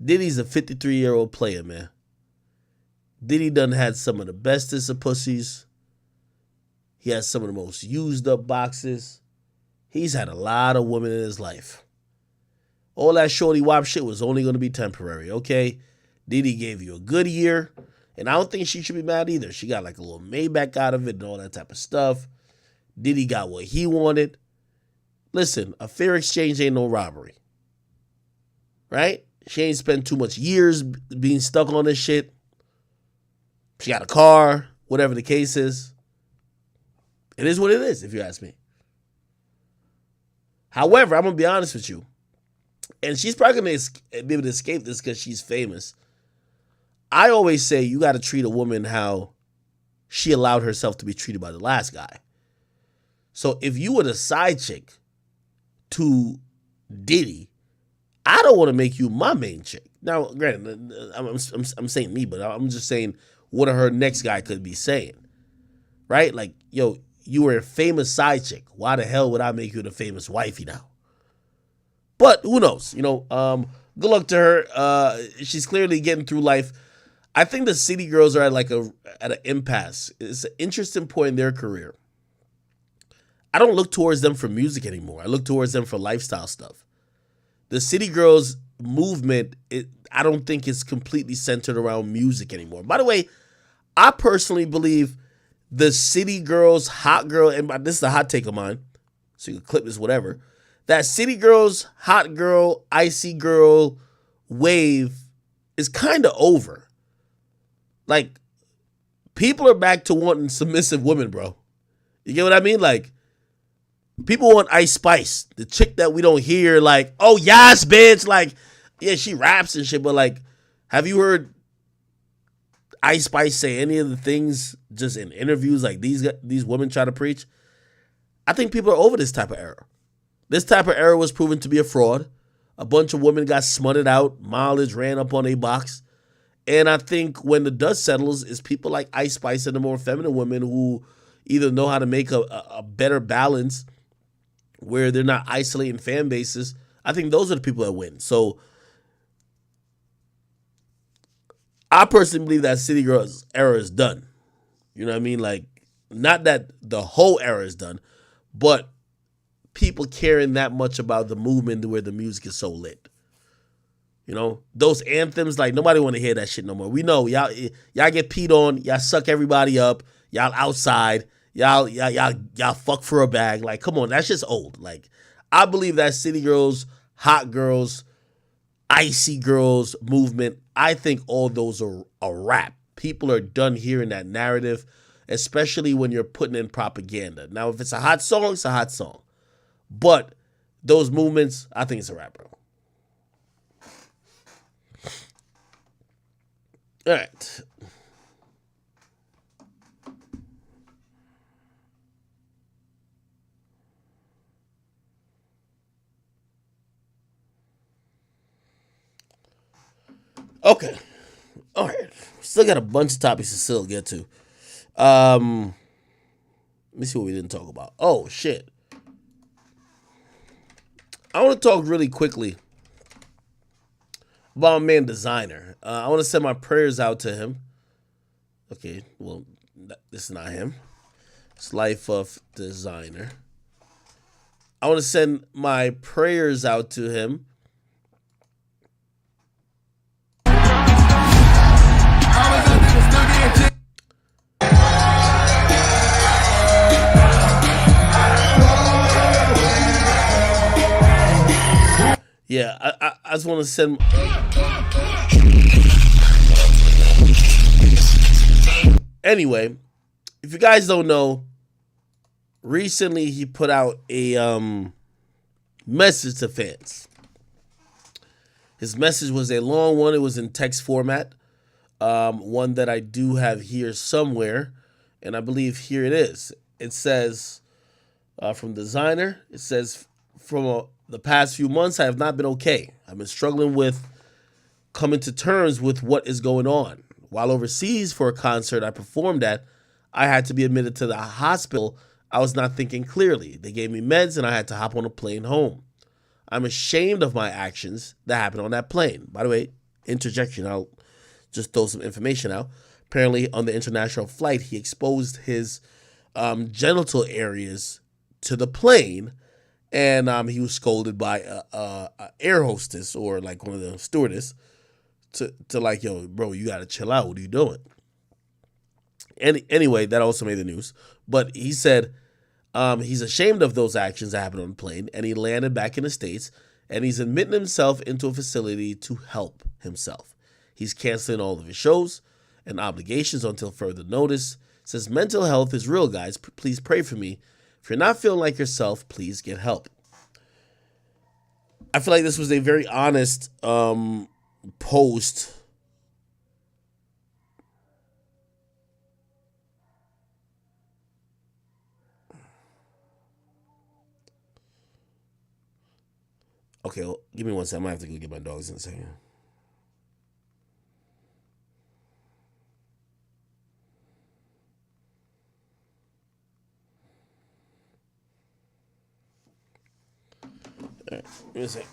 Diddy's a 53-year-old player, man. Diddy done had some of the bestest of pussies. He has some of the most used up boxes. He's had a lot of women in his life. All that shorty wop shit was only going to be temporary, okay? Diddy gave you a good year, and I don't think she should be mad either. She got like a little Maybach out of it and all that type of stuff. Diddy got what he wanted. Listen, a fair exchange ain't no robbery, right? She ain't spent too much years being stuck on this shit. She got a car, whatever the case is. It is what it is, if you ask me. However, I'm going to be honest with you, and she's probably going to be able to escape this because she's famous. I always say you got to treat a woman how she allowed herself to be treated by the last guy. So if you were the side chick to Diddy, I don't want to make you my main chick. Now, granted, I'm saying me, but I'm just saying what her next guy could be saying, right? Like, yo, you were a famous side chick. Why the hell would I make you the famous wifey now? But who knows? You know, good luck to her. She's clearly getting through life. I think the city girls are at an impasse. It's an interesting point in their career. I don't look towards them for music anymore. I look towards them for lifestyle stuff. The city girls movement, I don't think it's completely centered around music anymore. By the way, I personally believe the city girls, hot girl, and this is a hot take of mine, so you can clip this, whatever. That city girls, hot girl, icy girl wave is kind of over. Like, people are back to wanting submissive women, bro. You get what I mean? Like, people want Ice Spice, the chick that we don't hear, like, oh, yes, bitch. Like, yeah, she raps and shit, but, like, have you heard Ice Spice say any of the things just in interviews like these women try to preach? I think people are over this type of era. This type of era was proven to be a fraud. A bunch of women got smutted out. Mileage ran up on a box. And I think when the dust settles, is people like Ice Spice and the more feminine women who either know how to make a better balance where they're not isolating fan bases. I think those are the people that win. So I personally believe that City Girls era is done. You know what I mean? Like, not that the whole era is done, but people caring that much about the movement where the music is so lit. You know, those anthems, like, nobody want to hear that shit no more. We know y'all get peed on, y'all suck everybody up, y'all outside, y'all fuck for a bag. Like, come on, that's just old. Like, I believe that City Girls, Hot Girls, Icy Girls movement, I think all those are a wrap. People are done hearing that narrative, especially when you're putting in propaganda. Now, if it's a hot song, it's a hot song. But those movements, I think it's a wrap, bro. All right. Okay. All right. Still got a bunch of topics to still get to. Let me see what we didn't talk about. Oh, shit. I want to talk really quickly about my man Designer. I want to send my prayers out to him. Okay, well, this is not him. It's Life of Designer. I want to send my prayers out to him. Yeah, I just want to send. Anyway, if you guys don't know, recently he put out a message to fans. His message was a long one. It was in text format. One that I do have here somewhere, and I believe here it is. It says from Designer. It says from the past few months, I have not been okay. I've been struggling with coming to terms with what is going on. While overseas for a concert I performed at, I had to be admitted to the hospital. I was not thinking clearly. They gave me meds and I had to hop on a plane home. I'm ashamed of my actions that happened on that plane. By the way, interjection, I'll just throw some information out. Apparently on the international flight, he exposed his genital areas to the plane. And he was scolded by a air hostess or like one of the stewardess to like, yo, bro, you got to chill out. What are you doing? Anyway, that also made the news. But he said he's ashamed of those actions that happened on the plane, and he landed back in the States, and he's admitting himself into a facility to help himself. He's canceling all of his shows and obligations until further notice. Says mental health is real, guys. Please pray for me. If you're not feeling like yourself, please get help. I feel like this was a very honest post. Okay, well, give me one second. I might have to go get my dogs in a second. All right, give me a second.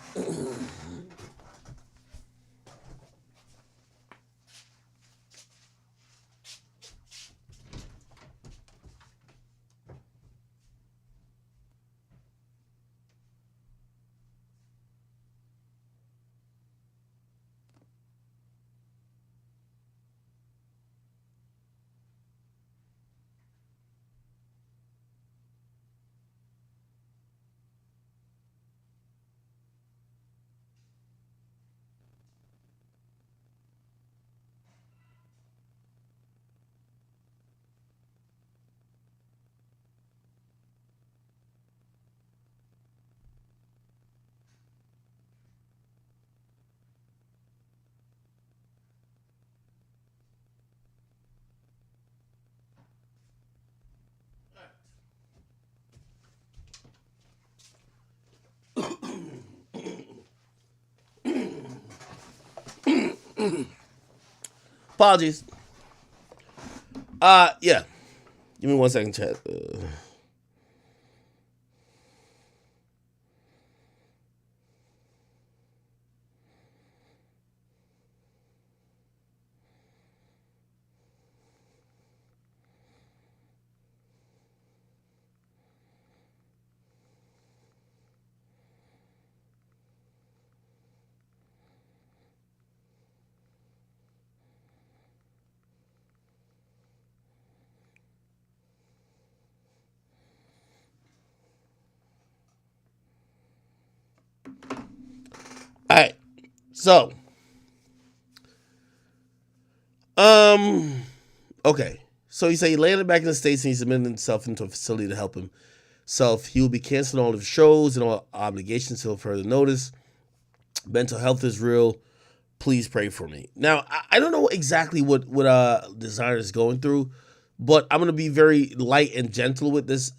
Apologies. Yeah. Give me 1 second, chat. All right. So, okay. So he said he landed back in the States and he submitted himself into a facility to help him. self. He will be canceling all of his shows and all obligations till further notice. Mental health is real. Please pray for me. Now, I don't know exactly what designer is going through, but I'm going to be very light and gentle with this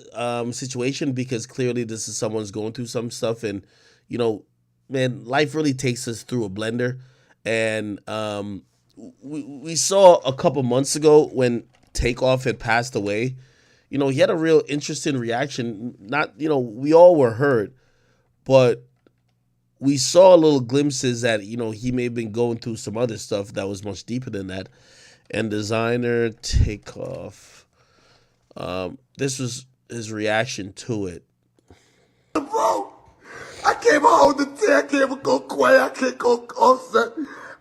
situation because clearly this is someone's going through some stuff. And, you know, man, life really takes us through a blender. And we saw a couple months ago when Takeoff had passed away, you know, he had a real interesting reaction. Not, you know, we all were hurt, but we saw little glimpses that, you know, he may have been going through some other stuff that was much deeper than that. And designer Takeoff, this was his reaction to it. Bro, I can't hold the tear. I can't go Quay. I can't go Offset.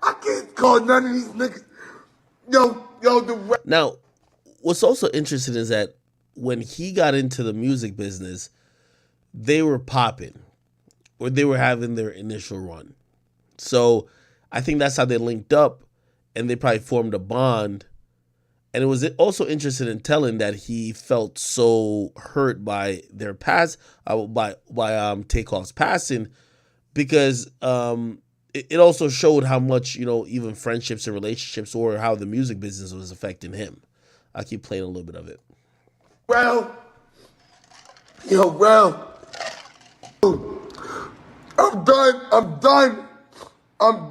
I can't call none of these niggas. Now, what's also interesting is that when he got into the music business, they were popping, or they were having their initial run. So I think that's how they linked up, and they probably formed a bond. And it was also interesting in telling that he felt so hurt by their past, by Takeoff's passing, because it also showed how much, you know, even friendships and relationships, or how the music business was affecting him. I'll keep playing a little bit of it. Well, I'm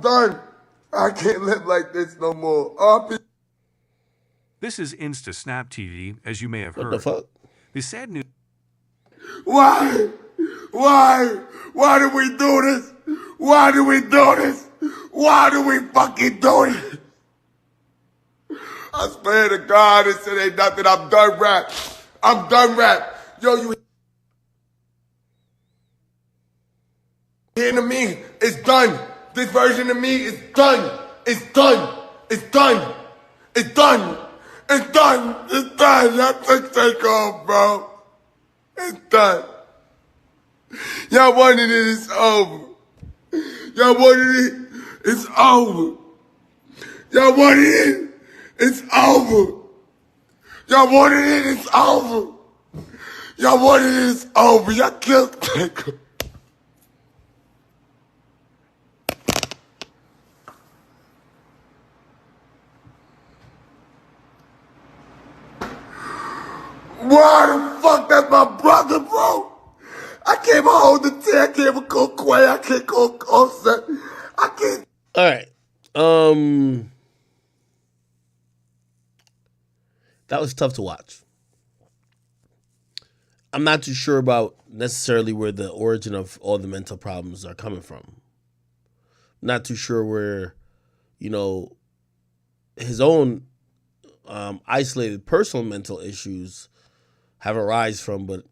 done. I can't live like this no more. This is InstaSnap TV, as you may have heard. What the fuck? The sad news. Why? Why do we do this? Why do we do this? Why do we fucking do it? I swear to God, this shit ain't nothing. I'm done rap. Yo, you hearing to me? It's done. This version of me is done. It's done. Y'all take off, bro. It's done. Y'all wanted it, it's over. Y'all wanted it, it's over. Y'all wanted it, it's over. Y'all wanted it, it's over. Y'all wanted it, it's over. Y'all killed Takeoff. Why the fuck? That's my brother, bro. I can't hold the tear. I can't go Quay. I can't go Offset. I can't. All right. That was tough to watch. I'm not too sure about necessarily where the origin of all the mental problems are coming from. Not too sure where, you know, his own isolated personal mental issues have arisen from, but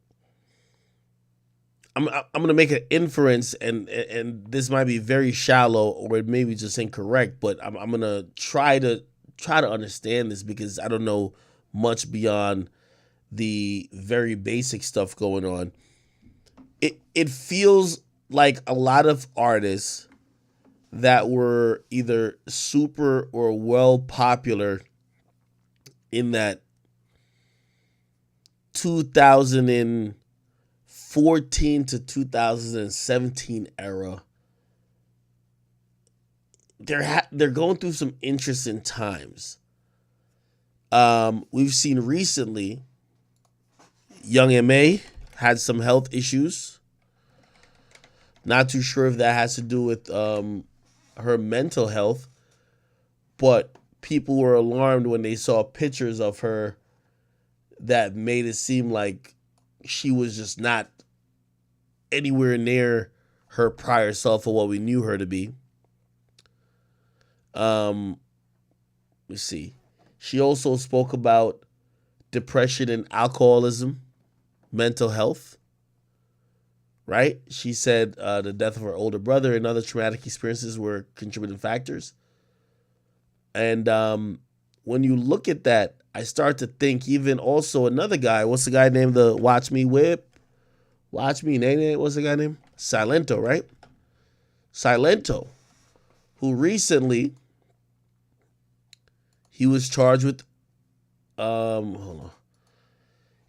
I'm gonna make an inference, and this might be very shallow, or it may be just incorrect, but I'm gonna try to understand this, because I don't know much beyond the very basic stuff going on. It feels like a lot of artists that were either super or well popular in that 2014 to 2017 era, they're going through some interesting times. We've seen recently Young M.A. had some health issues. Not too sure if that has to do with her mental health, but people were alarmed when they saw pictures of her that made it seem like she was just not anywhere near her prior self or what we knew her to be. Let's see. She also spoke about depression and alcoholism, mental health, right? She said the death of her older brother and other traumatic experiences were contributing factors. And when you look at that, I start to think even also another guy, what's the guy named the Watch Me Whip? Watch Me Nene, what's the guy name? Silento, right? Silento, who recently, he was charged with,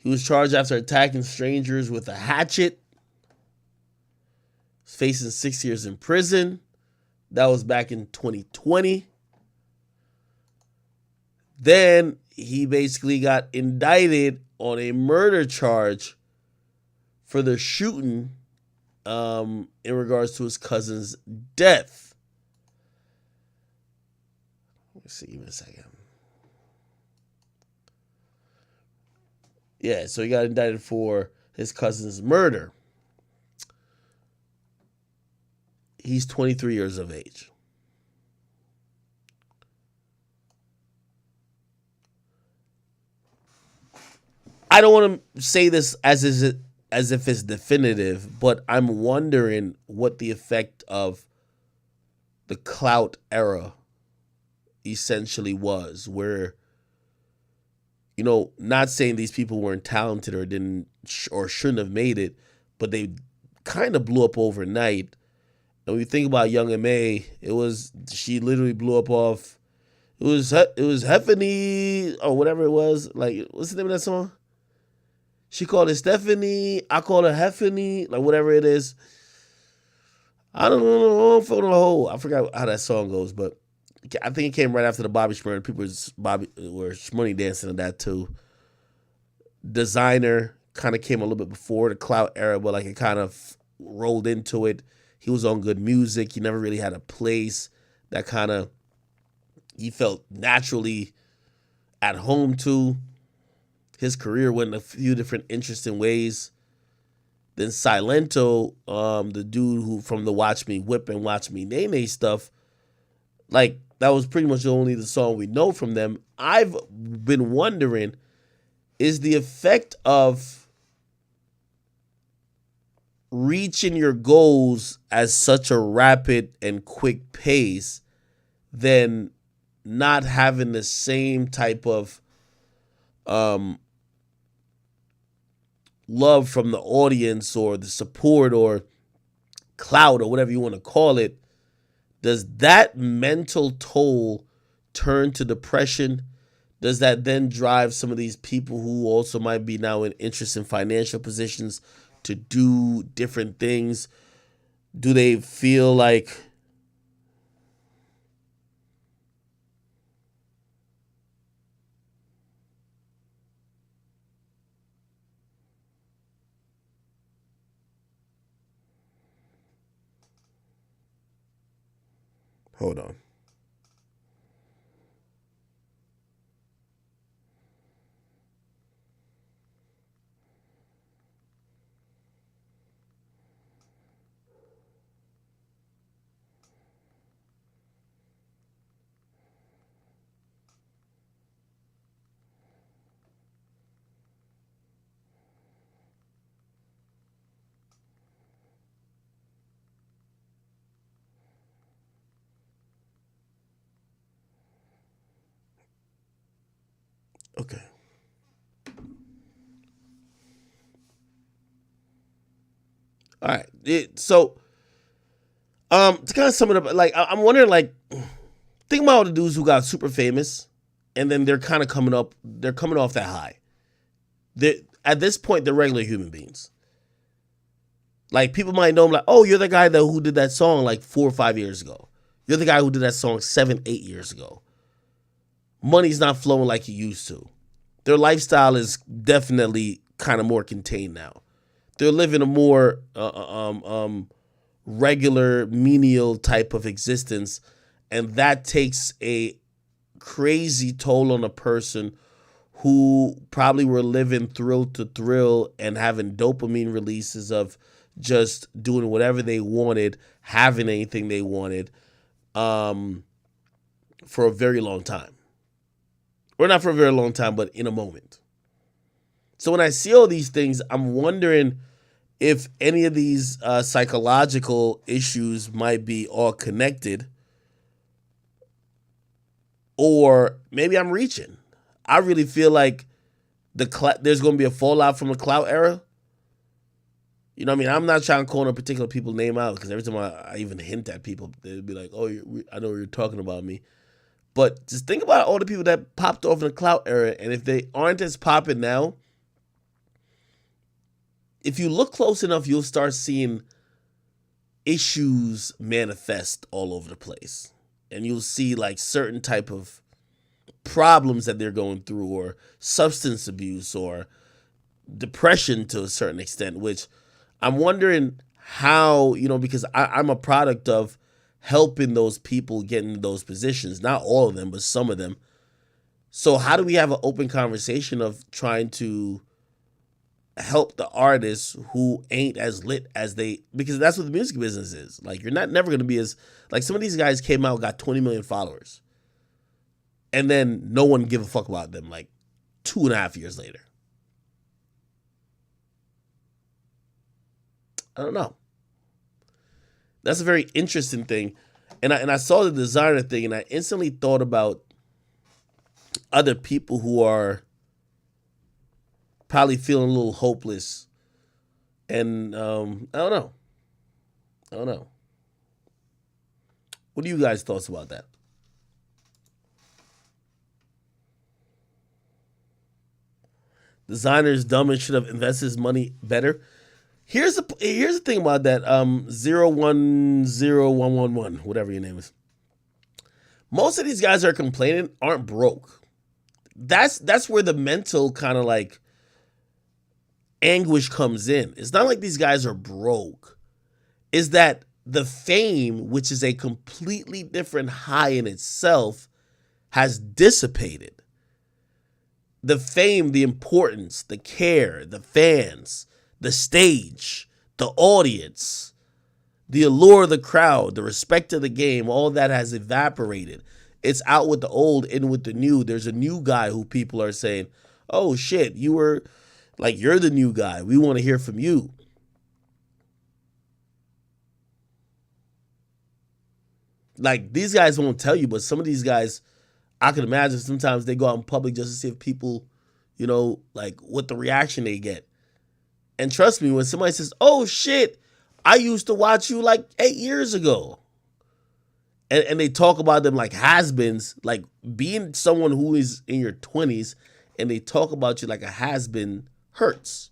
He was charged after attacking strangers with a hatchet. He's facing 6 years in prison. That was back in 2020. Then he basically got indicted on a murder charge for the shooting in regards to his cousin's death. Let's see, give me a second. Yeah, so he got indicted for his cousin's murder. He's 23 years of age. I don't want to say this as if it's definitive, but I'm wondering what the effect of the clout era essentially was, where, you know, not saying these people weren't talented or didn't or shouldn't have made it, but they kind of blew up overnight. And when you think about Young M.A., she literally blew up off. It was Heffany or whatever it was. Like, what's the name of that song? She called it Stephanie. I call her Heffany. Like, whatever it is. I don't know. I forgot how that song goes, but I think it came right after the Bobby Shmurda. People were shmoney dancing to that too. Designer kind of came a little bit before the clout era, but like it kind of rolled into it. He was on good music. He never really had a place that kind of he felt naturally at home to. His career went in a few different interesting ways. Then Silento, the dude who from the Watch Me Whip and Watch Me Nay Nay stuff, like that was pretty much only the song we know from them. I've been wondering, is the effect of reaching your goals at such a rapid and quick pace than not having the same type of love from the audience or the support or clout or whatever you want to call it? Does that mental toll turn to depression? Does that then drive some of these people who also might be now in interest in financial positions to do different things? Do they feel like hold on. Okay. All right. So, to kind of sum it up, like I'm wondering, like, think about all the dudes who got super famous, and then they're kind of coming up. They're coming off that high. At this point, they're regular human beings. Like people might know them, like, oh, you're the guy who did that song like 4 or 5 years ago. You're the guy who did that song 7, 8 years ago. Money's not flowing like it used to. Their lifestyle is definitely kind of more contained now. They're living a more regular, menial type of existence, and that takes a crazy toll on a person who probably were living thrill to thrill and having dopamine releases of just doing whatever they wanted, having anything they wanted, for a very long time. Or not for a very long time, but in a moment. So when I see all these things, I'm wondering if any of these psychological issues might be all connected, or maybe I'm reaching. I really feel like there's going to be a fallout from the clout era. You know what I mean? I'm not trying to call a particular people's name out, because every time I even hint at people, they'll be like, oh, I know you're talking about me. But just think about all the people that popped off in the clout era, and if they aren't as popping now, if you look close enough, you'll start seeing issues manifest all over the place. And you'll see like certain type of problems that they're going through, or substance abuse or depression to a certain extent, which I'm wondering how, because I'm a product of helping those people get in those positions. Not all of them, but some of them. So how do we have an open conversation of trying to help the artists who ain't as lit as they, because that's what the music business is. Like, you're never going to be as, like, some of these guys came out, got 20 million followers, and then no one give a fuck about them like 2.5 years later. I don't know. That's a very interesting thing. And I saw the designer thing, and I instantly thought about other people who are probably feeling a little hopeless. And I don't know. What are you guys' thoughts about that? Designers dumb and should have invested his money better. Here's the thing about that. 010111, whatever your name is. Most of these guys that are complaining aren't broke. That's where the mental kind of like anguish comes in. It's not like these guys are broke. Is that the fame, which is a completely different high in itself, has dissipated. The fame, the importance, the care, the fans, the stage, the audience, the allure of the crowd, the respect of the game, all that has evaporated. It's out with the old, in with the new. There's a new guy who people are saying, oh shit, you're the new guy. We want to hear from you. Like, these guys won't tell you, but some of these guys, I can imagine sometimes they go out in public just to see if people, like what the reaction they get. And trust me, when somebody says, oh shit, I used to watch you like 8 years ago. And they talk about them like has-beens, like being someone who is in your 20s and they talk about you like a has-been hurts.